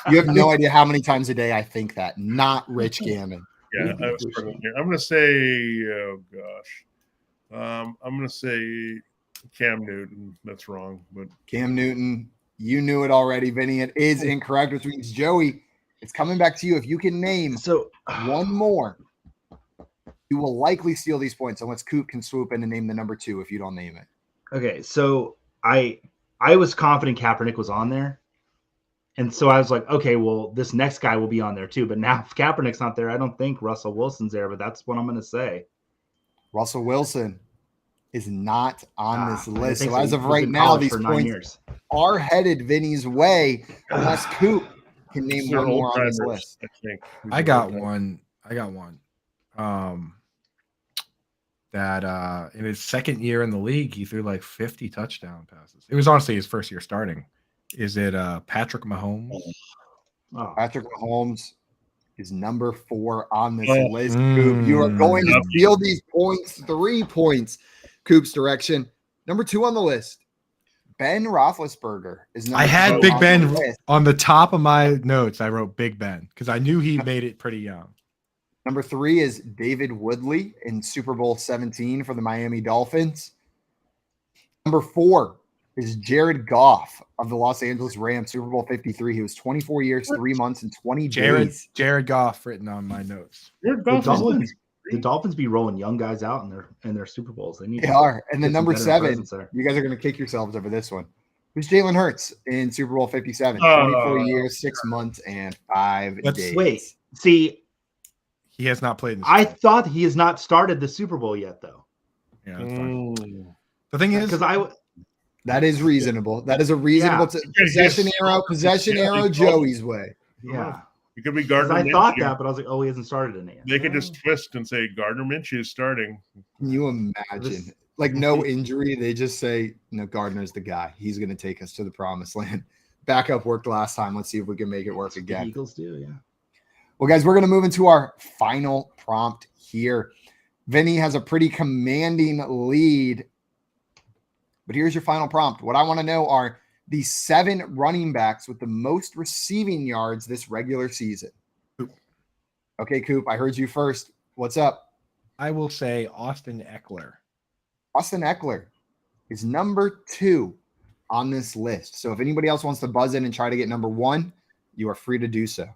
You have no idea how many times a day I think that. Not Rich Gannon. Yeah, I was struggling here. I'm going to say, oh gosh. I'm going to say Cam Newton. That's wrong. But Cam Newton, you knew it already, Vinny. It is incorrect, which means Joey, it's coming back to you. If you can name one more, you will likely steal these points unless Coop can swoop in and name the number 2 if you don't name it. Okay, so I was confident Kaepernick was on there. And so I was like, okay, well, this next guy will be on there too. But now if Kaepernick's not there, I don't think Russell Wilson's there, but that's what I'm going to say. Russell Wilson is not on this list. So so. as of right now, these points are headed Vinny's way unless Coop can name one more on this list. I got one. That in his second year in the league, he threw like 50 touchdown passes. It was honestly his first year starting. Is it Patrick Mahomes? Oh. Patrick Mahomes is number 4 on this list. Coop, you are going to steal these points. 3 points. Coop's direction. Number 2 on the list. Ben Roethlisberger is number 2. I had Big Ben on the top of my notes. I wrote Big Ben because I knew he made it pretty young. Number 3 is David Woodley in Super Bowl 17 for the Miami Dolphins. Number 4 is Jared Goff of the Los Angeles Rams, Super Bowl 53. He was 24 years, 3 months, and 20 days. Jared Goff written on my notes. The Dolphins be rolling young guys out in their Super Bowls. They are. And then number 7, you guys are going to kick yourselves over this one. Who's Jalen Hurts in Super Bowl 57? 24 years, 6 months, and 5 days. Wait, see, he has not played. I thought he has not started the Super Bowl yet, though. Yeah, that's fine. The thing is, that is reasonable. That is a reasonable possession arrow Joey's way. Yeah. It could be Gardner Minshew. I thought that, but I was like, oh, he hasn't started in it yet. They could just twist and say Gardner Minshew is starting. Can you imagine? Like no injury. They just say, Gardner's the guy. He's going to take us to the promised land. Backup worked last time. Let's see if we can make it work again. The Eagles do, yeah. Well, guys, we're going to move into our final prompt here. Vinny has a pretty commanding lead. But here's your final prompt. What I want to know are the 7 running backs with the most receiving yards this regular season. Okay, Coop, I heard you first. What's up? I will say Austin Eckler. Austin Eckler is number 2 on this list. So if anybody else wants to buzz in and try to get number 1, you are free to do so.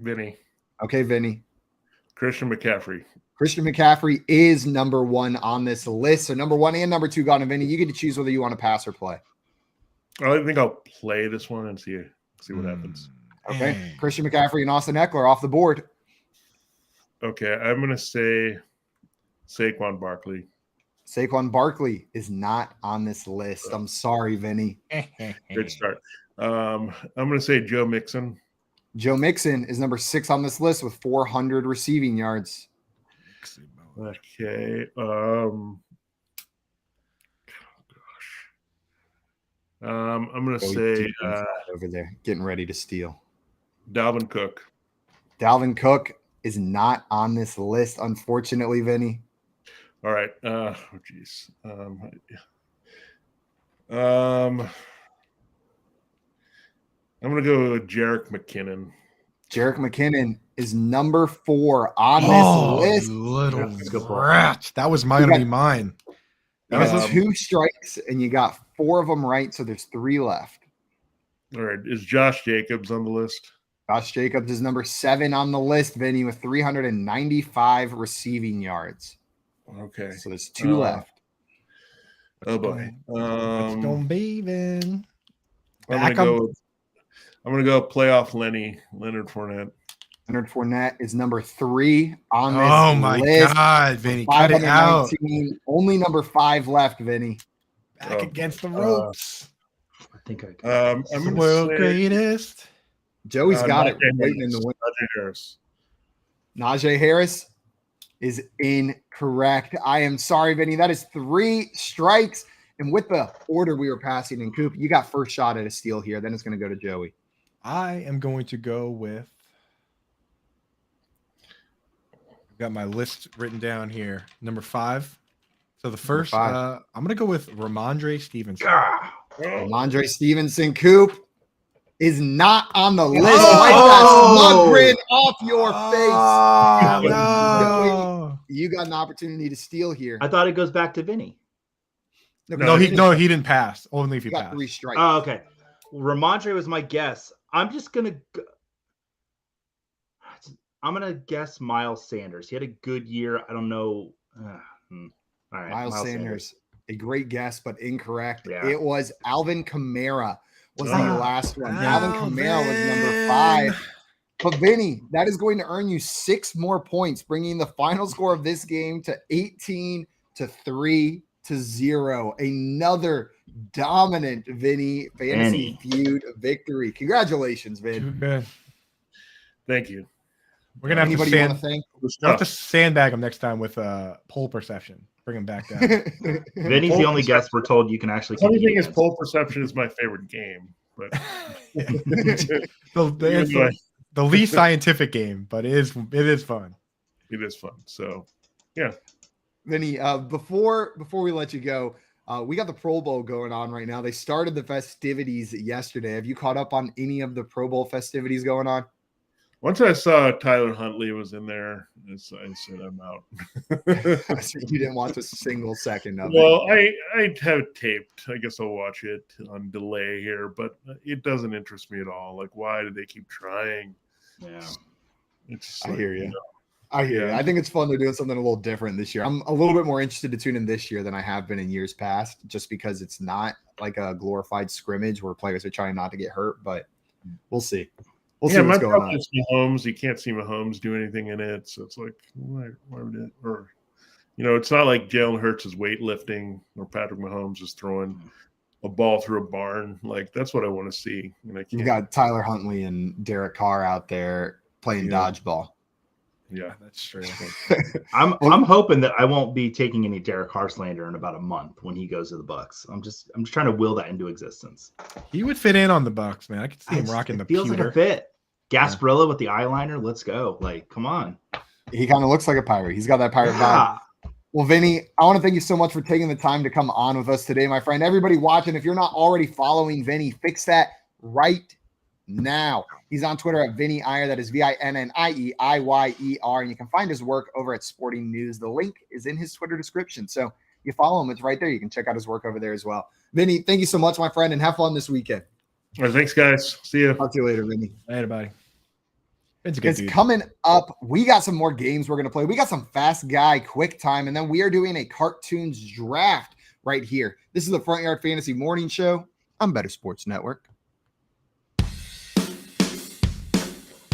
Vinny. Okay, Vinny. Christian McCaffrey. Christian McCaffrey is number 1 on this list. So number 1 and number 2 gone. And Vinny, you get to choose whether you want to pass or play. I think I'll play this one and see what happens. Okay. Christian McCaffrey and Austin Eckler off the board. Okay. I'm going to say Saquon Barkley. Saquon Barkley is not on this list. I'm sorry, Vinny. Good start. I'm going to say Joe Mixon. Joe Mixon is number 6 on this list with 400 receiving yards. Okay. I'm going to say over there, getting ready to steal. Dalvin Cook. Dalvin Cook is not on this list, unfortunately, Vinny. All right. Oh, geez. I'm going to go with Jerick McKinnon. Jerick McKinnon is number 4 on this list. Little rat. That was going to be mine. That was 2 strikes, and you got 4 of them right, so there's 3 left. All right. Is Josh Jacobs on the list? Josh Jacobs is number 7 on the list, Vinny, with 395 receiving yards. Okay. So there's 2 left. Oh, boy. It's going to be, Vin. I'm going to go playoff Leonard Fournette. Leonard Fournette is number 3 on this Oh my list. God, Vinny, cut it out. 519, only number 5 left, Vinny. Back against the ropes. I think I I'm the going world to say greatest. Joey's got it. Najee Waiting in the win. Harris. Najee Harris is incorrect. I am sorry, Vinny. That is 3 strikes. And with the order we were passing in, Coop, you got first shot at a steal here. Then it's going to go to Joey. I am going to go with. I've got my list written down here. Number 5. So the first, I'm going to go with Ramondre Stevenson. Ramondre Stevenson, Coop, is not on the list. Oh! Wipe that smug grin off your face. No. You got an opportunity to steal here. I thought it goes back to Vinny. No, he didn't pass. Only if he got passed. 3 strikes. Oh, okay. Ramondre was my guess. I'm just gonna. I'm gonna guess Miles Sanders. He had a good year. I don't know. All right, Miles Sanders, a great guess, but incorrect. Yeah. It was Alvin Kamara. Was the last one. Alvin Kamara was number 5. But Vinny, that is going to earn you 6 more points, bringing the final score of this game to 18-3-0. Another dominant Vinny Fantasy Feud victory. Congratulations, Vin. Good. Thank you. We're gonna have Anybody to want to thank? we'll have to sandbag him next time with poll perception. Bring him back down. Vinny's the only guest we're told you can actually. The funny thing is, poll perception is my favorite game, but the least scientific game, but it is fun. It is fun. So, yeah. Vinny, before we let you go, we got the Pro Bowl going on right now. They started the festivities yesterday. Have you caught up on any of the Pro Bowl festivities going on? Once I saw Tyler Huntley was in there, I said I'm out. You didn't watch a single second of Well, it. I have it taped. I guess I'll watch it on delay here, but it doesn't interest me at all. Like, why do they keep trying? Yeah, it's I hear you. I hear you. I think it's fun they're doing something a little different this year. I'm a little bit more interested to tune in this year than I have been in years past, just because it's not like a glorified scrimmage where players are trying not to get hurt, but we'll see. We'll see what's going on. Mahomes, you can't see Mahomes do anything in it, so it's like, why would it? Or, it's not like Jalen Hurts is weightlifting or Patrick Mahomes is throwing a ball through a barn. Like, that's what I want to see. And I can't. You got Tyler Huntley and Derek Carr out there playing dodgeball. Yeah, that's true. I'm hoping that I won't be taking any Derek Carr slander in about a month when he goes to the Bucks. I'm just trying to will that into existence. He would fit in on the Bucks, man. I could see him rocking the feels pewter. like a fit. Gasparilla with the eyeliner. Let's go. Like, come on. He kind of looks like a pirate. He's got that pirate vibe. Well, Vinny, I want to thank you so much for taking the time to come on with us today, my friend. Everybody watching, if you're not already following Vinny, fix that right now. He's on Twitter at Vinnie Iyer. That is VINNIEIYER. And you can find his work over at Sporting News. The link is in his Twitter description. So you follow him. It's right there. You can check out his work over there as well. Vinny, thank you so much, my friend, and have fun this weekend. All right, thanks, guys. See you. Talk to you later, Vinny. Later, buddy. It's coming up. We got some more games we're going to play. We got some Fast Guy Quick Time, and then we are doing a cartoons draft right here. This is the Front Yard Fantasy Morning Show on Better Sports Network.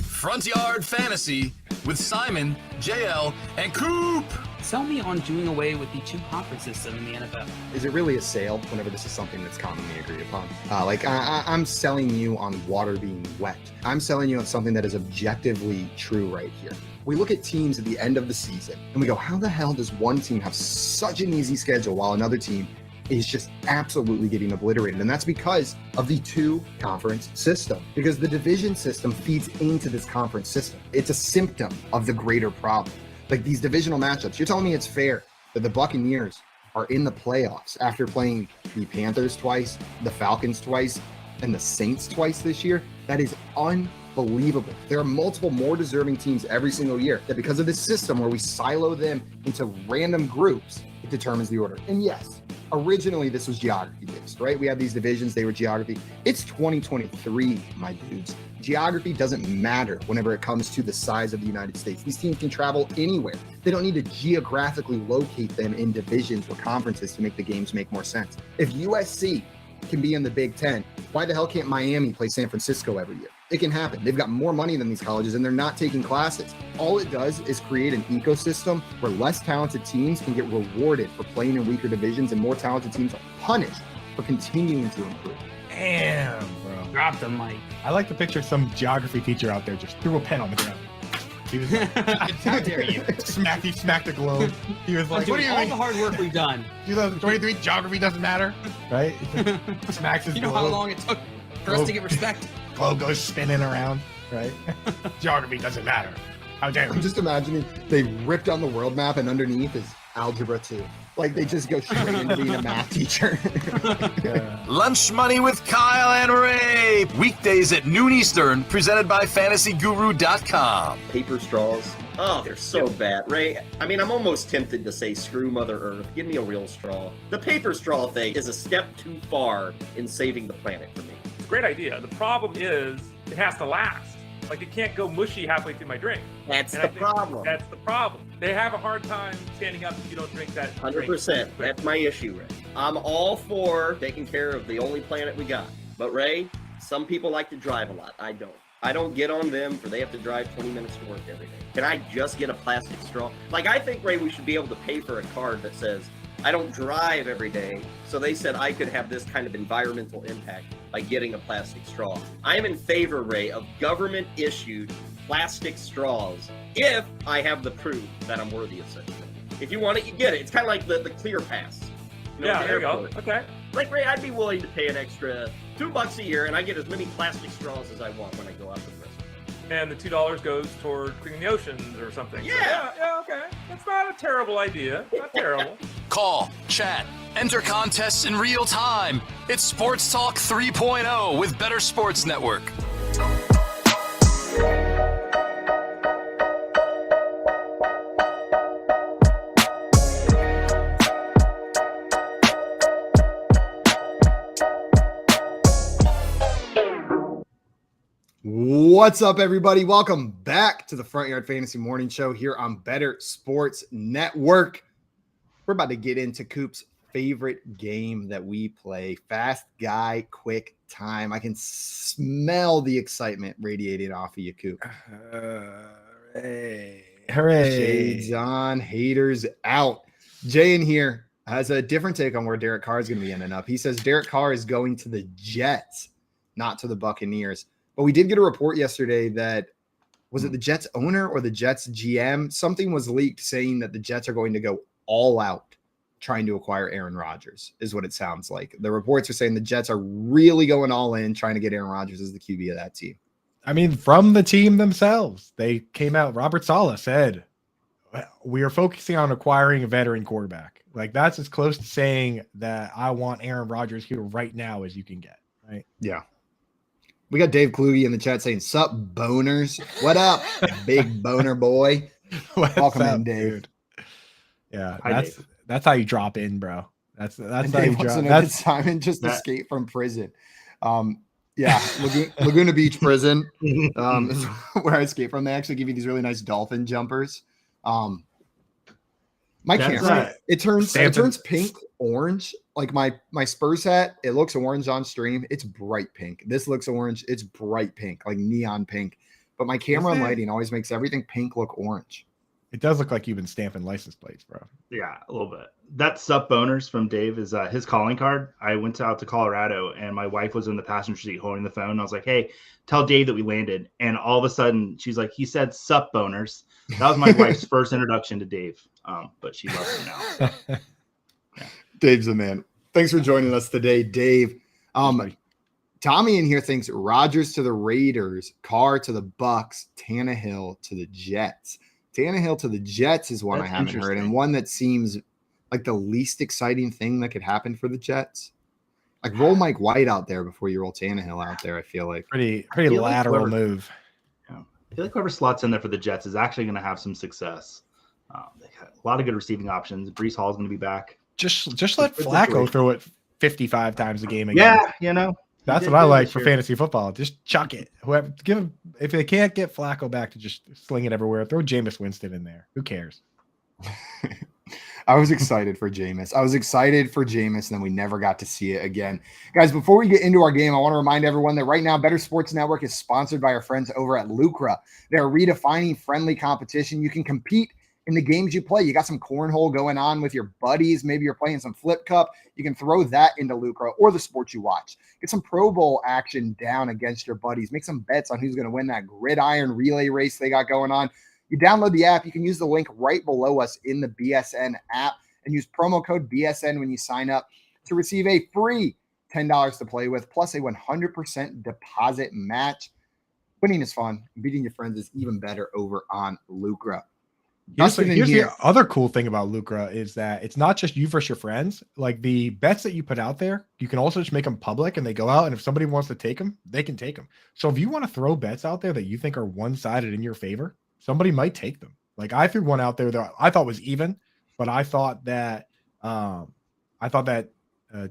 Front Yard Fantasy with Simon, JL, and Coop. Sell me on doing away with the 2 conference system in the NFL. Is it really a sale whenever this is something that's commonly agreed upon? I'm selling you on water being wet. I'm selling you on something that is objectively true right here. We look at teams at the end of the season and we go, how the hell does one team have such an easy schedule while another team is just absolutely getting obliterated? And that's because of the 2-conference system, because the division system feeds into this conference system. It's a symptom of the greater problem. Like these divisional matchups, you're telling me it's fair that the Buccaneers are in the playoffs after playing the Panthers twice, the Falcons twice, and the Saints twice this year? That is unbelievable. There are multiple more deserving teams every single year that, because of this system where we silo them into random groups, it determines the order. And yes, originally this was geography based, right? We had these divisions, they were geography. It's 2023, my dudes. Geography doesn't matter whenever it comes to the size of the United States. These teams can travel anywhere. They don't need to geographically locate them in divisions or conferences to make the games make more sense. If USC can be in the Big Ten, why the hell can't Miami play San Francisco every year? It can happen. They've got more money than these colleges and they're not taking classes. All it does is create an ecosystem where less talented teams can get rewarded for playing in weaker divisions and more talented teams are punished for continuing to improve. Damn, bro. Drop the mic. I like to picture some geography teacher out there just threw a pen on the ground. He was like, how dare you? He smacked the globe. He was like, what do you all mean? the hard work we've done. 2023 geography doesn't matter, right? Smacks his You know globe. how long it took for us to get respect? Globe goes spinning around, right? Geography doesn't matter. How dare I'm you? just imagining they ripped on the world map and underneath is algebra 2. Like they just go straight into being a math teacher. Lunch Money with Kyle and Ray. Weekdays at noon Eastern, presented by FantasyGuru.com. Paper straws. Oh, they're so bad. Ray, I mean, I'm almost tempted to say screw Mother Earth. Give me a real straw. The paper straw thing is a step too far in saving the planet for me. It's a great idea. The problem is it has to last. Like, it can't go mushy halfway through my drink. That's the problem. That's the problem. They have a hard time standing up if you don't drink that 100%. drink. That's my issue, Ray. I'm all for taking care of the only planet we got. But, Ray, some people like to drive a lot. I don't. I don't get on them for they have to drive 20 minutes to work every day. Can I just get a plastic straw? Like, I think, Ray, we should be able to pay for a card that says, I don't drive every day, so they said I could have this kind of environmental impact by getting a plastic straw. I am in favor, Ray, of government-issued plastic straws if I have the proof that I'm worthy of such a thing. If you want it, you get it. It's kind of like the Clear Pass. Yeah, the there you go. airport. Okay. Like, Ray, I'd be willing to pay an extra $2 a year, and I get as many plastic straws as I want when I go out to the restaurant. And the $2 goes toward cleaning the oceans or something. Yeah. Yeah, okay. That's not a terrible idea. Not terrible. Call, chat, enter contests in real time. It's Sports Talk 3.0 with Better Sports Network. What's up, everybody? Welcome back to the Front Yard Fantasy Morning Show here on Better Sports Network. We're about to get into Coop's favorite game that we play, Fast Guy Quick Time. I can smell the excitement radiating off of you, Coop. Hooray. Shades on, haters out. Jay in here has a different take on where Derek Carr is going to be ending up. He says Derek Carr is going to the Jets, not to the Buccaneers. But we did get a report yesterday that, was it the Jets owner or the Jets GM? Something was leaked saying that the Jets are going to go all out trying to acquire Aaron Rodgers, is what it sounds like. The reports are saying the Jets are really going all in trying to get Aaron Rodgers as the QB of that team. I mean, from the team themselves, they came out. Robert Saleh said, we are focusing on acquiring a veteran quarterback. Like, that's as close to saying that I want Aaron Rodgers here right now as you can get, right? Yeah. We got Dave Kluge in the chat saying, sup, boners? What up, big boner boy? Welcome in, Dave. Dude? Yeah, Hi, that's how you drop in, bro. That's how Dave you wants drop. to know, That's did Simon just escape from prison. Yeah, Laguna Beach prison is where I escaped from. They actually give you these really nice dolphin jumpers. My camera, it turns pink orange. Like my Spurs hat, it looks orange on stream. It's bright pink. This looks orange. It's bright pink, like neon pink. But my camera and lighting always makes everything pink look orange. It does look like you've been stamping license plates, bro. Yeah, a little bit. That sup boners from Dave is his calling card. I went out to Colorado and my wife was in the passenger seat holding the phone. I was like, hey, tell Dave that we landed. And all of a sudden she's like, he said sup boners. That was my wife's first introduction to Dave. But she loves him now. Yeah. Dave's the man. Thanks for joining us today, Dave. Tommy in here thinks Rodgers to the Raiders, Carr to the Bucks, Tannehill to the Jets. Tannehill to the Jets is one I haven't heard, and one that seems like the least exciting thing that could happen for the Jets. Like, roll Mike White out there before you roll Tannehill out there, I feel like. Pretty lateral move. Yeah. I feel like whoever slots in there for the Jets is actually going to have some success. They got a lot of good receiving options. Brees Hall is going to be back. Just let Flacco throw it 55 times a game again. Yeah, you know. That's what I like for fantasy football. Just chuck it. Whoever, give him, if they can't get Flacco back to just sling it everywhere, throw Jameis Winston in there. Who cares? I was excited for Jameis. And then we never got to see it again. Guys, before we get into our game, I want to remind everyone that right now, Better Sports Network is sponsored by our friends over at Lucra. They're redefining friendly competition. You can compete in the games you play. You got some cornhole going on with your buddies. Maybe you're playing some flip cup. You can throw that into Lucra or the sports you watch. Get some Pro Bowl action down against your buddies. Make some bets on who's going to win that gridiron relay race they got going on. You download the app. You can use the link right below us in the BSN app and use promo code BSN when you sign up to receive a free $10 to play with, plus a 100% deposit match. Winning is fun. Beating your friends is even better over on Lucra. Here's the other cool thing about Lucra is that it's not just you versus your friends. Like the bets that you put out there, you can also just make them public and they go out. And if somebody wants to take them, they can take them. So if you want to throw bets out there that you think are one-sided in your favor, somebody might take them. Like I threw one out there that I thought was even, but I thought that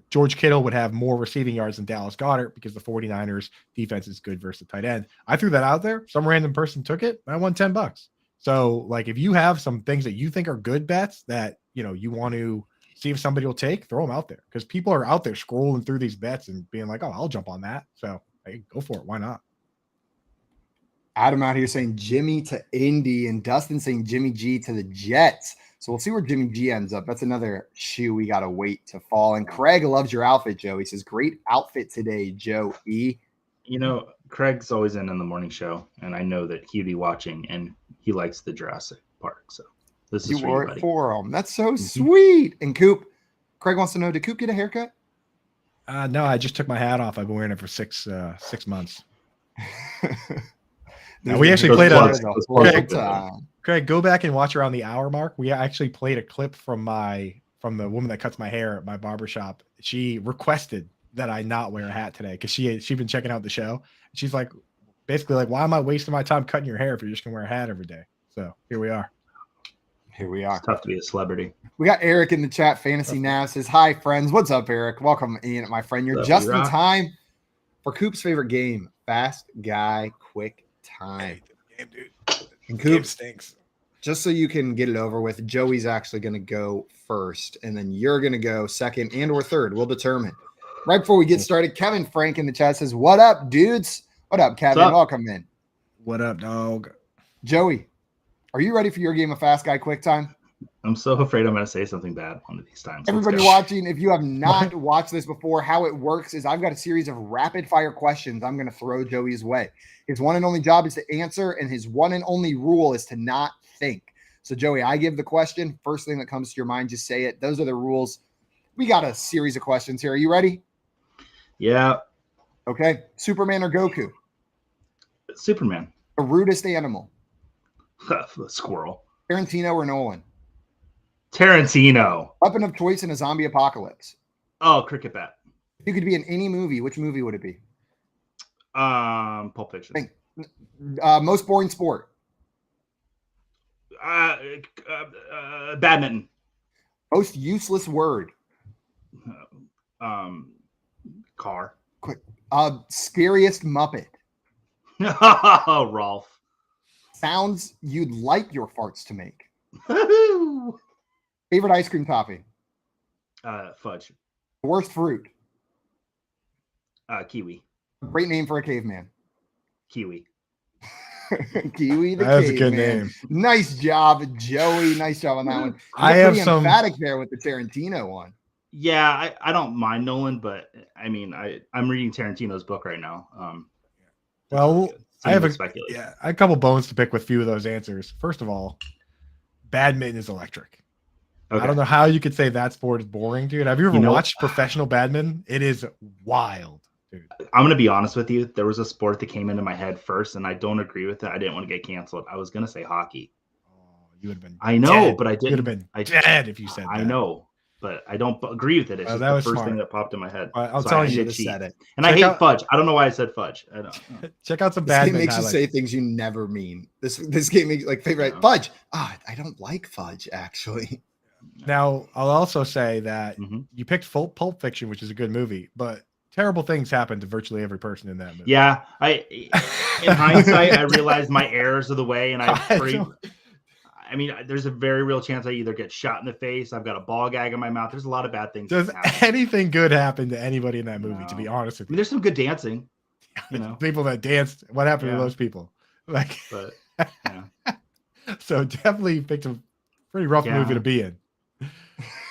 George Kittle would have more receiving yards than Dallas Goedert because the 49ers defense is good versus the tight end. I threw that out there. Some random person took it. I won $10. So like if you have some things that you think are good bets that, you want to see if somebody will take, throw them out there because people are out there scrolling through these bets and being like, oh, I'll jump on that. So hey, go for it. Why not? Adam out here saying Jimmy to Indy and Dustin saying Jimmy G to the Jets. So we'll see where Jimmy G ends up. That's another shoe we got to wait to fall. And Craig loves your outfit, Joe. He says, great outfit today, Joe E. Craig's always in the morning show, and I know that he'd be watching, and he likes the Jurassic Park. So this is you wore it for him. That's so sweet. And Coop, Craig wants to know, did Coop get a haircut? No, I just took my hat off. I've been wearing it for six months. Now, we actually played Craig, go back and watch around the hour mark. We actually played a clip from the woman that cuts my hair at my barbershop. She requested that I not wear a hat today because she'd been checking out the show. She's like, basically like, why am I wasting my time cutting your hair if you're just gonna wear a hat every day? So here we are. It's tough to be a celebrity. We got Eric in the chat. Fantasy Now says, hi, friends. What's up, Eric? Welcome in, my friend. You're just in time for Coop's favorite game, Fast Guy Quick Time. Game, dude. And Coop stinks. Just so you can get it over with, Joey's actually going to go first, and then you're going to go second and or third. We'll determine. Right before we get started, Kevin Frank in the chat says, what up, dudes? What up, Kevin? What's up? Welcome in. What up, dog? Joey, are you ready for your game of Fast Guy Quick Time? I'm so afraid I'm going to say something bad one of these times. Everybody watching, if you have not watched this before, how it works is I've got a series of rapid fire questions I'm going to throw Joey's way. His one and only job is to answer, and his one and only rule is to not think. So, Joey, I give the question. First thing that comes to your mind, just say it. Those are the rules. We got a series of questions here. Are you ready? Yeah. Okay. Superman or Goku? Superman. The rudest animal? The squirrel. Tarantino or Nolan? Tarantino. Weapon of choice in a zombie apocalypse? Oh, cricket bat. If you could be in any movie, which movie would it be? Pulp Fiction. Most boring sport? Badminton. Most useless word? Car. Quick. Scariest Muppet? Rolf. Sounds you'd like your farts to make? Favorite ice cream topping? Fudge. Worst fruit? Kiwi. Great name for a caveman. Kiwi. Kiwi the That's caveman. A good name. Nice job, Joey. Nice job on that one. I have some emphatic there with the Tarantino one. Yeah, I don't mind Nolan, but I mean I'm reading Tarantino's book right now. Well, I have a couple bones to pick with a few of those answers. First of all, badminton is electric. Okay. I don't know how you could say that sport is boring, dude. Have you ever watched professional badminton? It is wild, dude. I'm going to be honest with you. There was a sport that came into my head first, and I don't agree with it. I didn't want to get canceled. I was going to say hockey. Oh, you would have been I know, dead. but I didn't. You would have been dead if you said that. I know, but I don't agree with it. It's just that the was first smart. thing that popped in my head. I'll tell you, said it. And I hate fudge. I don't know why I said fudge. I don't. Check out some This badminton. game makes you say things you never mean. This game makes like favorite fudge. I don't like fudge actually. Now, I'll also say that you picked Pulp Fiction, which is a good movie, but terrible things happen to virtually every person in that movie. Yeah, in hindsight, I realized my errors of the way, and I mean, there's a very real chance I either get shot in the face. I've got a ball gag in my mouth. There's a lot of bad things. Does that can happen. anything good happen to anybody in that movie? To be honest with you, There's some good dancing. You know, people that danced. What happened to those people? Like, but yeah. So definitely picked a pretty rough movie to be in.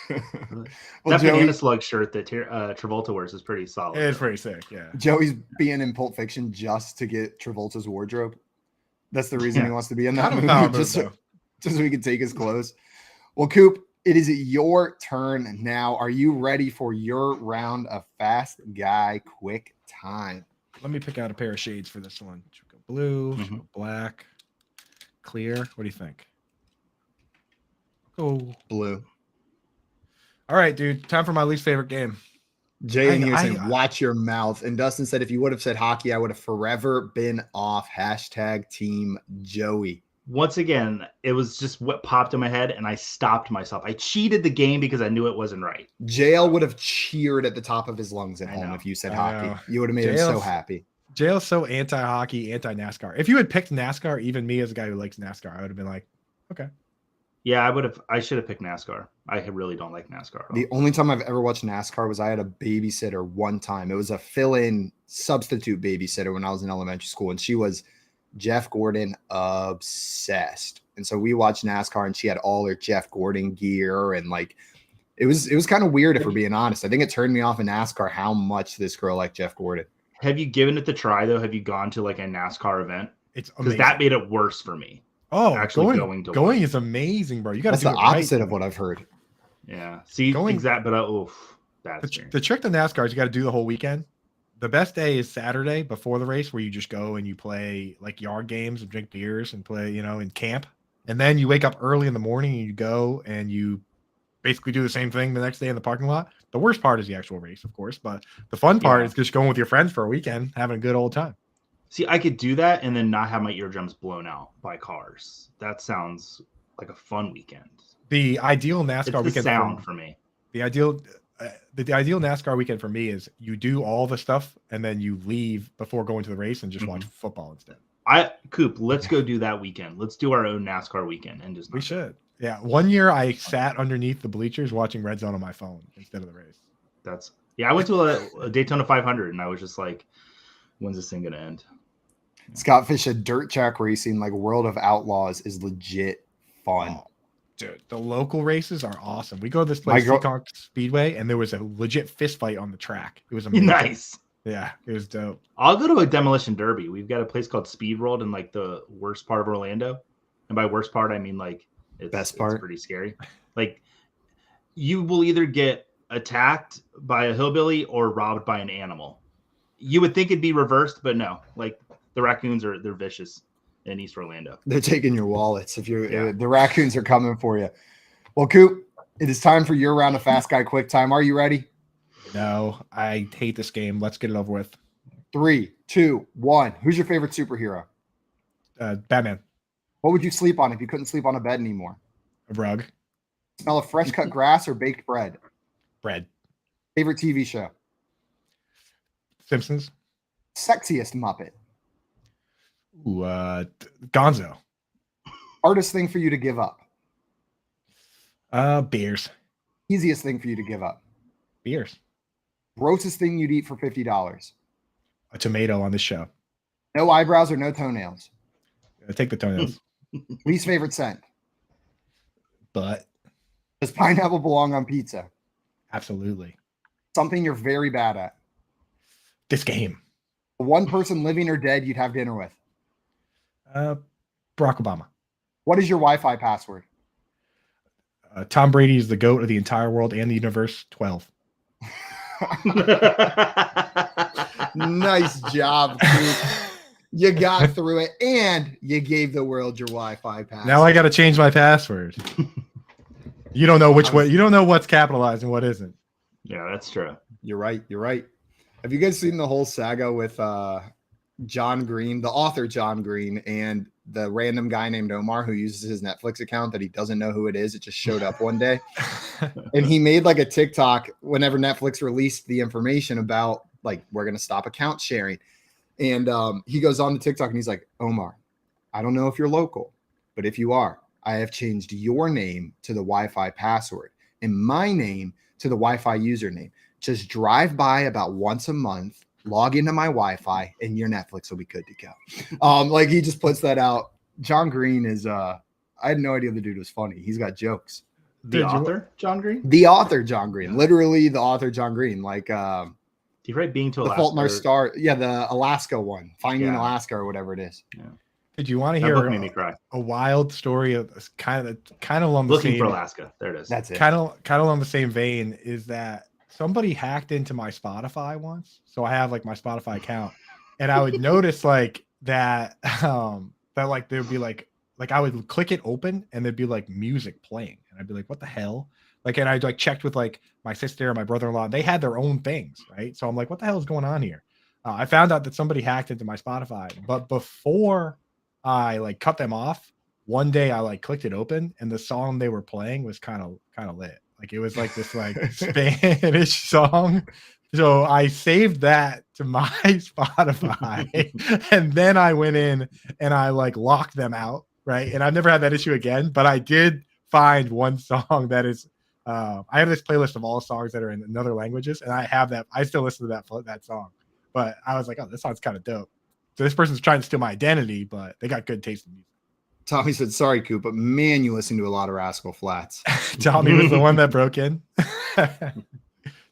That banana slug shirt that Travolta wears is pretty solid. It's pretty sick. Yeah. Joey's being in Pulp Fiction just to get Travolta's wardrobe. That's the reason he wants to be in that movie, just so he can take his clothes. Well, Coop, it is your turn now. Are you ready for your round of Fast Guy Quick Time? Let me pick out a pair of shades for this one. Should we go blue, should we go black, clear. What do you think? Go blue. All right, dude. Time for my least favorite game. Jay in here saying, watch your mouth. And Dustin said, if you would have said hockey, I would have forever been off. # Team Joey. Once again, it was just what popped in my head, and I stopped myself. I cheated the game because I knew it wasn't right. JL would have cheered at the top of his lungs at home if you said hockey. You would have made him so happy. JL's so anti-hockey, anti-NASCAR. If you had picked NASCAR, even me as a guy who likes NASCAR, I would have been like, okay. Yeah, I should have picked NASCAR. I really don't like NASCAR. The only time I've ever watched NASCAR was I had a babysitter one time. It was a fill-in substitute babysitter when I was in elementary school, and she was Jeff Gordon obsessed. And so we watched NASCAR, and she had all her Jeff Gordon gear, and like it was kind of weird if we're being honest. I think it turned me off in NASCAR how much this girl liked Jeff Gordon. Have you given it the try though? Have you gone to like a NASCAR event? It's because that made it worse for me. Oh, actually going is amazing, bro. You got to do the opposite of what I've heard. Yeah. See, exact, but the trick to NASCAR is you got to do the whole weekend. The best day is Saturday before the race, where you just go and you play like yard games and drink beers and play, in camp. And then you wake up early in the morning and you go and you basically do the same thing the next day in the parking lot. The worst part is the actual race, of course, but the fun part is just going with your friends for a weekend, having a good old time. See, I could do that and then not have my eardrums blown out by cars. That sounds like a fun weekend. The ideal NASCAR weekend sound for me. The ideal NASCAR weekend for me is you do all the stuff and then you leave before going to the race and just watch football instead. Coop, let's go do that weekend. Let's do our own NASCAR weekend and just. We should. Yeah, one year I sat underneath the bleachers watching Red Zone on my phone instead of the race. I went to a Daytona 500 and I was just like, when's this thing gonna end? Scott Fish said dirt track racing like World of Outlaws is legit fun. Oh, dude, the local races are awesome. We go to this place, Seekonk Speedway, and there was a legit fist fight on the track. It was amazing. Nice. Yeah, it was dope. I'll go to a demolition derby. We've got a place called Speed World in like the worst part of Orlando. And by worst part, I mean like it's pretty scary. Like you will either get attacked by a hillbilly or robbed by an animal. You would think it'd be reversed, but no. Like the raccoons they're vicious in East Orlando. They're taking your wallets if you're the raccoons are coming for you. Well, Coop, it is time for your round of Fast Guy Quick Time. Are you ready? No, I hate this game. Let's get it over with. 3, 2, 1. Who's your favorite superhero? Batman. What would you sleep on if you couldn't sleep on a bed anymore? A rug. Smell of fresh cut grass or baked bread? Bread. Favorite TV show? Simpsons. Sexiest Muppet? Ooh, Gonzo. Hardest thing for you to give up? Beers. Easiest thing for you to give up? Beers. Grossest thing you'd eat for $50? A tomato on this show. No eyebrows or no toenails? Take the toenails. Least favorite scent? But. Does pineapple belong on pizza? Absolutely. Something you're very bad at? This game. One person living or dead you'd have dinner with? Barack Obama. What is your Wi-Fi password? Tom Brady is the GOAT of the entire world and the universe. 12. Nice job, Coop. You got through it, and you gave the world your Wi-Fi password. Now I got to change my password. You don't know which way. You don't know what's capitalized and what isn't. Yeah, that's true. You're right. You're right. Have you guys seen the whole saga with John Green, the author John Green, and the random guy named Omar who uses his Netflix account that he doesn't know who it is? It just showed up one day. And he made like a TikTok whenever Netflix released the information about like, we're going to stop account sharing. And he goes on to TikTok and he's like, Omar, I don't know if you're local, but if you are, I have changed your name to the Wi-Fi password and my name to the Wi-Fi username. Just drive by about once a month, log into my Wi-Fi, and your Netflix will be good to go. Like he just puts that out. John Green is I had no idea the dude was funny. He's got jokes. The author, John Green? The author, John Green. Literally the author, John Green. Like do you write Being to The Alaska? Fault in Our Star. Yeah, the Alaska one. Finding Alaska or whatever it is. Yeah. Did you want to That hear book made me cry. a wild story of kind of along the Looking same for Alaska. There it is. That's it. kind of along the same vein is that somebody hacked into my Spotify once. So I have like my Spotify account, and I would notice like that that like there'd be like I would click it open and there'd be like music playing, and I'd be like, what the hell? Like, and I like checked with like my sister and my brother-in-law. They had their own things, right? So I'm like, what the hell is going on here? I found out that somebody hacked into my Spotify, but before I like cut them off, one day I like clicked it open, and the song they were playing was kind of lit. Like it was like this like Spanish song. So I saved that to my Spotify, and then I went in and I like locked them out, right? And I've never had that issue again, but I did find one song that is I have this playlist of all songs that are in other languages, and I have that. I still listen to that song, but I was like, oh, this song's kind of dope. So this person's trying to steal my identity, but they got good taste in music. Tommy said, sorry, Coop, but man, you listen to a lot of Rascal Flats. Tommy was the one that broke in. The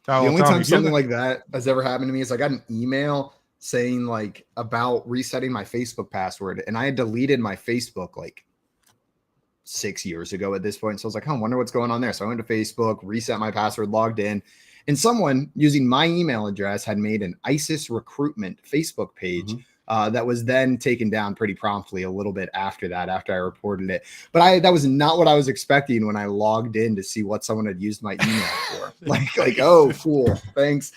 only time something like that has ever happened to me is I got an email saying like about resetting my Facebook password, and I had deleted my Facebook like 6 years ago at this point. So I was like, I wonder what's going on there. So I went to Facebook, reset my password, logged in, and someone using my email address had made an ISIS recruitment Facebook page. That was then taken down pretty promptly a little bit after that, after I reported it. But that was not what I was expecting when I logged in to see what someone had used my email for. like, oh, cool. Thanks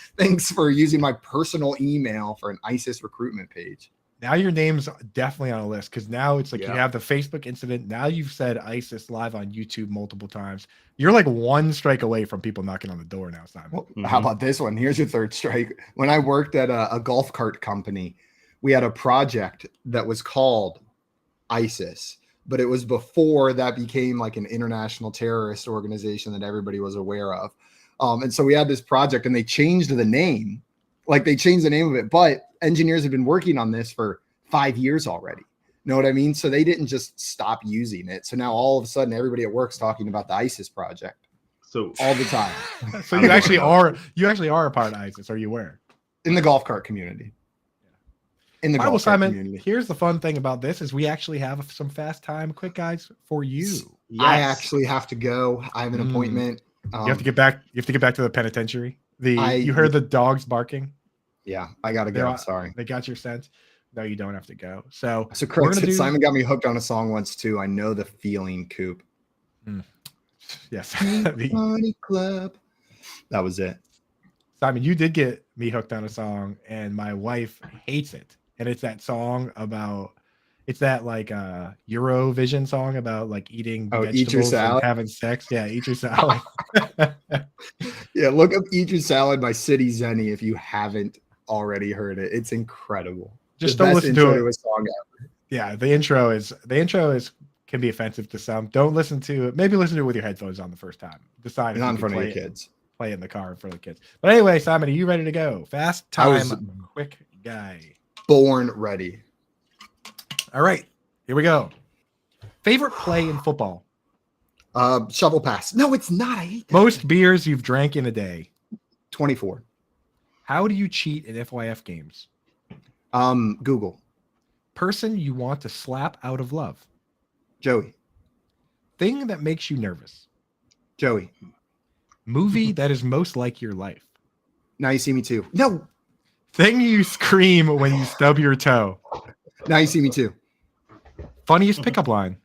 for using my personal email for an ISIS recruitment page. Now your name's definitely on a list, because now it's like you have the Facebook incident. Now you've said ISIS live on YouTube multiple times. You're like one strike away from people knocking on the door now, Simon. Well, how about this one? Here's your third strike. When I worked at a golf cart company, we had a project that was called ISIS, but it was before that became like an international terrorist organization that everybody was aware of. And so we had this project, and they changed the name. Like they changed the name of it, but engineers have been working on this for 5 years already. Know what I mean? So they didn't just stop using it. So now all of a sudden everybody at work's talking about the ISIS project. So all the time. So you actually are a part of ISIS, or you were? In the golf cart community. In the All right, well, golf cart Simon, community. here's the fun thing about this is we actually have some fast time quick guys for you. I actually have to go. I have an appointment. You have to get back. You have to get back to the penitentiary. You heard the dogs barking. Yeah, I gotta go. Sorry, they got your scent. No, you don't have to go. So Craig said Simon got me hooked on a song once too. I know the feeling, Coop. Yes, Party Club. That was it. Simon, you did get me hooked on a song, and my wife hates it. And it's that song about. It's that like Eurovision song about like eating vegetables eat your salad, and having sex. Yeah, eat your salad. Yeah, look up "Eat Your Salad" by City Zenny if you haven't already heard it. It's incredible. Just the don't best listen to it. A song ever. Yeah, the intro is can be offensive to some. Don't listen to it. Maybe listen to it with your headphones on the first time. Decide not if in you front of your play it- kids. Play it in the car in front of the kids. But anyway, Simon, are you ready to go? Fast time, quick guy. Born ready. All right, here we go. Favorite play in football? Shovel pass. No, it's not. I hate that. Most beers you've drank in a day? 24. How do you cheat in FYF games? Google. Person you want to slap out of love? Joey. Thing that makes you nervous? Joey. Movie that is most like your life? Now You See Me Too. No. Thing you scream when you stub your toe? Now You See Me Too. Funniest pickup line?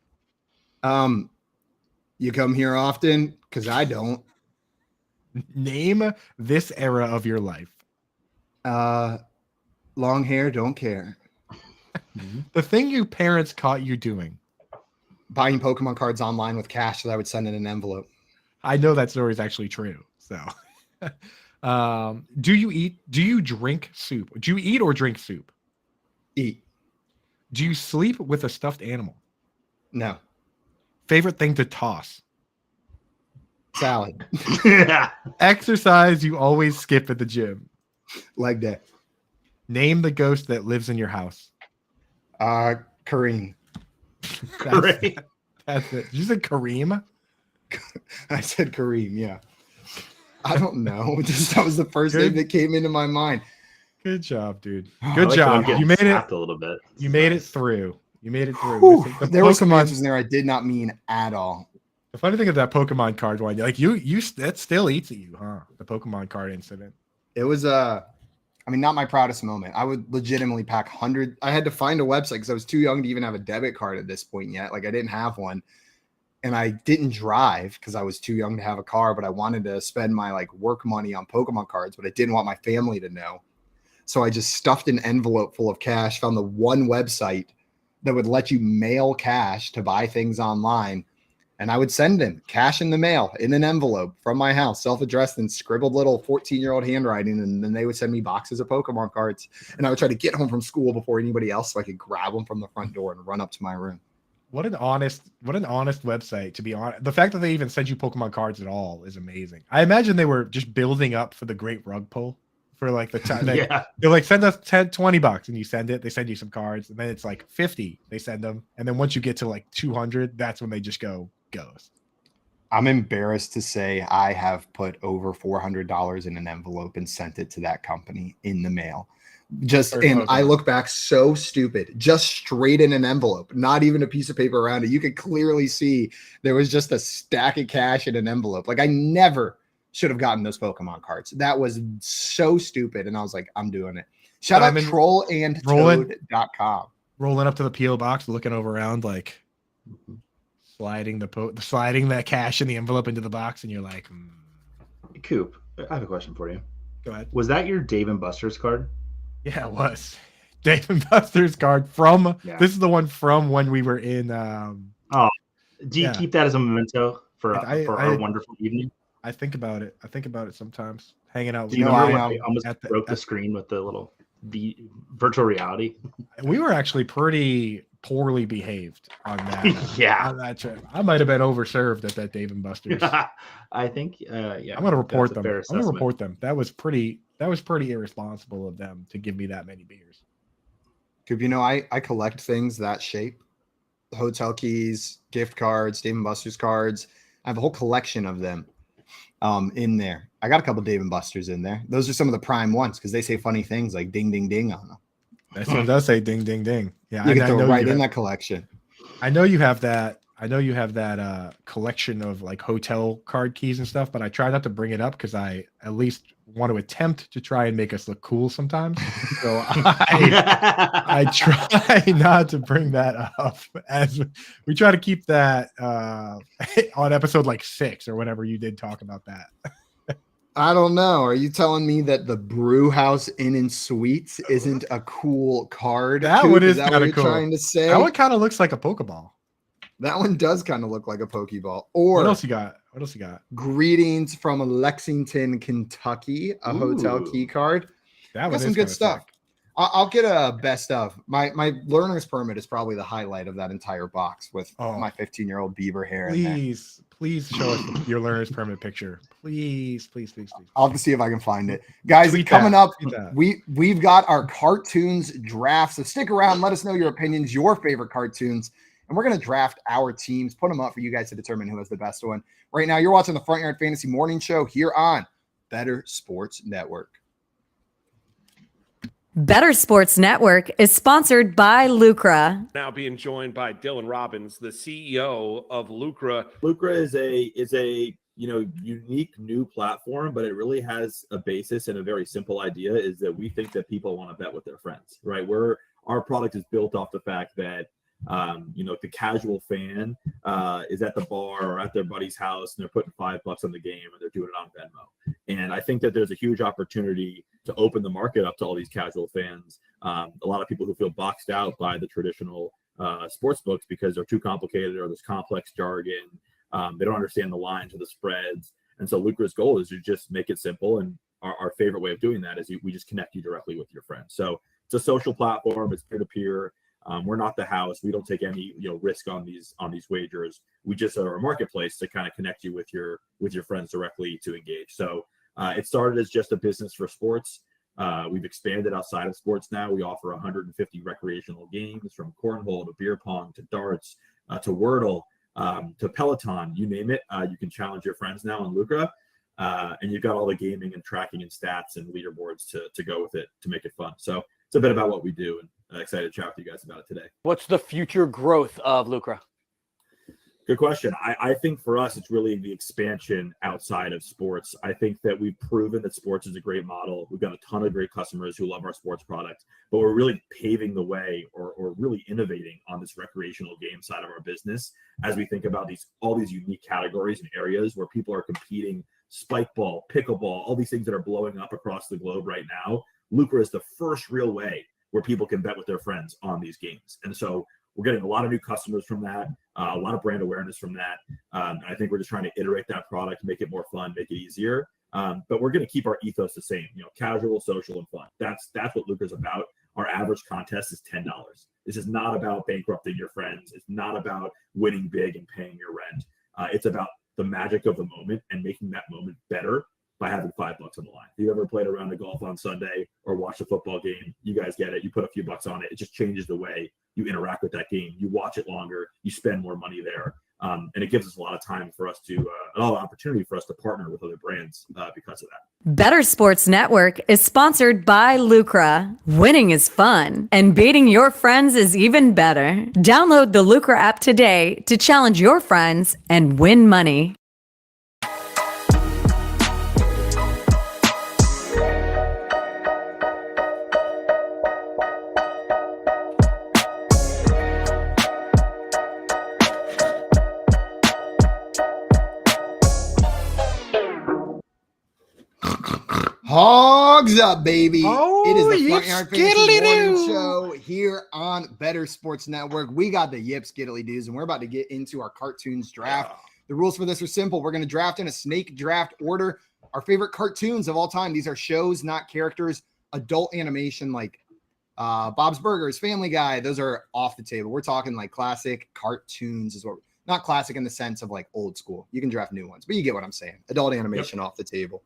You come here often? Because I don't. Name this era of your life. Long hair, don't care. The thing your parents caught you doing? Buying Pokemon cards online with cash that I would send in an envelope. I know that story is actually true. So, do you drink soup? Do you eat or drink soup? Eat. Do you sleep with a stuffed animal? No. Favorite thing to toss? Salad. Yeah. Exercise you always skip at the gym. Leg day. Name the ghost that lives in your house. Kareem. That's it. Did you say Kareem? I said Kareem, yeah. I don't know. Just that was the first name that came into my mind. Good job, dude. I Good like job. the one You made it a little bit. You made it through. You made it through. Whew, The there were some Pokemon- answers there I did not mean at all. The funny thing is that Pokemon card one, like you that still eats at you, huh? The Pokemon card incident. It was not my proudest moment. I would legitimately pack 100. I had to find a website because I was too young to even have a debit card at this point yet. Like I didn't have one. And I didn't drive because I was too young to have a car, but I wanted to spend my like work money on Pokemon cards, but I didn't want my family to know. So I just stuffed an envelope full of cash, found the one website that would let you mail cash to buy things online. And I would send them cash in the mail in an envelope from my house, self-addressed and scribbled little 14-year-old handwriting. And then they would send me boxes of Pokemon cards. And I would try to get home from school before anybody else so I could grab them from the front door and run up to my room. What an honest website, to be honest. The fact that they even send you Pokemon cards at all is amazing. I imagine they were just building up for the great rug pull for like the time. Yeah. They're like, send us $20 and you send it. They send you some cards and then it's like 50. They send them. And then once you get to like 200, that's when they just goes. I'm embarrassed to say I have put over $400 in an envelope and sent it to that company in the mail. I look back so stupid, just straight in an envelope, not even a piece of paper around it. You could clearly see there was just a stack of cash in an envelope. Like I never should have gotten those Pokemon cards. That was so stupid. And I was like, I'm doing it. Shout out trollandtoad.com. Rolling up to the P.O. box, looking over around, like sliding that cash in the envelope into the box. And you're like, Coop, I have a question for you. Go ahead. Was that your Dave and Buster's card? Yeah, it was. Dave and Buster's card from this is the one from when we were in do you keep that as a memento for our wonderful evening? I think about it. I think about it sometimes. Hanging out. Do you remember when I almost broke the screen with the little virtual reality? We were actually pretty poorly behaved on that. On that trip. I might have been overserved at that Dave and Buster's. I think I'm gonna report them. I'm gonna report them. That was pretty irresponsible of them to give me that many beers. Coop, I collect things that shape. Hotel keys, gift cards, Dave & Buster's cards. I have a whole collection of them in there. I got a couple Dave & Buster's in there. Those are some of the prime ones because they say funny things like ding, ding, ding on them. This one does say ding, ding, ding. Yeah, you can throw right in that collection. I know you have that. I know you have that collection of like hotel card keys and stuff, but I try not to bring it up because I at least want to attempt to try and make us look cool sometimes. So I try not to bring that up as we try to keep that on episode like 6 or whenever you did talk about that. I don't know. Are you telling me that the Brew House Inn and Suites isn't a cool card? That one is kind of cool. Trying to say? That one kind of looks like a Pokeball. That one does kind of look like a Pokeball. Or what else you got? Greetings from Lexington, Kentucky, a hotel key card. That got some good stuff. I'll get a best of. My learner's permit is probably the highlight of that entire box with my 15-year-old beaver hair. Please show us your learner's permit picture. Please. I'll have to see if I can find it. Guys, coming up, we've got our cartoons draft. So stick around. Let us know your opinions, your favorite cartoons. And we're going to draft our teams, put them up for you guys to determine who has the best one. Right now, you're watching the Front Yard Fantasy Morning Show here on Better Sports Network. Better Sports Network is sponsored by Lucra. Now being joined by Dylan Robbins, the CEO of Lucra. Lucra is a unique new platform, but it really has a basis and a very simple idea is that we think that people want to bet with their friends, right? Our product is built off the fact that the casual fan is at the bar or at their buddy's house and they're putting $5 on the game and they're doing it on Venmo. And I think that there's a huge opportunity to open the market up to all these casual fans. A lot of people who feel boxed out by the traditional sports books because they're too complicated or there's complex jargon. They don't understand the lines or the spreads. And so Lucra's goal is to just make it simple. And our favorite way of doing that is we just connect you directly with your friends. So it's a social platform. It's peer-to-peer. We're not the house. We don't take any risk on these wagers. We just are a marketplace to kind of connect you with your friends directly to engage. So it started as just a business for sports. We've expanded outside of sports now. We offer 150 recreational games, from cornhole to beer pong to darts to Wordle to Peloton, you name it. You can challenge your friends now on Lucra. And you've got all the gaming and tracking and stats and leaderboards to go with it to make it fun. So it's a bit about what we do, and I'm excited to chat with you guys about it today. What's the future growth of Lucra? Good question. I think for us, it's really the expansion outside of sports. I think that we've proven that sports is a great model. We've got a ton of great customers who love our sports product, but we're really paving the way or really innovating on this recreational game side of our business as we think about all these unique categories and areas where people are competing. Spike ball, pickleball, all these things that are blowing up across the globe right now. Lucra is the first real way where people can bet with their friends on these games. And so we're getting a lot of new customers from that, a lot of brand awareness from that. I think we're just trying to iterate that product, make it more fun, make it easier. But we're going to keep our ethos the same, casual, social, and fun. That's what Lucra's about. Our average contest is $10. This is not about bankrupting your friends. It's not about winning big and paying your rent. It's about the magic of the moment and making that moment better by having $5 on the line. If you ever played a round of golf on Sunday or watched a football game, you guys get it. You put a few bucks on it. It just changes the way you interact with that game. You watch it longer. You spend more money there. And it gives us a lot of time for us to, a lot of opportunity for us to partner with other brands because of that. Better Sports Network is sponsored by Lucra. Winning is fun, and beating your friends is even better. Download the Lucra app today to challenge your friends and win money. Hogs up, baby. Oh, it is the Front Yard Fantasy Morning Show here on Better Sports Network. We got the Yip Skiddly Doos, and we're about to get into our cartoons draft. The rules for this are simple. We're going to draft in a snake draft order. Our favorite cartoons of all time. These are shows, not characters. Adult animation like Bob's Burgers, Family Guy. Those are off the table. We're talking like classic cartoons is what not classic in the sense of like old school. You can draft new ones, but you get what I'm saying. Adult animation off the table.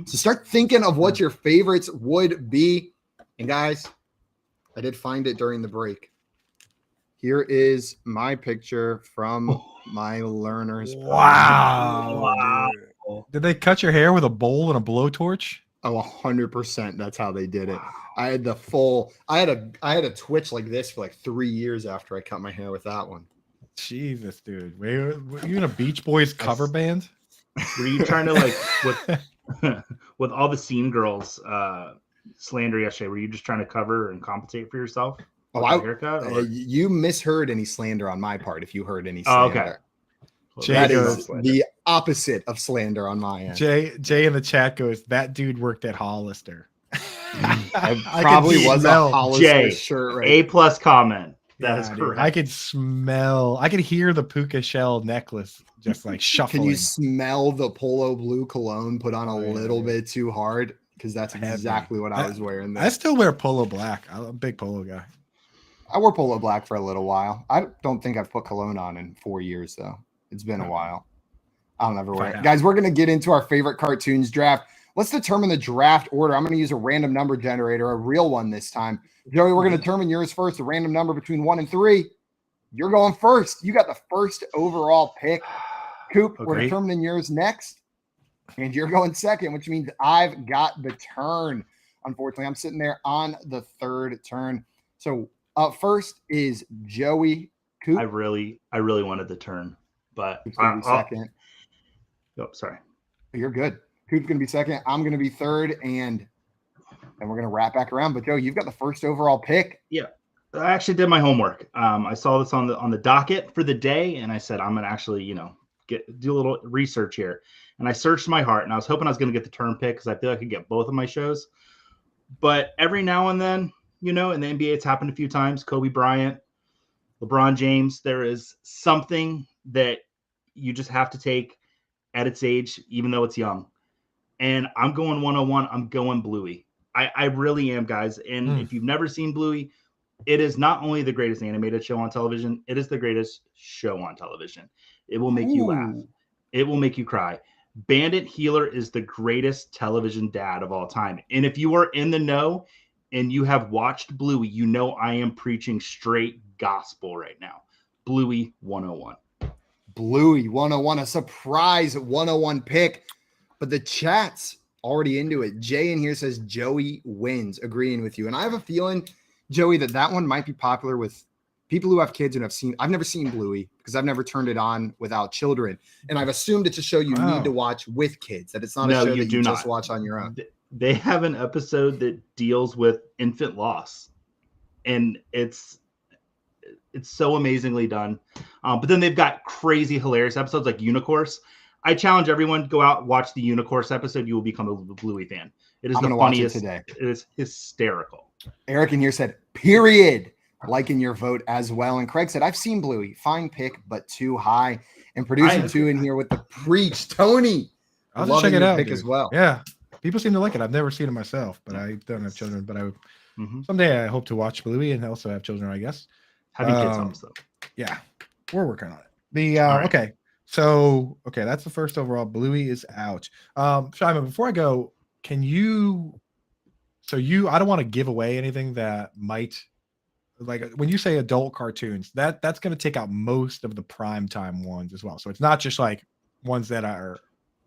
So start thinking of what your favorites would be. And guys, I did find it during the break. Here is my picture from my learner's. Wow. Did they cut your hair with a bowl and a blowtorch? Oh, 100%. That's how they did it. I had I had a twitch like this for like 3 years after I cut my hair with that one. Jesus, dude. Were you in a Beach Boys cover band? Were you trying to like with all the scene girls slander yesterday? Were you just trying to cover and compensate for yourself? Oh, haircut? You misheard any slander on my part. If you heard any slander, Jay is the opposite of slander on my end. Jay in the chat goes, "That dude worked at Hollister." I probably was a Hollister shirt. Right? A+ comment. That is correct. I could hear the puka shell necklace just like shuffling. Can you smell the polo blue cologne put on a little bit too hard? Because that's exactly what I was wearing there. I still wear polo black. I'm a big polo guy. I wore polo black for a little while. I don't think I've put cologne on in 4 years, though. It's been a while. I'll never wear it. Guys, we're going to get into our favorite cartoons draft. Let's determine the draft order. I'm going to use a random number generator, a real one this time. Joey, we're going to determine yours first, a random number between 1 and 3. You're going first. You got the first overall pick. Coop, we're determining yours next. And you're going second, which means I've got the turn. Unfortunately, I'm sitting there on the third turn. So up first is Joey. Coop. I really wanted the turn, but second. Oh, sorry. You're good. Coop's going to be second. I'm going to be third, and we're going to wrap back around. But Joe, you've got the first overall pick. Yeah, I actually did my homework. I saw this on the docket for the day, and I said I'm going to actually, do a little research here. And I searched my heart, and I was hoping I was going to get the turn pick because I feel like I could get both of my shows. But every now and then, in the NBA, it's happened a few times. Kobe Bryant, LeBron James. There is something that you just have to take at its age, even though it's young. And I'm going 101. I'm going Bluey. I really am, guys. And if you've never seen Bluey, It is not only the greatest animated show on television, it is the greatest show on television. It will make you laugh. It will make you cry. Bandit Healer is the greatest television dad of all time. And if you are in the know and you have watched Bluey, you know I am preaching straight gospel right now. Bluey 101. Bluey 101, a surprise 101 pick. But the chat's already into it. Jay in here says Joey wins, agreeing with you. And I have a feeling, Joey, that one might be popular with people who have kids and have seen. I've never seen Bluey because I've never turned it on without children. And I've assumed it's a show you need to watch with kids, that it's not a show that you just watch on your own. They have an episode that deals with infant loss. And it's so amazingly done. But then they've got crazy, hilarious episodes like Unicourse. I challenge everyone to go out and watch the Unicourse episode. You will become a Bluey fan. It is the funniest. Today. It is hysterical. Eric in here said, period. Liking your vote as well. And Craig said, I've seen Bluey. Fine pick, but too high. And producer 2 in here with the preach. Tony. I'll just check it out. Pick as well. Yeah. People seem to like it. I've never seen it myself, but I don't have children. But someday I hope to watch Bluey and also have children, I guess. Having kids helps though. Yeah. We're working on it. Okay. So, that's the first overall. Bluey is out. Shimon, before I go, I don't want to give away anything that might, like when you say adult cartoons, that's going to take out most of the primetime ones as well. So it's not just like ones that are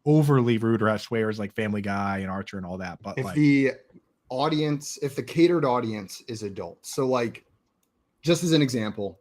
overly rude or have swears like Family Guy and Archer and all that. But if the catered audience is adult, so like, just as an example,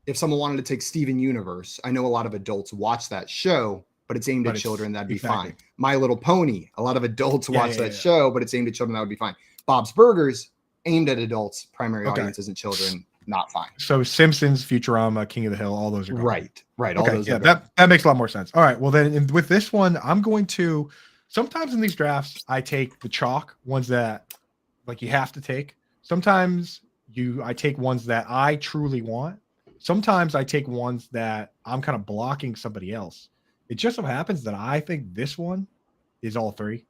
if someone wanted to take Steven Universe, I know a lot of adults watch that show, but it's aimed at children. That'd be fine. My Little Pony, a lot of adults watch that show, but it's aimed at children. That would be fine. Bob's Burgers, aimed at adults. Primary audience isn't children. Not fine. So Simpsons, Futurama, King of the Hill, all those are gone. Right. All those. Yeah, that makes a lot more sense. All right. Well, then with this one, I'm going to. Sometimes in these drafts, I take the chalk ones that, like, you have to take. Sometimes I take ones that I truly want. Sometimes I take ones that I'm kind of blocking somebody else. It just so happens that I think this one is all three.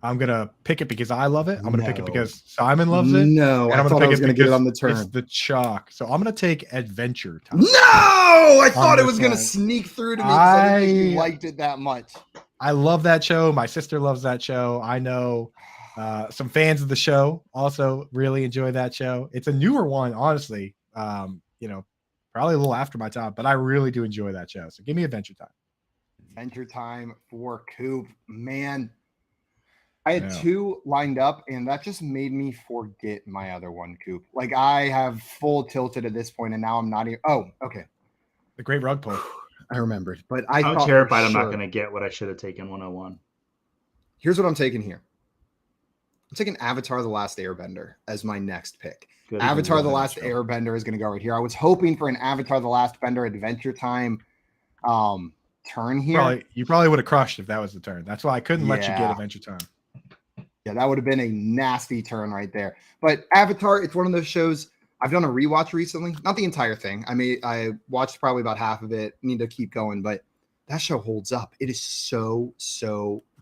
I'm going to pick it because I love it. I'm going to pick it because Simon loves it. No, I thought I was going to get it on the turn. It's the chalk. So I'm going to take Adventure Time. No! I thought it was going to sneak through to me because I didn't think you liked it that much. I love that show. My sister loves that show. I know some fans of the show also really enjoy that show. It's a newer one, honestly. Probably a little after my time, but I really do enjoy that show. So give me Adventure Time. Adventure Time for Coop. Man, I had two lined up, and that just made me forget my other one, Coop. Like, I have full tilted at this point, and now I'm not even. Oh, okay. The Great Rug Pull. I remembered, but I'm terrified I'm not going to get what I should have taken 101. Here's what I'm taking here. I'm taking Avatar: The Last Airbender as my next pick. Avatar: The Last Airbender is going to go right here. I was hoping for an Avatar: The Last Bender Adventure Time turn here. You probably would have crushed if that was the turn. That's why I couldn't let you get Adventure Time. Yeah, that would have been a nasty turn right there. But Avatar, it's one of those shows. I've done a rewatch recently. Not the entire thing. I watched probably about half of it. Need to keep going, but that show holds up. It is so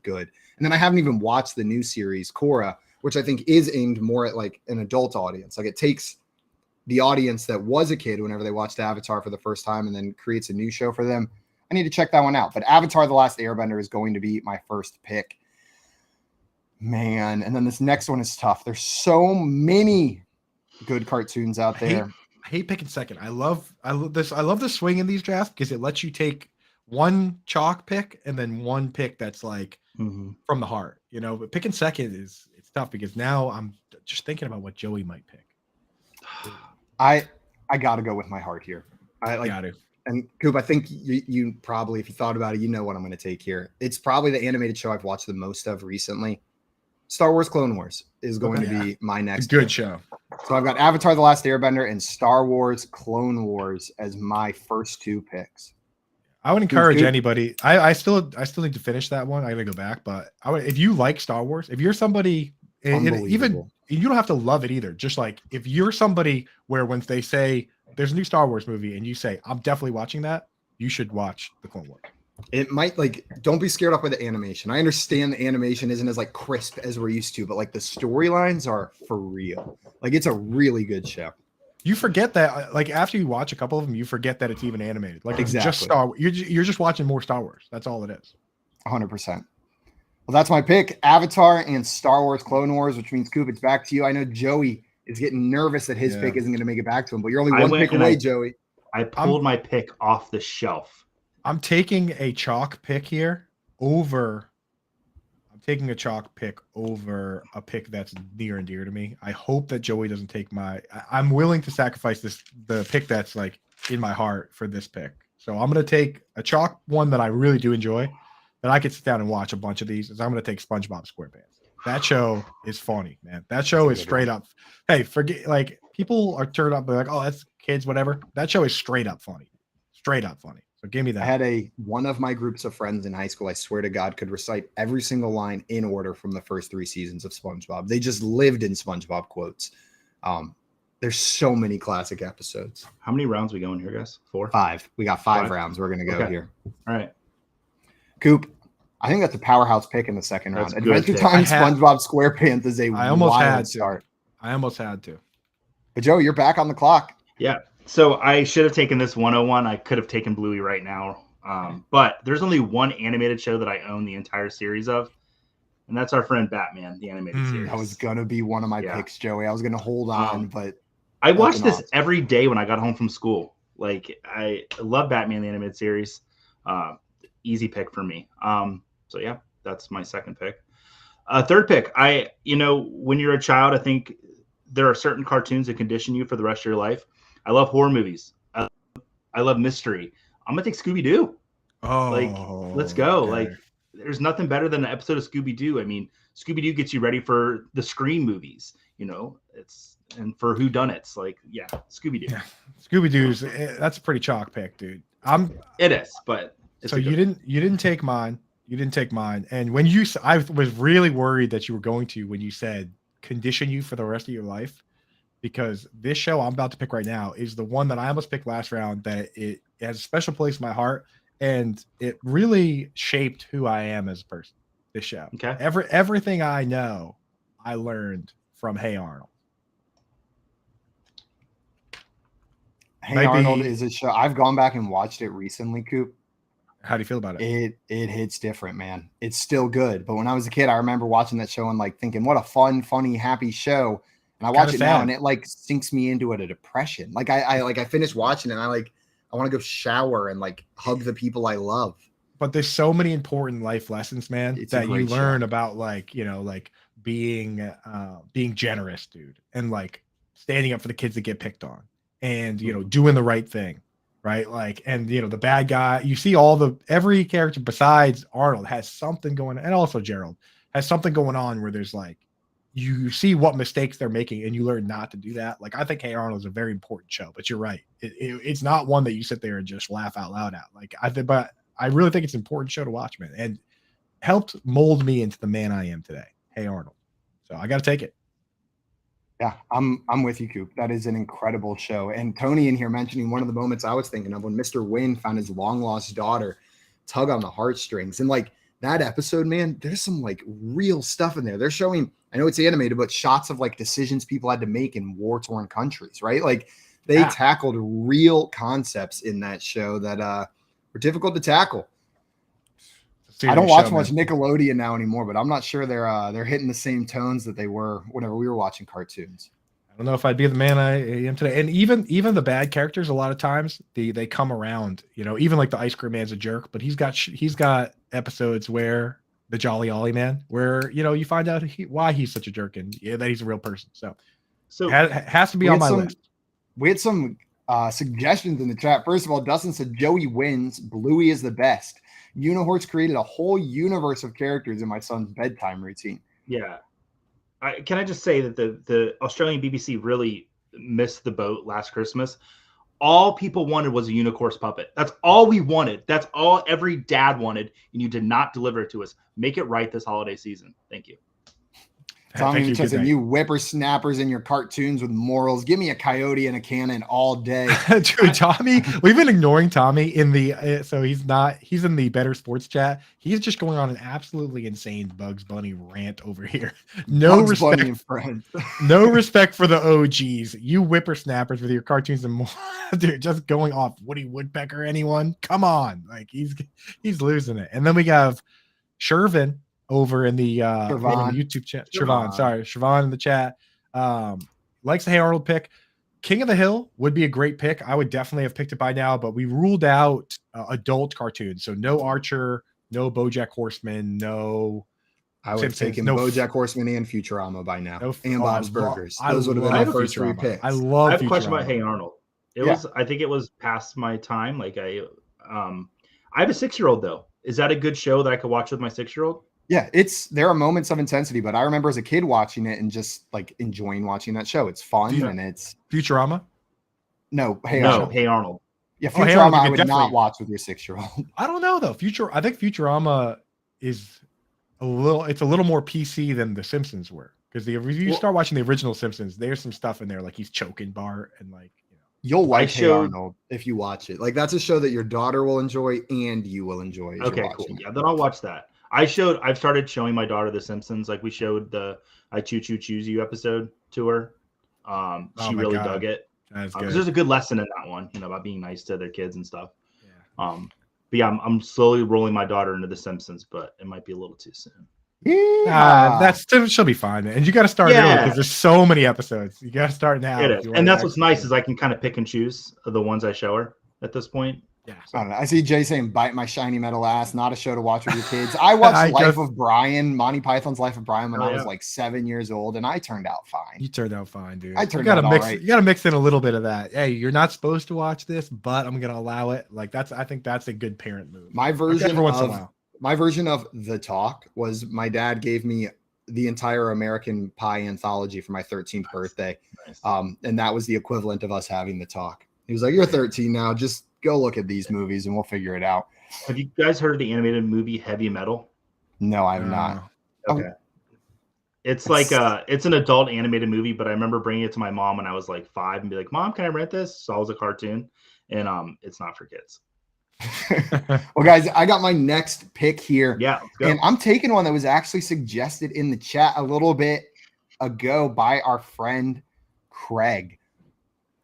good. And then I haven't even watched the new series, Korra, which I think is aimed more at like an adult audience. Like, it takes the audience that was a kid whenever they watched Avatar for the first time and then creates a new show for them. I need to check that one out. But Avatar: The Last Airbender is going to be my first pick. Man, and then this next one is tough. There's so many good cartoons out there. I hate picking second. I love this. I love the swing in these drafts because it lets you take one chalk pick and then one pick that's like from the heart. But picking second it's tough because now I'm just thinking about what Joey might pick. I got to go with my heart here. I got to. And Coop, I think you probably, if you thought about it, you know what I'm going to take here. It's probably the animated show I've watched the most of recently. Star Wars Clone Wars is going to be my next good show. So I've got Avatar: The Last Airbender and Star Wars Clone Wars as my first two picks. I would encourage anybody. I still need to finish that one. I gotta go back, but if you like Star Wars, if you're somebody, even you don't have to love it either. Just like if you're somebody where when they say there's a new Star Wars movie and you say I'm definitely watching that, you should watch the Clone Wars. It might, don't be scared off by the animation. I understand the animation isn't as crisp as we're used to, but the storylines are for real. It's a really good show. You forget that, like, after you watch a couple of them, you forget that it's even animated. Like, it's just Exactly. Star Wars. You're just watching more Star Wars. That's all it is. 100%. Well, that's my pick: Avatar and Star Wars Clone Wars, which means Coop, it's back to you. I know Joey is getting nervous that his pick isn't going to make it back to him, but you're only one pick away, Joey. I pulled my pick off the shelf. I'm taking a chalk pick here over. I'm taking a chalk pick over a pick that's near and dear to me. I hope that Joey doesn't take I'm willing to sacrifice the pick that's like in my heart for this pick. So I'm going to take a chalk one that I really do enjoy, that I could sit down and watch a bunch of these. I'm going to take SpongeBob SquarePants. That show is funny, man. That show is straight up. Hey, forget, like, people are turned up. They're like, oh, that's kids, whatever. That show is straight up funny. Straight up funny. So give me that. I had one of my groups of friends in high school, I swear to God, could recite every single line in order from the first 3 seasons of SpongeBob. They just lived in SpongeBob quotes. There's so many classic episodes. How many rounds we going here, guys? 4? 5. We got 5 rounds. We're going to go here. All right. Coop, I think that's a powerhouse pick in the second round. That's a Adventure good Time pick. SpongeBob SquarePants is a I almost wild had start. I almost had to. But Joe, you're back on the clock. Yeah. So I should have taken this 101. I could have taken Bluey right now. But there's only one animated show that I own the entire series of, and that's our friend Batman, the animated series. That was going to be one of my picks, Joey. I was going to hold on, but I watched this every day when I got home from school. Like, I love Batman, the animated series. Easy pick for me. So yeah, that's my second pick. Third pick, when you're a child, I think there are certain cartoons that condition you for the rest of your life. I love horror movies. I love mystery. I'm gonna take Scooby-Doo. Oh, let's go. okay. Like, there's nothing better than an episode of Scooby-Doo. I mean, Scooby-Doo gets you ready for the Scream movies, and for whodunits. Like, yeah, Scooby-Doo. Yeah. Scooby-Doo's, that's a pretty chalk pick, dude. It is, but it's so you didn't take mine. You didn't take mine. And when I was really worried that you were going to, when you said condition you for the rest of your life, because this show I'm about to pick right now is the one that I almost picked last round, that it has a special place in my heart, and it really shaped who I am as a person. This show. Okay. Everything I know, I learned from Hey Arnold. Hey Arnold is a show. I've gone back and watched it recently, Coop. How do you feel about it? It hits different, man. It's still good. But when I was a kid, I remember watching that show and like thinking, what a fun, funny, happy show. And I watch it now and it like sinks me into a depression. Like I finished watching it and I want to go shower and like hug the people I love. But there's so many important life lessons, man, that you learn show. about, like, being generous, dude, and like standing up for the kids that get picked on, and doing the right thing, right? Like, and the bad guy, you see every character besides Arnold has something going on, and also Gerald has something going on where there's like, you see what mistakes they're making and you learn not to do that. Like, I think Hey Arnold is a very important show, but you're right. It's not one that you sit there and just laugh out loud at. Like, but I really think it's an important show to watch, man, and helped mold me into the man I am today. Hey Arnold. So I got to take it. Yeah, I'm with you, Coop. That is an incredible show. And Tony in here mentioning one of the moments I was thinking of when Mr. Wynn found his long lost daughter, tug on the heartstrings. And like that episode, man, there's some like real stuff in there. They're showing, I know it's animated, but shots of like decisions people had to make in war-torn countries, right? Like they tackled real concepts in that show that were difficult to tackle. I don't watch much Nickelodeon now anymore, but I'm not sure they're hitting the same tones that they were whenever we were watching cartoons. I don't know if I'd be the man I am today. And even the bad characters, a lot of times they come around. Even like the Ice Cream Man's a jerk, but he's got episodes where the Jolly Ollie Man, where you find out why he's such a jerk and that he's a real person. So it has to be on my list. We had some suggestions in the chat. First of all, Dustin said Joey wins. Bluey is the best. Unihorse created a whole universe of characters in my son's bedtime routine. Yeah. Can I just say that the Australian BBC really missed the boat last Christmas? All people wanted was a unicorn puppet. That's all we wanted. That's all every dad wanted, and you did not deliver it to us. Make it right this holiday season. Thank you. Tommy says, you whippersnappers in your cartoons with morals. Give me a coyote and a cannon all day. Dude, Tommy, we've been ignoring Tommy in the so he's in the Better Sports chat. He's just going on an absolutely insane Bugs Bunny rant over here. No Bugs respect, Bunny and friends. no respect for the OGs. You whippersnappers with your cartoons and more. Dude, just going off Woody Woodpecker. Anyone? Come on, like he's losing it. And then we have Shervin over in the YouTube chat. Shervon in the chat. Likes the Hey Arnold pick. King of the Hill would be a great pick. I would definitely have picked it by now, but we ruled out adult cartoons. So no Archer, no BoJack Horseman, no. I would have taken BoJack Horseman and Futurama by now, and Bob's Burgers. I Those would have been my first Futurama. 3 picks. I love. I have a Futurama. question about Hey Arnold. I think it was past my time. Like I have a 6-year-old though. Is that a good show that I could watch with my 6-year-old? Yeah, there are moments of intensity, but I remember as a kid watching it and just like enjoying watching that show. It's fun and it's Futurama. No, Hey Arnold. Yeah, Futurama I would not watch with your 6-year-old. I don't know though. I think Futurama is a little more PC than the Simpsons were, because if you start watching the original Simpsons, there's some stuff in there like he's choking Bart and like. You'll like Hey Arnold if you watch it. Like that's a show that your daughter will enjoy and you will enjoy. Okay, cool. Yeah, then I'll watch that. I've started showing my daughter The Simpsons. Like we showed the I Choo Choo Choose You episode to her. She really dug it. There's a good lesson in that one, about being nice to their kids and stuff. Yeah. But yeah, I'm slowly rolling my daughter into The Simpsons, but it might be a little too soon. She'll be fine, man. And you got to start early because there's so many episodes. You got to start now. It is. And that's what's nice is I can kind of pick and choose the ones I show her at this point. Yeah. I don't know. I see Jay saying "Bite My Shiny Metal Ass," not a show to watch with your kids. I watched Life of Brian, Monty Python's Life of Brian, when I was like 7 years old, and I turned out fine. You turned out fine, dude. I turned out all right. You got to mix in a little bit of that. Hey, you're not supposed to watch this, but I'm gonna allow it. Like I think that's a good parent move. My version of The Talk was my dad gave me the entire American Pie anthology for my 13th birthday, and that was the equivalent of us having The Talk. He was like, "You're 13 now. Just go look at these movies and we'll figure it out." Have you guys heard of the animated movie Heavy Metal? No, I have not. Okay. It's like it's an adult animated movie, but I remember bringing it to my mom when I was like 5 and be like, "Mom, can I rent this?" So I was a cartoon, and it's not for kids. Well, guys, I got my next pick here. Yeah, let's go. And I'm taking one that was actually suggested in the chat a little bit ago by our friend Craig.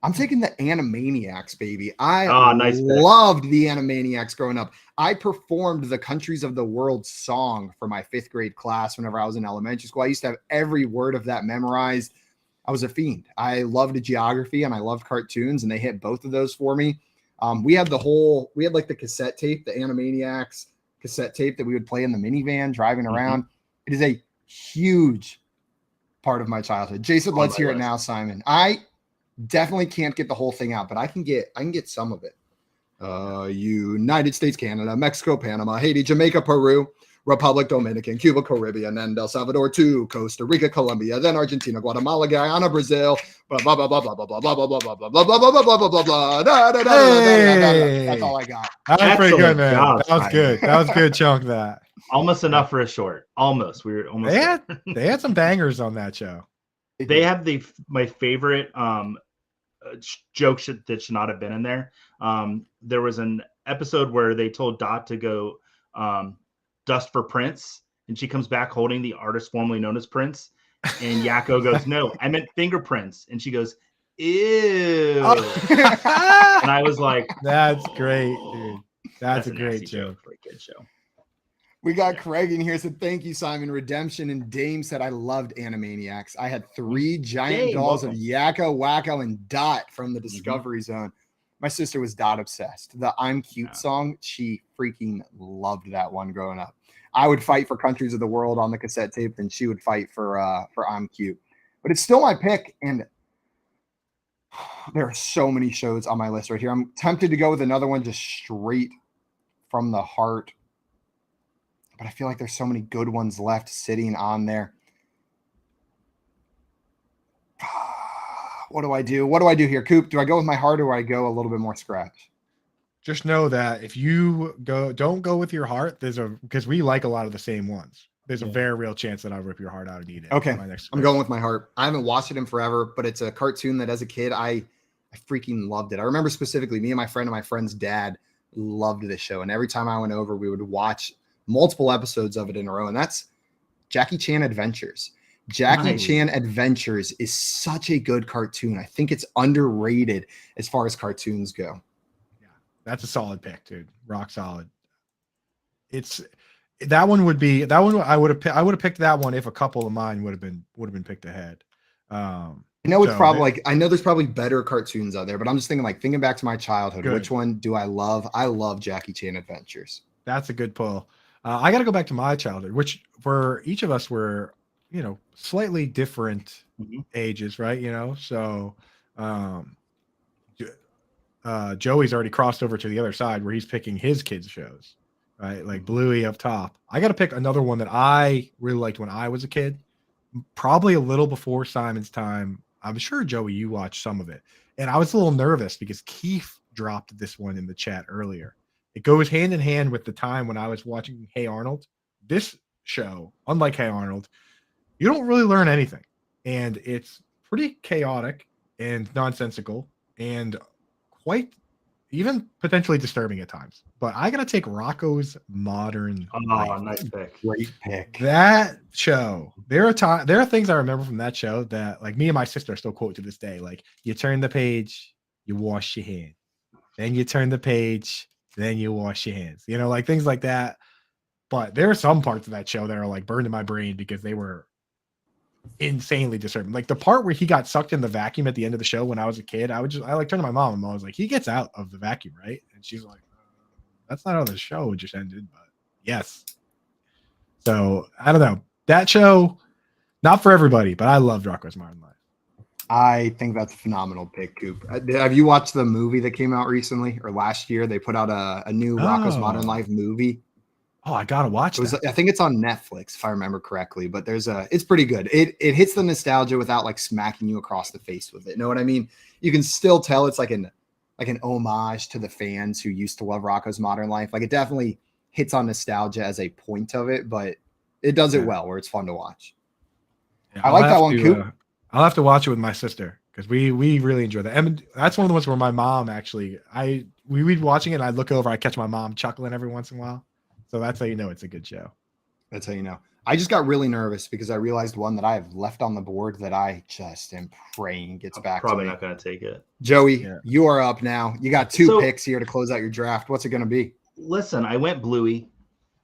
I'm taking the Animaniacs, baby. I loved the Animaniacs growing up. I performed the Countries of the World song for my 5th grade class whenever I was in elementary school. I used to have every word of that memorized. I was a fiend. I loved geography and I loved cartoons, and they hit both of those for me. We had like the cassette tape, the Animaniacs cassette tape that we would play in the minivan driving around. It is a huge part of my childhood. Jason, let's hear it now, Simon. I definitely can't get the whole thing out, but I can get some of it. United States, Canada, Mexico, Panama, Haiti, Jamaica, Peru, Republic Dominican, Cuba, Caribbean, and El Salvador, to Costa Rica, Colombia, then Argentina, Guatemala, Guyana, Brazil, blah blah blah blah blah blah blah blah blah blah blah blah blah blah blah blah blah blah. That's all I got. That was pretty good, man. That was good. That was a good chunk of that. Almost enough for a short. Almost. We were almost. They had some bangers on that show. They have my favorite jokes that should not have been in there. There was an episode where they told Dot to go dust for Prince, and she comes back holding the artist formerly known as Prince, and Yakko goes, "No, I meant fingerprints," and she goes, "Ew." And I was like, "That's great, dude. That's a great joke for a kid show." We got Craig in here, said, "Thank you, Simon. Redemption." And Dame said, "I loved Animaniacs. I had 3 giant dolls of Yakko, Wacko, and Dot from the Discovery Zone." My sister was Dot obsessed. The "I'm Cute" song, she freaking loved that one growing up. I would fight for Countries of the World on the cassette tape, and she would fight for "I'm Cute." But it's still my pick, and there are so many shows on my list right here. I'm tempted to go with another one just straight from the heart, but I feel like there's so many good ones left sitting on there. What do I do? What do I do here, Coop? Do I go with my heart, or do I go a little bit more scratch? Just know that if you don't go with your heart, because we like a lot of the same ones. there's a very real chance that I'll rip your heart out and eat it. Okay, My next I'm going with my heart. I haven't watched it in forever, but it's a cartoon that as a kid I freaking loved it. I remember specifically me and my friend and my friend's dad loved this show, and every time I went over, we would watch multiple episodes of it in a row, and that's Jackie Chan Adventures. Jackie Chan Adventures is such a good cartoon. I think it's underrated as far as cartoons go. Yeah, that's a solid pick, dude. Rock solid. That one I would have picked that one if a couple of mine would have been picked ahead. I know it's probably I know there's probably better cartoons out there, but I'm just thinking back to my childhood. Which one do I love? I love Jackie Chan Adventures. That's a good pull. I got to go back to my childhood, which for each of us were, slightly different ages, right? So Joey's already crossed over to the other side where he's picking his kids' shows, right? Like Bluey up top. I got to pick another one that I really liked when I was a kid, probably a little before Simon's time. I'm sure, Joey, you watched some of it. And I was a little nervous because Keith dropped this one in the chat earlier. It goes hand in hand with the time when I was watching Hey Arnold. This show, unlike Hey Arnold, you don't really learn anything. And it's pretty chaotic and nonsensical and quite even potentially disturbing at times. But I got to take Rocco's Modern Life. Nice pick. Great pick. That show, there are things I remember from that show that, like, me and my sister still quote to this day. Like, you turn the page, you wash your hands. Then you turn the page, then you wash your hands. Like things like that. But there are some parts of that show that are like burned in my brain because they were insanely disturbing. Like the part where he got sucked in the vacuum at the end of the show when I was a kid, I turned to my mom and I was like, he gets out of the vacuum, right? And she's like, that's not how the show just ended, but yes. So I don't know. That show, not for everybody, but I loved Rocco's Modern Life. I think that's a phenomenal pick, Coop. Have you watched the movie that came out recently or last year? They put out a new Rocco's Modern Life movie. Oh, I gotta watch that. I think it's on Netflix, if I remember correctly. But it's pretty good. It hits the nostalgia without like smacking you across the face with it. Know what I mean? You can still tell it's like an homage to the fans who used to love Rocco's Modern Life. Like it definitely hits on nostalgia as a point of it, but it does it well where it's fun to watch. Yeah, I like that one, Coop. I'll have to watch it with my sister because we really enjoy that. And that's one of the ones where my mom actually, we'd be watching it and I'd look over, I catch my mom chuckling every once in a while. So that's how you know it's a good show. That's how you know. I just got really nervous because I realized one that I have left on the board that I just am praying gets back to me. Probably not going to take it. Joey, you are up now. You got two picks here to close out your draft. What's it going to be? Listen, I went Bluey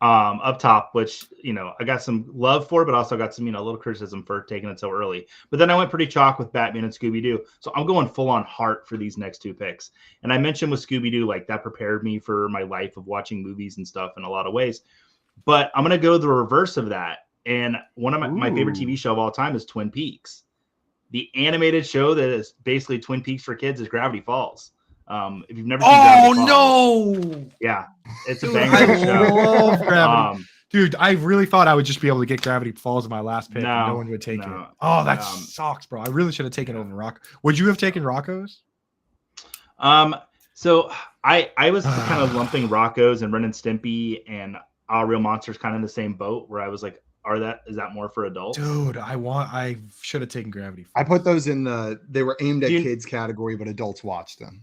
up top, which, I got some love for, but also got some, a little criticism for taking it so early. But then I went pretty chalk with Batman and Scooby-Doo. So I'm going full on heart for these next two picks. And I mentioned with Scooby-Doo, like that prepared me for my life of watching movies and stuff in a lot of ways. But I'm going to go the reverse of that. And one of my favorite TV show of all time is Twin Peaks. The animated show that is basically Twin Peaks for kids is Gravity Falls. If you've never seen Gravity Falls, no! Yeah, it's a banger show. Love Gravity. Dude, I really thought I would just be able to get Gravity Falls in my last pick. No one would take it. Oh, that sucks, bro. I really should have taken over Rocco. Would you have taken Rocco's? So I was kind of lumping Rocco's and Ren and Stimpy and All Real Monsters kind of in the same boat where I was like, is that more for adults? Dude, I should have taken Gravity Falls. I put those in they were aimed at kids category, but adults watched them.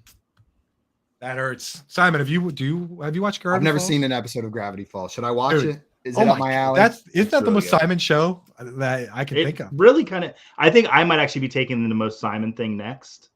That hurts. Simon, have you watched Gravity Falls? I've never seen an episode of Gravity Falls. Should I watch it? Is it up my alley? Isn't that the most Simon show that I can think of? Really kind of, I think I might actually be taking the most Simon thing next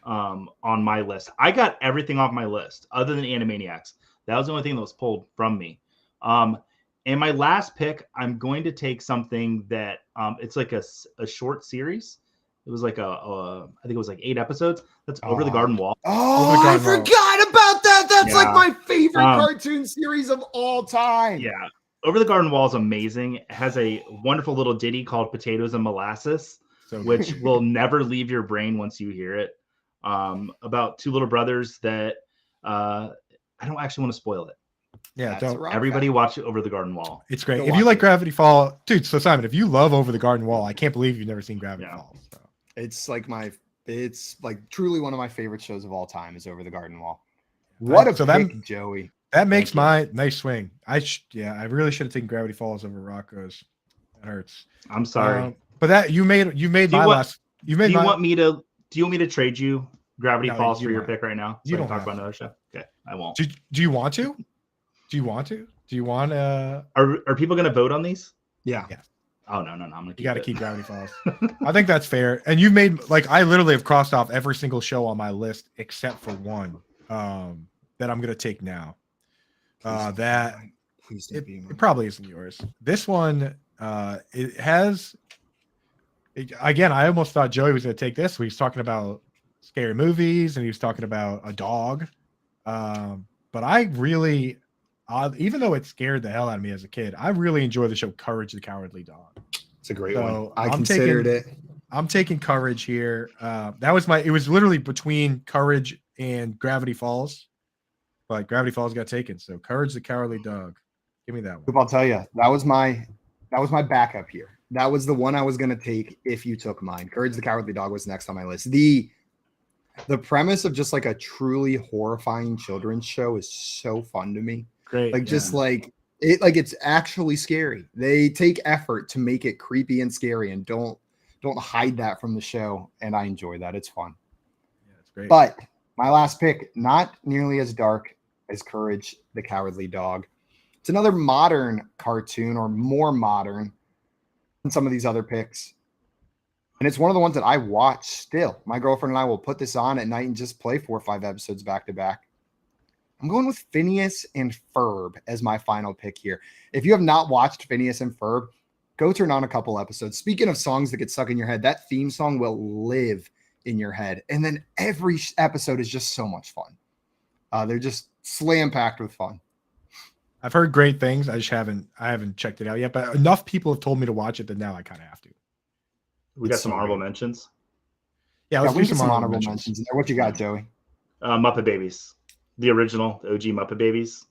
on my list. I got everything off my list other than Animaniacs. That was the only thing that was pulled from me. And my last pick, I'm going to take something that it's like a short series. It was like I think it was like 8 episodes. That's Over the Garden Wall. Oh, I forgot about that. That's like my favorite cartoon series of all time. Yeah. Over the Garden Wall is amazing. It has a wonderful little ditty called Potatoes and Molasses, which will never leave your brain once you hear it. About two little brothers that I don't actually want to spoil it. Yeah, everybody watch it, Over the Garden Wall. It's great. If you like Gravity Falls, dude, so Simon, if you love Over the Garden Wall, I can't believe you've never seen Gravity Falls. So. It's like truly one of my favorite shows of all time is Over the Garden Wall. What a pick, Joey. That makes my nice swing. I really should have taken Gravity Falls over Rocco's. That hurts. I'm sorry. But that you made my last. You made. Do you want me to trade you Gravity Falls for your pick right now? You don't talk have about another show. Okay, I won't. Do you want to? Do you want to? Do you want Are people going to vote on these? Yeah. Oh no. I'm gonna. You got to keep Gravity Falls. I think that's fair. And you made I literally have crossed off every single show on my list except for one that I'm gonna take now. It probably isn't yours. This one, again, I almost thought Joey was gonna take this. He was talking about scary movies and he was talking about a dog. But I really. Even though it scared the hell out of me as a kid, I really enjoy the show Courage the Cowardly Dog. It's a great one. I considered it. I'm taking Courage here. It was literally between Courage and Gravity Falls, but Gravity Falls got taken. So Courage the Cowardly Dog. Give me that one. I'll tell you, that was my backup here. That was the one I was going to take if you took mine. Courage the Cowardly Dog was next on my list. The premise of just like a truly horrifying children's show is so fun to me. Great. It's actually scary. They take effort to make it creepy and scary and don't hide that from the show. And I enjoy that. It's fun. Yeah, it's great. But my last pick, not nearly as dark as Courage the Cowardly Dog. It's another modern cartoon, or more modern than some of these other picks. And it's one of the ones that I watch still. My girlfriend and I will put this on at night and just play 4 or 5 episodes back to back. I'm going with Phineas and Ferb as my final pick here. If you have not watched Phineas and Ferb, go turn on a couple episodes. Speaking of songs that get stuck in your head, that theme song will live in your head. And then every episode is just so much fun. They're just slam-packed with fun. I've heard great things. I haven't checked it out yet, but enough people have told me to watch it that now I kind of have to. We got some honorable mentions. Yeah, let's do some honorable mentions. What you got, Joey? Muppet Babies. The original, the OG Muppet Babies.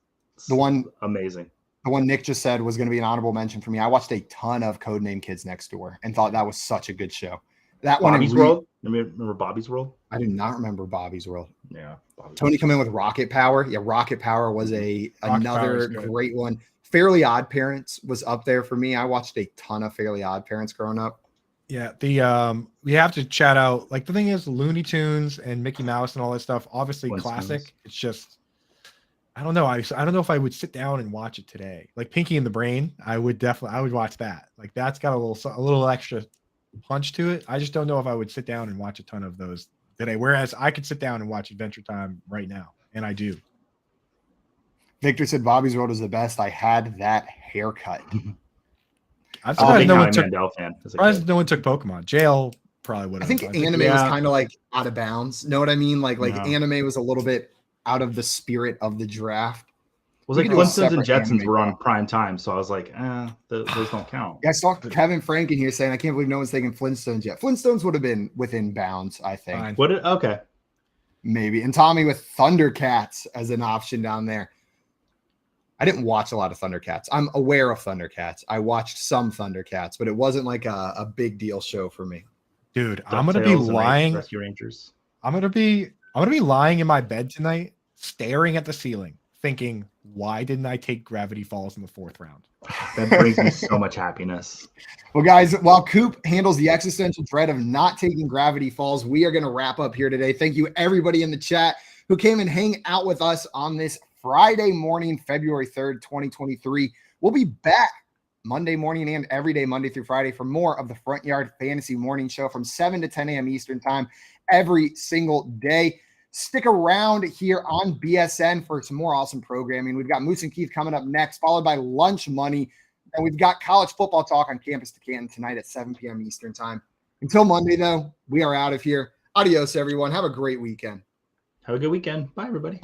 The one amazing. The one Nick just said was going to be an honorable mention for me. I watched a ton of Codename Kids Next Door and thought that was such a good show. That Bobby's World. Remember Bobby's World? I do not remember Bobby's World. Yeah. Tony come in with Rocket Power. Yeah, Rocket Power was another great one. Fairly Odd Parents was up there for me. I watched a ton of Fairly Odd Parents growing up. Yeah, we have to chat out. Like, the thing is, Looney Tunes and Mickey Mouse and all that stuff, obviously classic. It's just, I don't know. I don't know if I would sit down and watch it today. Like Pinky and the Brain, I would watch that. Like, that's got a little extra punch to it. I just don't know if I would sit down and watch a ton of those today. Whereas I could sit down and watch Adventure Time right now, and I do. Victor said Bobby's World is the best. I had that haircut. I'm surprised no one took Pokemon. Jail probably would have. I think anime was kind of like out of bounds. Know what I mean? Like anime was a little bit out of the spirit of the draft. Was like Flintstones and Jetsons were on prime time, so I was like, those don't count. Yeah, I saw Kevin Frank in here saying, I can't believe no one's taking Flintstones yet. Flintstones would have been within bounds, I think. Okay. Maybe. And Tommy with Thundercats as an option down there. I didn't watch a lot of Thundercats. I'm aware of Thundercats. I watched some Thundercats, but it wasn't like a big deal show for me. Dude, I'm gonna be lying. Rescue Rangers. I'm gonna be lying in my bed tonight, staring at the ceiling, thinking, why didn't I take Gravity Falls in the 4th round? That brings me so much happiness. Well, guys, while Coop handles the existential dread of not taking Gravity Falls, we are going to wrap up here today. Thank you, everybody in the chat who came and hang out with us on this Friday morning, February 3rd, 2023. We'll be back Monday morning and every day, Monday through Friday, for more of the Front Yard Fantasy Morning Show from 7 to 10 a.m. Eastern Time every single day. Stick around here on BSN for some more awesome programming. We've got Moose and Keith coming up next, followed by Lunch Money. And we've got college football talk on Campus to Canton tonight at 7 p.m. Eastern Time. Until Monday, though, we are out of here. Adios, everyone. Have a great weekend. Have a good weekend. Bye, everybody.